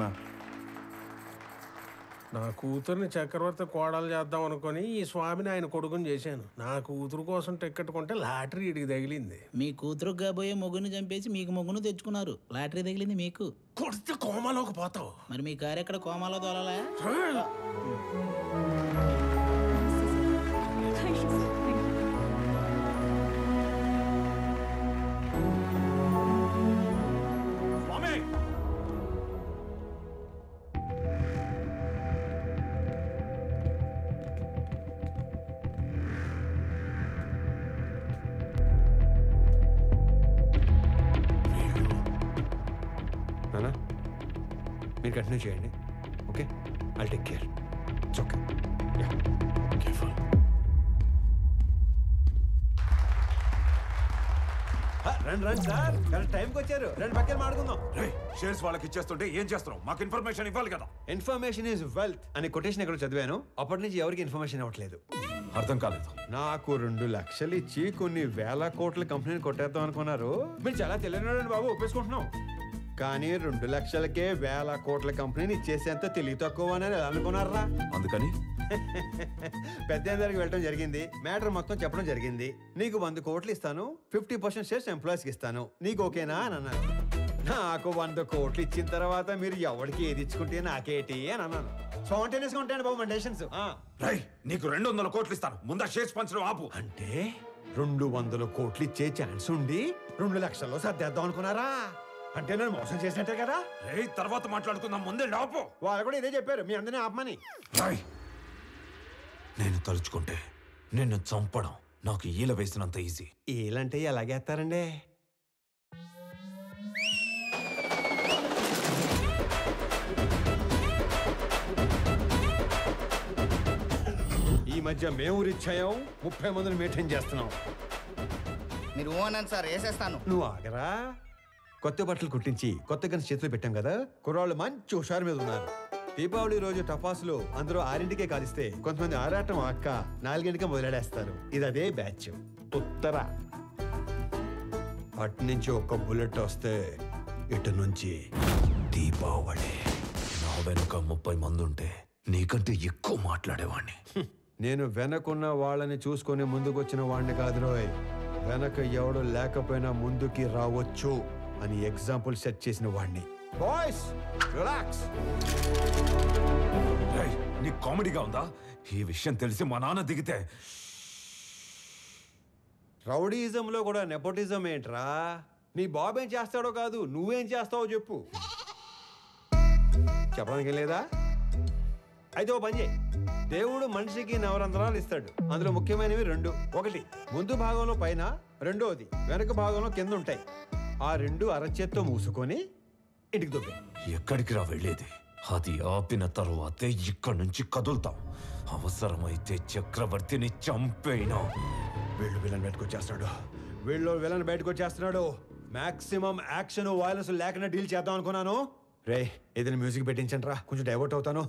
నాన్న. నా కూతుర్ని చక్రవర్తి కోడలు చేద్దాం అనుకుని ఈ స్వామిని ఆయన కొడుకుని చేశాను. నా కూతురు కోసం టికెట్ కొంటే లాటరీ ఇడికి తగిలింది. మీ కూతురు కాబోయే మొగ్గుని చంపేసి మీకు మొగ్గును తెచ్చుకున్నారు. లాటరీ తగిలింది మీకు. కొడితే కోమాలోకి పోతావు. మరి మీ కారు ఎక్కడ కోమాలో తోలాలా? నానా మీరు కంటిన్యూ చేయండి. Okay, I take care. It's okay. Yeah, careful. రండి రండి సార్, కరెక్ట్ టైంకి వచ్చారు. రెండు పక్కన మాడుకుందాం. షేర్స్ వాళ్ళకి ఇచ్చేస్తుంటే ఏం చేస్తున్నావు? మాకు ఇన్ఫర్మేషన్ ఇవ్వాలి కదా. ఇన్ఫర్మేషన్ ఈజ్ వెల్త్ అని కొటేషన్ ఎక్కడ చదివాను. అప్పటి నుంచి ఎవరికి ఇన్ఫర్మేషన్ ఇవ్వట్లేదు. అర్థం కాలేదు. నాకు 2 లక్షలు ఇచ్చి కొన్ని వేల కోట్ల కంపెనీని కొట్టేద్దాం అనుకున్నారు. మీరు చాలా తెలియనాడండి బాబు, ఒప్పేసుకుంటున్నాం. కానీ 2 లక్షలకే వేల కోట్ల కంపెనీని ఇచ్చేసేంత తెలివి తక్కువ అని అనుకున్నారా? అందుకని పెద్ద దగ్గరికి వెళ్ళడం జరిగింది. మ్యాటర్ మొత్తం చెప్పడం జరిగింది. నీకు 100 కోట్లు ఇస్తాను, 50% షేర్స్ ఎంప్లాయీస్కి ఇస్తాను, నీకు ఓకేనా అని అన్నాను. నాకు 100 కోట్లు ఇచ్చిన తర్వాత మీరు ఎవరికి ఏది ఇచ్చుకుంటే నాకేటి అని అన్నాను. స్పాంటేనియస్ గా ఉంటాయండి బాబు మన డెసిషన్స్. నీకు 200 కోట్లు ఇస్తాను, ముందా షేర్స్ పంచడం ఆపు. అంటే 200 కోట్లు ఇచ్చే ఛాన్స్ ఉండి 2 లక్షల్లో సర్దేద్దాం అనుకున్నారా? అంటే నేను మోసం చేసినట్టే కదా. తర్వాత మాట్లాడుకుందాం, ముందే ఆపు. వాళ్ళు కూడా ఇదే చెప్పారు, మీ అందరినీ ఆపమని. నేను తలుచుకుంటే నిన్ను చంపడం నాకు ఈల వేసినంత ఈజీ. ఈలంటే ఎలాగేస్తారండి? ఈ మధ్య మేము రిచ్ అయ్యాం, 30 మందిని మెయింటైన్ చేస్తున్నాం. మీరు ఓనని సార్ వేసేస్తాను. నువ్వు ఆగరా. కొత్త బట్టలు కుట్టించి కొత్త గన్స్ చేతులు పెట్టాం కదా, కుర్రాళ్ళు మంచి హుషారు మీద ఉన్నారు. దీపావళి రోజు టపాసులు అందరూ 6ంటికే కాలిస్తే కొంతమంది ఆరాటం అక్క 4ంటికే మొదలెడేస్తారు. ఇది అదే బ్యాచ్. ఉత్తర అటు నుంచి ఒక్క బుల్లెట్ వస్తే ఇటు నుంచి దీపావళి. నా వెనుక 30 మంది ఉంటే నీకంటే ఎక్కువ మాట్లాడేవాడిని. నేను వెనకున్న వాళ్ళని చూసుకొని ముందుకొచ్చిన వాడిని కాదు రోయ్. వెనక ఎవడు లేకపోయినా ముందుకి రావచ్చు అని ఎగ్జాంపుల్ సెట్ చేసిన వాడిని. Boys relax. నీ కామెడీగా ఉందా? ఈ విషయం తెలిసి మా నాన్న దిగితే. రౌడీజంలో కూడా నెపోటిజం ఏంట్రా? నీ బాబు ఏం చేస్తాడో కాదు, నువ్వేం చేస్తావో చెప్పు. చెప్పడానికి లేదా? అయితే ఓ పని చేయి. దేవుడు మనిషికి నవరంధ్రాలు ఇస్తాడు. అందులో ముఖ్యమైనవి 2. ఒకటి ముందు భాగంలో పైన, రెండోది వెనక భాగంలో కింద ఉంటాయి. ఆ 2 అరచేత్తో మూసుకొని ఇంటికి దొబ్బే. ఎక్కడికి రా వెళ్ళేది? అది ఆపిన తరువాతే ఇక్కడి నుంచి కదులుతాం. అవసరమైతే చక్రవర్తిని చంపేనా. వీళ్ళు విలన్ బయటకు వచ్చేస్తున్నాడు. మాక్సిమం యాక్షన్ వైలెన్స్ లేకుండా డీల్ చేద్దాం అనుకున్నాను. రే ఏదైనా మ్యూజిక్ పెట్టించండి రా, కొంచెం డైవర్ట్ అవుతాను.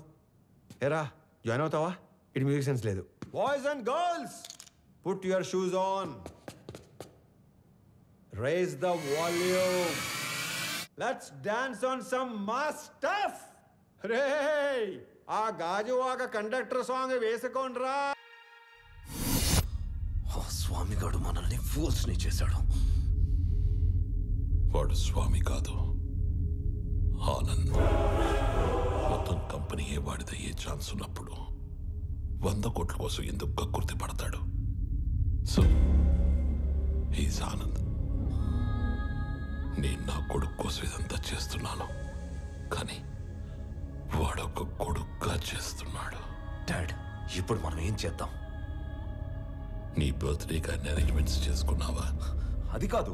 ఏరా జాయిన్ అవుతావా? ఇటు మ్యూజిక్ సెన్స్ లేదు. Boys and girls put your shoes on. Raise the volume. Let's dance on some mass stuff. రే ఆ గాజువాక కండక్టర్ సాంగ్ వేసుకోండ్రా. ఆ స్వామిగాడు మనల్ని ఫూల్స్ ని చేశాడు. వాడు స్వామి కాదు, ఆనంద్. మొత్తం కంపెనీయే వాడిదయ్యే ఛాన్స్ ఉన్నప్పుడు 100 కోట్ల కోసం ఎందుకు కక్కుర్తి పడతాడు? So he's Anand. నేను నా కొడుకు కోసం ఇదంతా చేస్తున్నాను, కానీ వాడొక కొడుకుగా చేస్తున్నాడు. డాడ్, ఇప్పుడు మనం ఏం చేద్దాం? నీ బర్త్డే కానీ అరేంజ్మెంట్స్ చేసుకున్నావా? అది కాదు.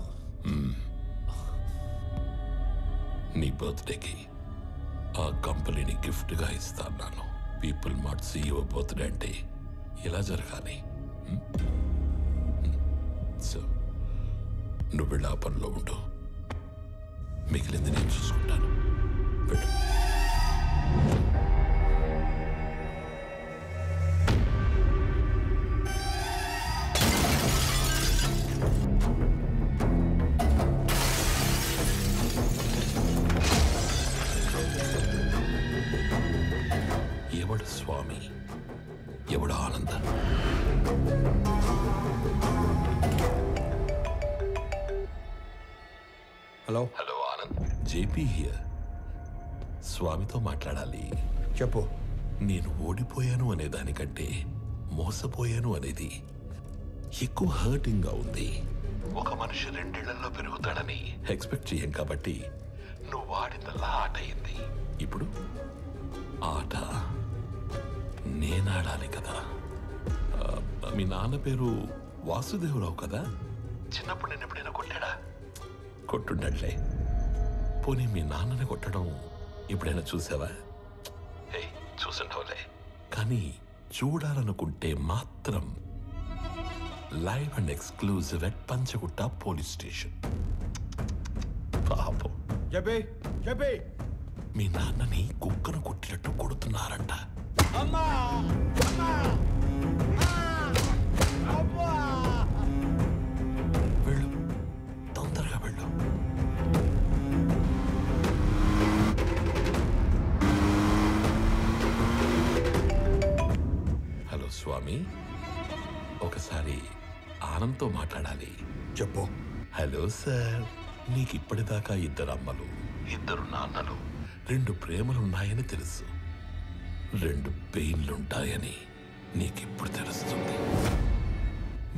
నీ బర్త్డేకి ఆ కంపెనీని గిఫ్ట్గా ఇస్తాను. పీపుల్ మార్ట్ CEO బర్త్డే అంటే ఇలా జరగాలి. సో నువ్వు వెళ్ళి ఆ పనిలో ఉండు, మిగిలింది నేను చూసుకుంటాను. వెళ్ళు. స్వామి, ఎవడు ఆనంద. Hello hello Anand, JP here. స్వామితో మాట్లాడాలి. చెప్పు. నేను ఓడిపోయాను అనే దానికంటే మోసపోయాను అనేది ఎక్కువ హర్టింగ్గా ఉంది. ఒక మనిషి 2 ఏళ్లలో పెరుగుతాడని ఎక్స్పెక్ట్ చేయం కాబట్టి నువ్వు వాడిందల్లా ఆట అయింది. ఇప్పుడు ఆట నేనాడాలి కదా. మీ నాన్న పేరు వాసుదేవరావు కదా? చిన్నప్పుడు నేను ఎప్పుడైనా కొట్టాడా? కొట్టుండట్లే. పోనీ మీ నాన్నని కొట్టడం ఎప్పుడైనా చూసావా? చూసుండవులే. కానీ చూడాలనుకుంటే మాత్రం live and exclusive at Panjagutta police station. పాపం మీ నాన్నని కుక్కను కొట్టినట్టు కొడుతున్నారంట. వెళ్ళు, తొందరగా వెళ్ళు. హలో స్వామి, ఒకసారి ఆనంద్తో మాట్లాడాలి. చెప్పు. హలో సార్, నీకు ఇప్పటిదాకా 2 అమ్మలు, 2 నాన్నలు, 2 ప్రేమలున్నాయని తెలుసు. 2 పెయిన్లుంటాయని నీకిప్పుడు తెలుస్తుంది.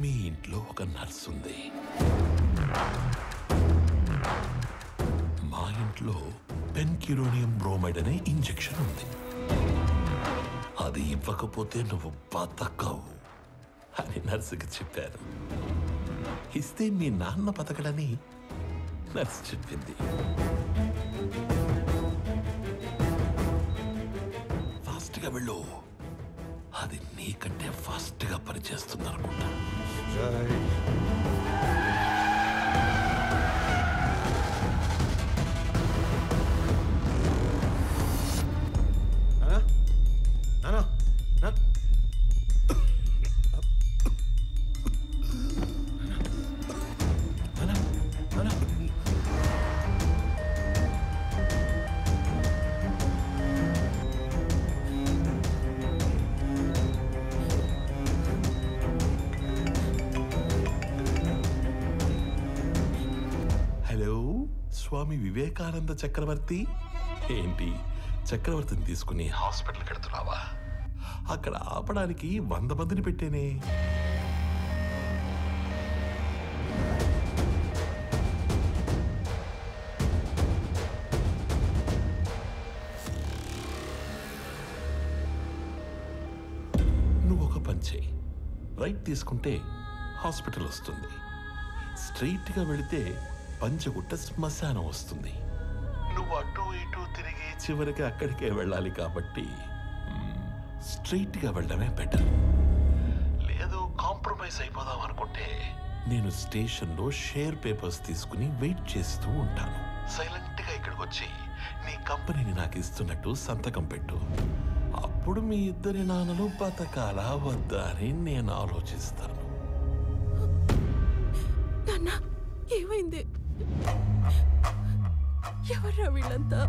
మీ ఇంట్లో ఒక నర్స్ ఉంది. మా ఇంట్లో పెన్కిరోనియం బ్రోమైడ్ అనే ఇంజెక్షన్ ఉంది. అది ఇవ్వకపోతే నువ్వు బతకవు అని నర్సుకి చెప్పారు. ఇస్తే మీ నాన్న బతకడని నర్సు చెప్పింది. ఫాస్ట్గా వెళ్ళు, అది నీకంటే ఫాస్ట్గా పనిచేస్తుంది అనుకుంటా. స్వామి వివేకానంద చక్రవర్తి. ఏంటి, చక్రవర్తిని తీసుకుని హాస్పిటల్కి వెళ్తున్నావా? అక్కడ ఆపడానికి 100 మందిని పెట్టేనే. నువ్వు ఒక పని చేయి. రైట్ తీసుకుంటే హాస్పిటల్ వస్తుంది. స్ట్రైట్గా వెళితే పంచగుట్ట శ్మశానం వస్తుంది. నువ్వు అటు ఇటు తిరిగి చివరికి అక్కడికే వెళ్ళాలి కాబట్టి స్ట్రైట్గా వెళ్ళడమే బెటర్. లేదు కాంప్రమైజ్ అయిపోదాం అనుకుంటే నేను స్టేషన్లో షేర్ పేపర్స్ తీసుకుని వెయిట్ చేస్తూ ఉంటాను. సైలెంట్గా ఇక్కడికి వచ్చి నీ కంపెనీని నాకు ఇస్తున్నట్టు సంతకం పెట్టు. అప్పుడు మీ 2 నాన్నలు బతకాలా వద్దా అని నేను ఆలోచిస్తాను. ఏమైంది? ఎవర్రా వీళ్ళంతా?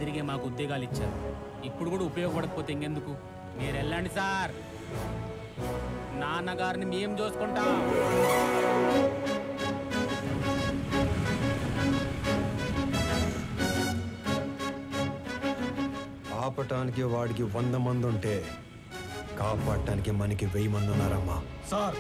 తిరిగే మాకు ఉద్యోగాలు ఇచ్చారు. ఇప్పుడు కూడా ఉపయోగపడకపోతే ఇంకెందుకు? మీరు వెళ్ళండి సార్, నాన్నగారిని మేము చూసుకుంటాం. ఆపటానికి వాడికి 100 మంది ఉంటే కాపాడటానికి మనకి 1000 మంది ఉన్నారమ్మా. Sir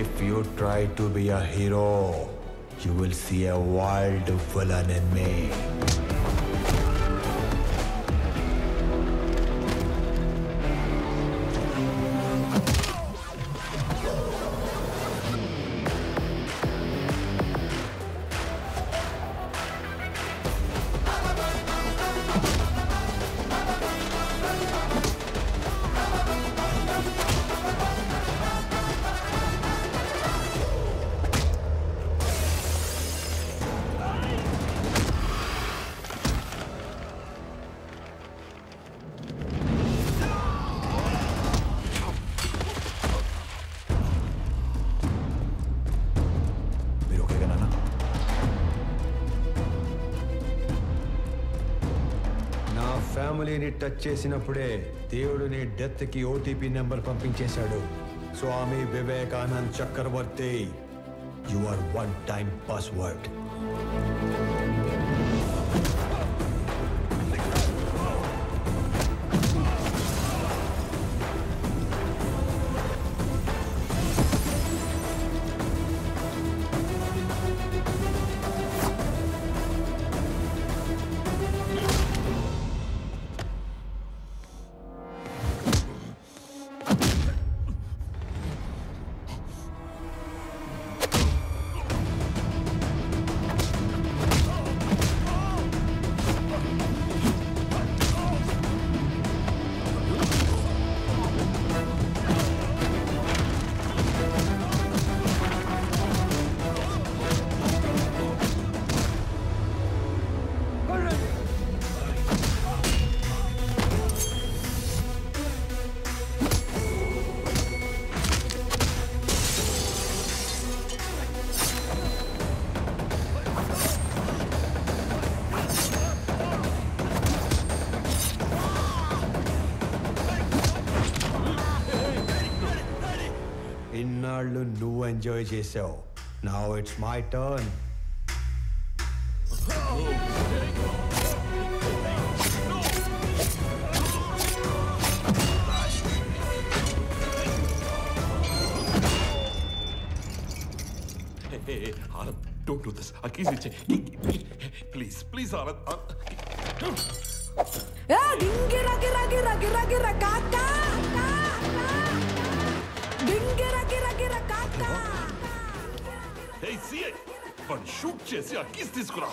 If you try to be a hero, you will see a wild villain in me. ఫ్యామిలీని టచ్ చేసినప్పుడే దేవుడు నీ డెత్ కి ఓటీపీ నెంబర్ పంపించేశాడు. Swami Vivekanand Chakravarthy, you are one time password. ఇన్నాళ్ళు నువ్వు ఎంజాయ్ చేసావు. Now it's my turn. Anand, don't do this. A keys iche. Please, please, Anand. గింగిర గిర గిర గిర గిర కాకా గింగిర గిర గిర కాకా. Hey, see it. But shoot చేసి ఆ keys తీసుకురా.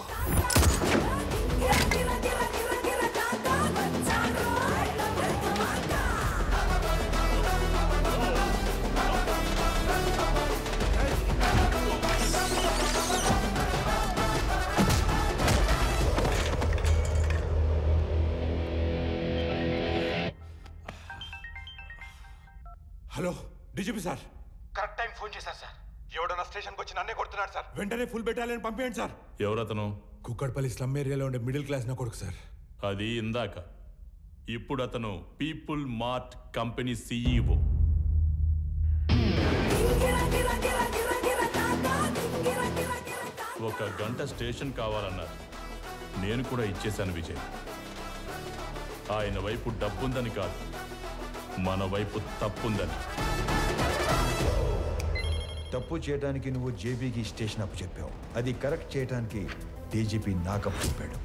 Hello DGP sir, correct time phone చేశారు సార్. ఎవడన్నా స్టేషన్కి వచ్చి నన్నే కొడుతున్నాడు సార్. వెంటనే ఫుల్ బెటాలియన్ పంపేయండి సార్. ఎవరతను? కుక్కడపల్లి స్లమ్ ఏరియాలో ఉండే మిడిల్ క్లాస్ నా కొడుకు సార్. అది ఇందాక. ఇప్పుడు అతను పీపుల్ మార్ట్ కంపెనీ సీఈఓ. ఒక గంట స్టేషన్ కావాలన్నారు. నేను కూడా ఇచ్చేశాను విజయ్. ఆయన వైపు డబ్బుందని కాదు, మన వైపు తప్పుందని. తప్పు చేయడానికి నువ్వు జేబీకి స్టేషన్ అప్పు చెప్పావు. అది కరెక్ట్ చేయడానికి డీజీపీ నాకప్పు చెప్పాడు.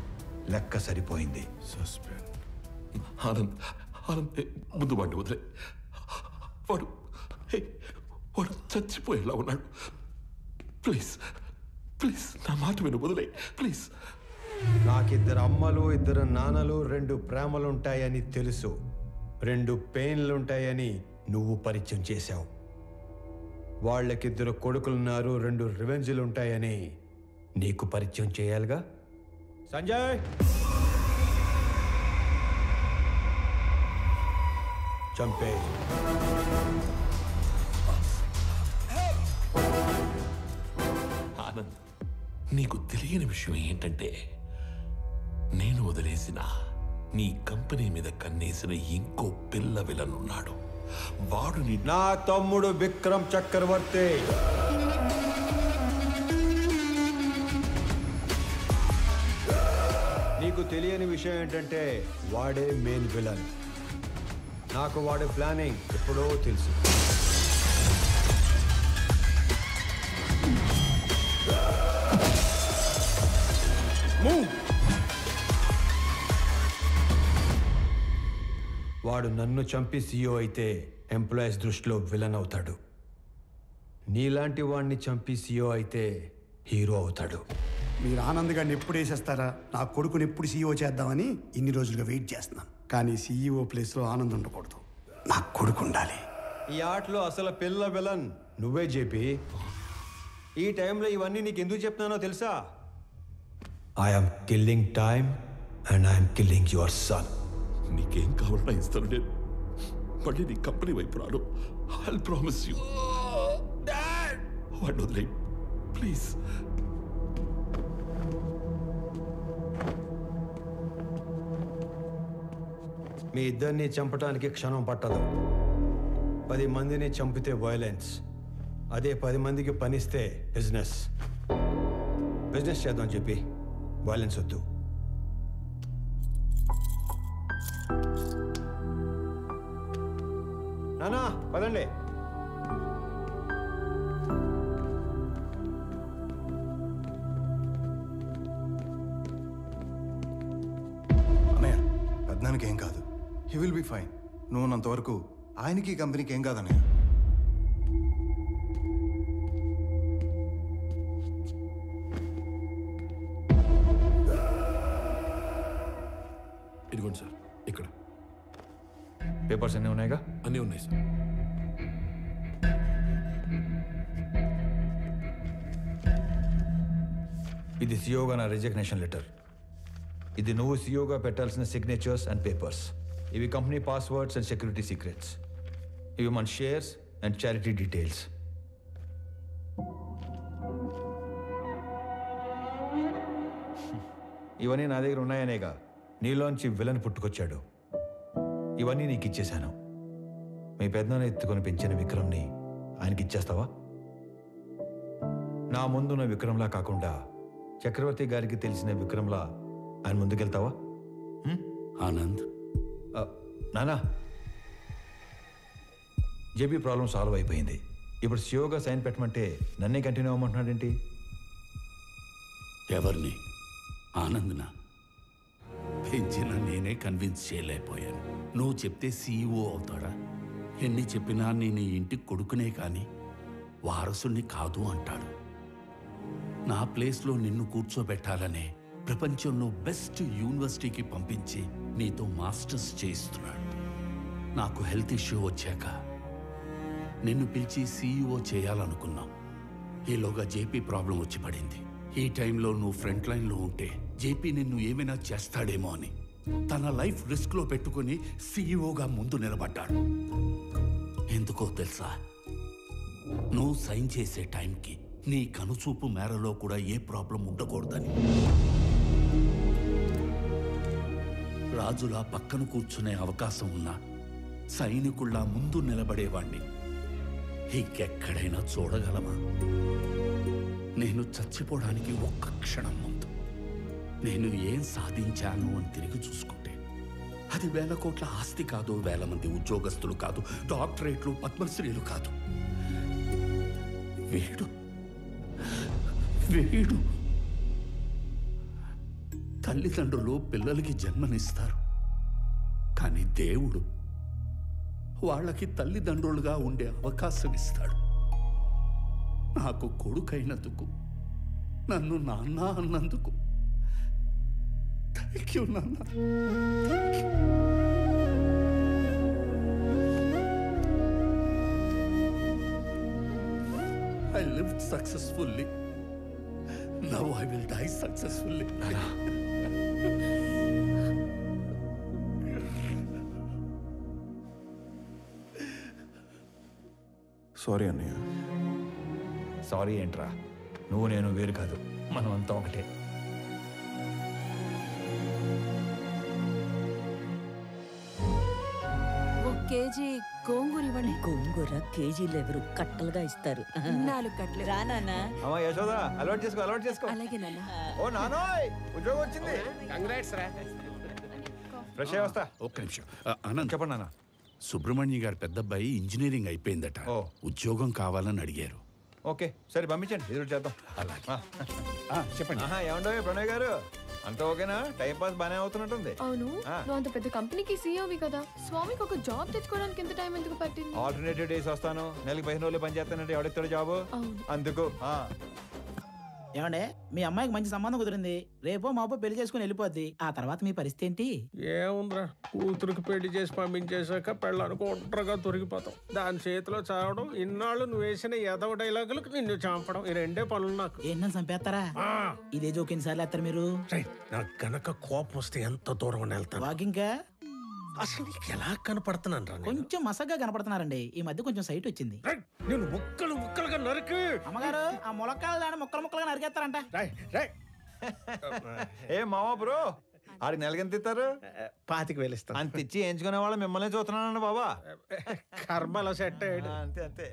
లెక్క సరిపోయింది. సస్పెండ్. ఆనంద్, ఆనంద్ ముందు వాడిని వదిలే. వాడు వాడు చచ్చిపోయేలా ఉన్నాడు. ప్లీజ్ ప్లీజ్ నా మాట విను, వదిలే ప్లీజ్. నాకిద్దరు అమ్మలు, ఇద్దరు నాన్నలు, 2 ప్రేమలుంటాయని తెలుసు. 2 పెయిన్లుంటాయని నువ్వు పరిచయం చేశావు. వాళ్ళకిద్దరు కొడుకులున్నారు, 2 రివెంజ్లుంటాయని నీకు పరిచయం చేయాలిగా. సంజయ్, చంపే. ఆనంద్, నీకు తెలియని విషయం ఏంటంటే నేను వదిలేసిన నీ కంపెనీ మీద కన్నేసిన ఇంకో పిల్ల విలన్ ఉన్నాడు. వాడు నా తమ్ముడు విక్రమ్ చక్రవర్తి. నీకు తెలియని విషయం ఏంటంటే వాడే మెయిన్ విలన్. నాకు వాడి ప్లానింగ్ ఎప్పుడో తెలుసు. వాడు నన్ను చంపి సీఈఓ అయితే ఎంప్లాయీస్ దృష్టిలో విలన్ అవుతాడు. నీలాంటి వాడిని చంపి సీఈఓ అయితే హీరో అవుతాడు. మీరు ఆనంద్ గారిని ఎప్పుడు వేసేస్తారా, నా కొడుకుని ఎప్పుడు సీఈఓ చేద్దామని ఇన్ని రోజులుగా వెయిట్ చేస్తున్నాను. కానీ సీఈఓ ప్లేస్లో ఆనంద్ ఉండకూడదు, నా కొడుకు ఉండాలి. ఈ ఆటలో అసలు పిల్ల విలన్ నువ్వే జేపీ. ఈ టైంలో ఇవన్నీ నీకు ఎందుకు చెప్తున్నానో తెలుసా? I'm killing time and I'm killing your son. నీకేం కావాలన్నా ఇస్తాను నేను. మళ్ళీ నీ కంపెనీ వైపు రాను. I promise you. వాడిని వదిలే ప్లీజ్. మీ ఇద్దరిని చంపడానికి క్షణం పట్టదు. 10 మందిని చంపితే వైలెన్స్, అదే 10 మందికి పనిస్తే బిజినెస్. బిజినెస్ చేద్దాం చెప్పి వైలెన్స్ వద్దు. నానా పదండి. అన్నయ్య పెద్దనానికి ఏం కాదు, హీ విల్ బి ఫైన్. నువ్వు ఉన్నంతవరకు ఆయనకి కంపెనీకి ఏం కాదన్నయ్య. ఇదిగోండి సార్, ఇక్కడ పేపర్స్ అన్నీ ఉన్నాయిగా? అన్నీ ఉన్నాయి సార్. ఇది సీఈఓగా నా రిజిగ్నేషన్ లెటర్. ఇది నువ్వు సీఈఓగా పెట్టాల్సిన సిగ్నేచర్స్ అండ్ పేపర్స్. ఇవి company passwords and security secrets. ఇవి మన షేర్స్ అండ్ చారిటీ డీటెయిల్స్. ఇవన్నీ నా దగ్గర ఉన్నాయనేగా నీలోంచి విలన్ పుట్టుకొచ్చాడు. ఇవన్నీ నీకు ఇచ్చేశాను. మీ పెద్దనాన్న ఎత్తుకొని పెంచిన విక్రమ్ని ఆయనకి ఇచ్చేస్తావా? నా ముందున్న విక్రమ్లా కాకుండా చక్రవర్తి గారికి తెలిసిన విక్రమ్లా ఆయన ముందుకెళ్తావా? ఆనంద్, నానా జేబీ ప్రాబ్లం సాల్వ్ అయిపోయింది. ఇప్పుడు సియోగా సైన్ పెట్టమంటే నన్నే కంటిన్యూ అవ్వమంటున్నాడేంటి? ఎవరిని? ఆనంద్నా? పెంచిన నేనే కన్విన్స్ చేయలేకపోయాను. నువ్వు చెప్తే సీఈఓ అవుతాడా? ఎన్ని చెప్పినా నేను ఇంటి కొడుకునే కానీ వారసుని కాదు అంటాడు. నా ప్లేస్లో నిన్ను కూర్చోబెట్టాలనే ప్రపంచంలో బెస్ట్ యూనివర్సిటీకి పంపించి నీతో మాస్టర్స్ చేయిస్తున్నాడు. నాకు హెల్త్ ఇష్యూ వచ్చాక నిన్ను పిలిచి సీఈఓ చేయాలనుకున్నాం. ఈలోగా జేపీ ప్రాబ్లం వచ్చి పడింది. ఈ టైంలో నువ్వు ఫ్రంట్ లైన్లో ఉంటే జేపీ నిన్ను ఏమైనా చేస్తాడేమో అని తన లైఫ్ రిస్క్లో పెట్టుకుని సీఈఓగా ముందు నిలబడ్డాడు. ఎందుకో తెలుసా? నువ్వు సైన్ చేసే టైంకి నీ కనుచూపు మేరలో కూడా ఏ ప్రాబ్లం ఉండకూడదని. రాజులా పక్కన కూర్చునే అవకాశం ఉన్నా సైనికుల్లా ముందు నిలబడేవాణ్ణి ఇంకెక్కడైనా చూడగలమా? నేను చచ్చిపోవడానికి ఒక్క క్షణం ముందు నేను ఏం సాధించాను అని తిరిగి చూసుకుంటే అది 1000 కోట్ల ఆస్తి కాదు, 1000 మంది ఉద్యోగస్తులు కాదు, డాక్టరేట్లు, పద్మశ్రీలు కాదు. వీడు వీడు తల్లిదండ్రులు పిల్లలకి జన్మనిస్తారు, కానీ దేవుడు వాళ్ళకి తల్లిదండ్రులుగా ఉండే అవకాశం ఇస్తాడు. నాకు కొడుకైనందుకు, నన్ను నాన్న అన్నందుకు థ్యాంక్ యూ నాన్న. I lived successfully. Now I will die successfully. Sorry అన్నయ్య. సారీ ఏంట్రా? నువ్వు నేను వేరు కాదు, మనం అంతా ఒకటే. కేజీ గోంగూర ఇవ్వండి. గోంగూర కేజీలు ఎవరు కట్టలుగా ఇస్తారు. 4 కట్టలు. రా నాన్న. అమ్మా యశోద, అలవాటు చేసుకో, అలవాటు చేసుకో. అలాగే నాన్న. ఓ నానోయ్, ఉద్యోగం వచ్చింది. కంగ్రాట్స్ రా. ఫ్రెష్ అయ్యి వస్తా. ఒక్క నిమిషం. ఆనంద్, చెప్పండి నాన్న. సుబ్రహ్మణ్య గారి పెద్దబ్బాయి ఇంజనీరింగ్ అయిపోయిందట. ఉద్యోగం కావాలని అడిగారు. ఓకే సరే పంపించండి ఎదురు చేద్దాం. చెప్పండి. ఏమండో ప్రణయ్ గారు, అంతా ఓకేనా? టైం పాస్ బాగానే అవుతున్నట్టుంది. అవును, నువ్వు అంత పెద్ద కంపెనీకి సీఈఓవి కదా, స్వామికి ఒక జాబ్ తెచ్చుకోవడానికి ఎంత టైం ఎందుకు పట్టింది? ఆల్టర్నేటివ్ డేస్ వస్తాను, నెలకి 15 రోజులు పని చేస్తానంటే ఎవడెత్తాడు జాబు? అందుకు ఏమండే మీ అమ్మాయికి మంచి సంబంధం కుదిరింది, రేపో మాపో పెళ్లి చేసుకుని వెళ్ళిపోద్ది. ఆ తర్వాత మీ పరిస్థితి ఏంటి? ఏముందిరా, కూతురికి పెళ్లి చేసి పంపించేశాక పెళ్ళానికి ఒంటరిగా దొరికిపోతాం. దాని చేతిలో చావడం, ఇన్నాళ్ళు నువ్వు వేసిన ఎదవ డైలాగులకు నిన్ను చంపడం, ఈ రెండే పనులు నాకు. ఏంటని చంపేస్తారా? ఇదే జోక్ ఎన్నిసార్లు వేస్తారు మీరు? నాకు గనక కోపం వస్తే ఎంత దూరం వెళ్తాను. వాకింగ్ అసలు నీకు ఎలా కనపడుతున్నాను రా? కొంచెం మసగ్గా కనపడుతున్నారండి, ఈ మధ్య కొంచెం సైట్ వచ్చింది. నేను ముక్కలుగా నరికి. అమ్మగారు ఆ ములక్కాలు దాన్ని ముక్కలుగా నరికేస్తారంట. ఏ మావా బ్రో, ఆడికి నెలకెంత ఇస్తారు? 25,000 ఇస్తాను. అంత ఇచ్చి ఎంచుకునే వాళ్ళు మిమ్మల్ని చూస్తున్నానండి బాబా. కర్మలో సెట్ అయ్యాడు. అంతే.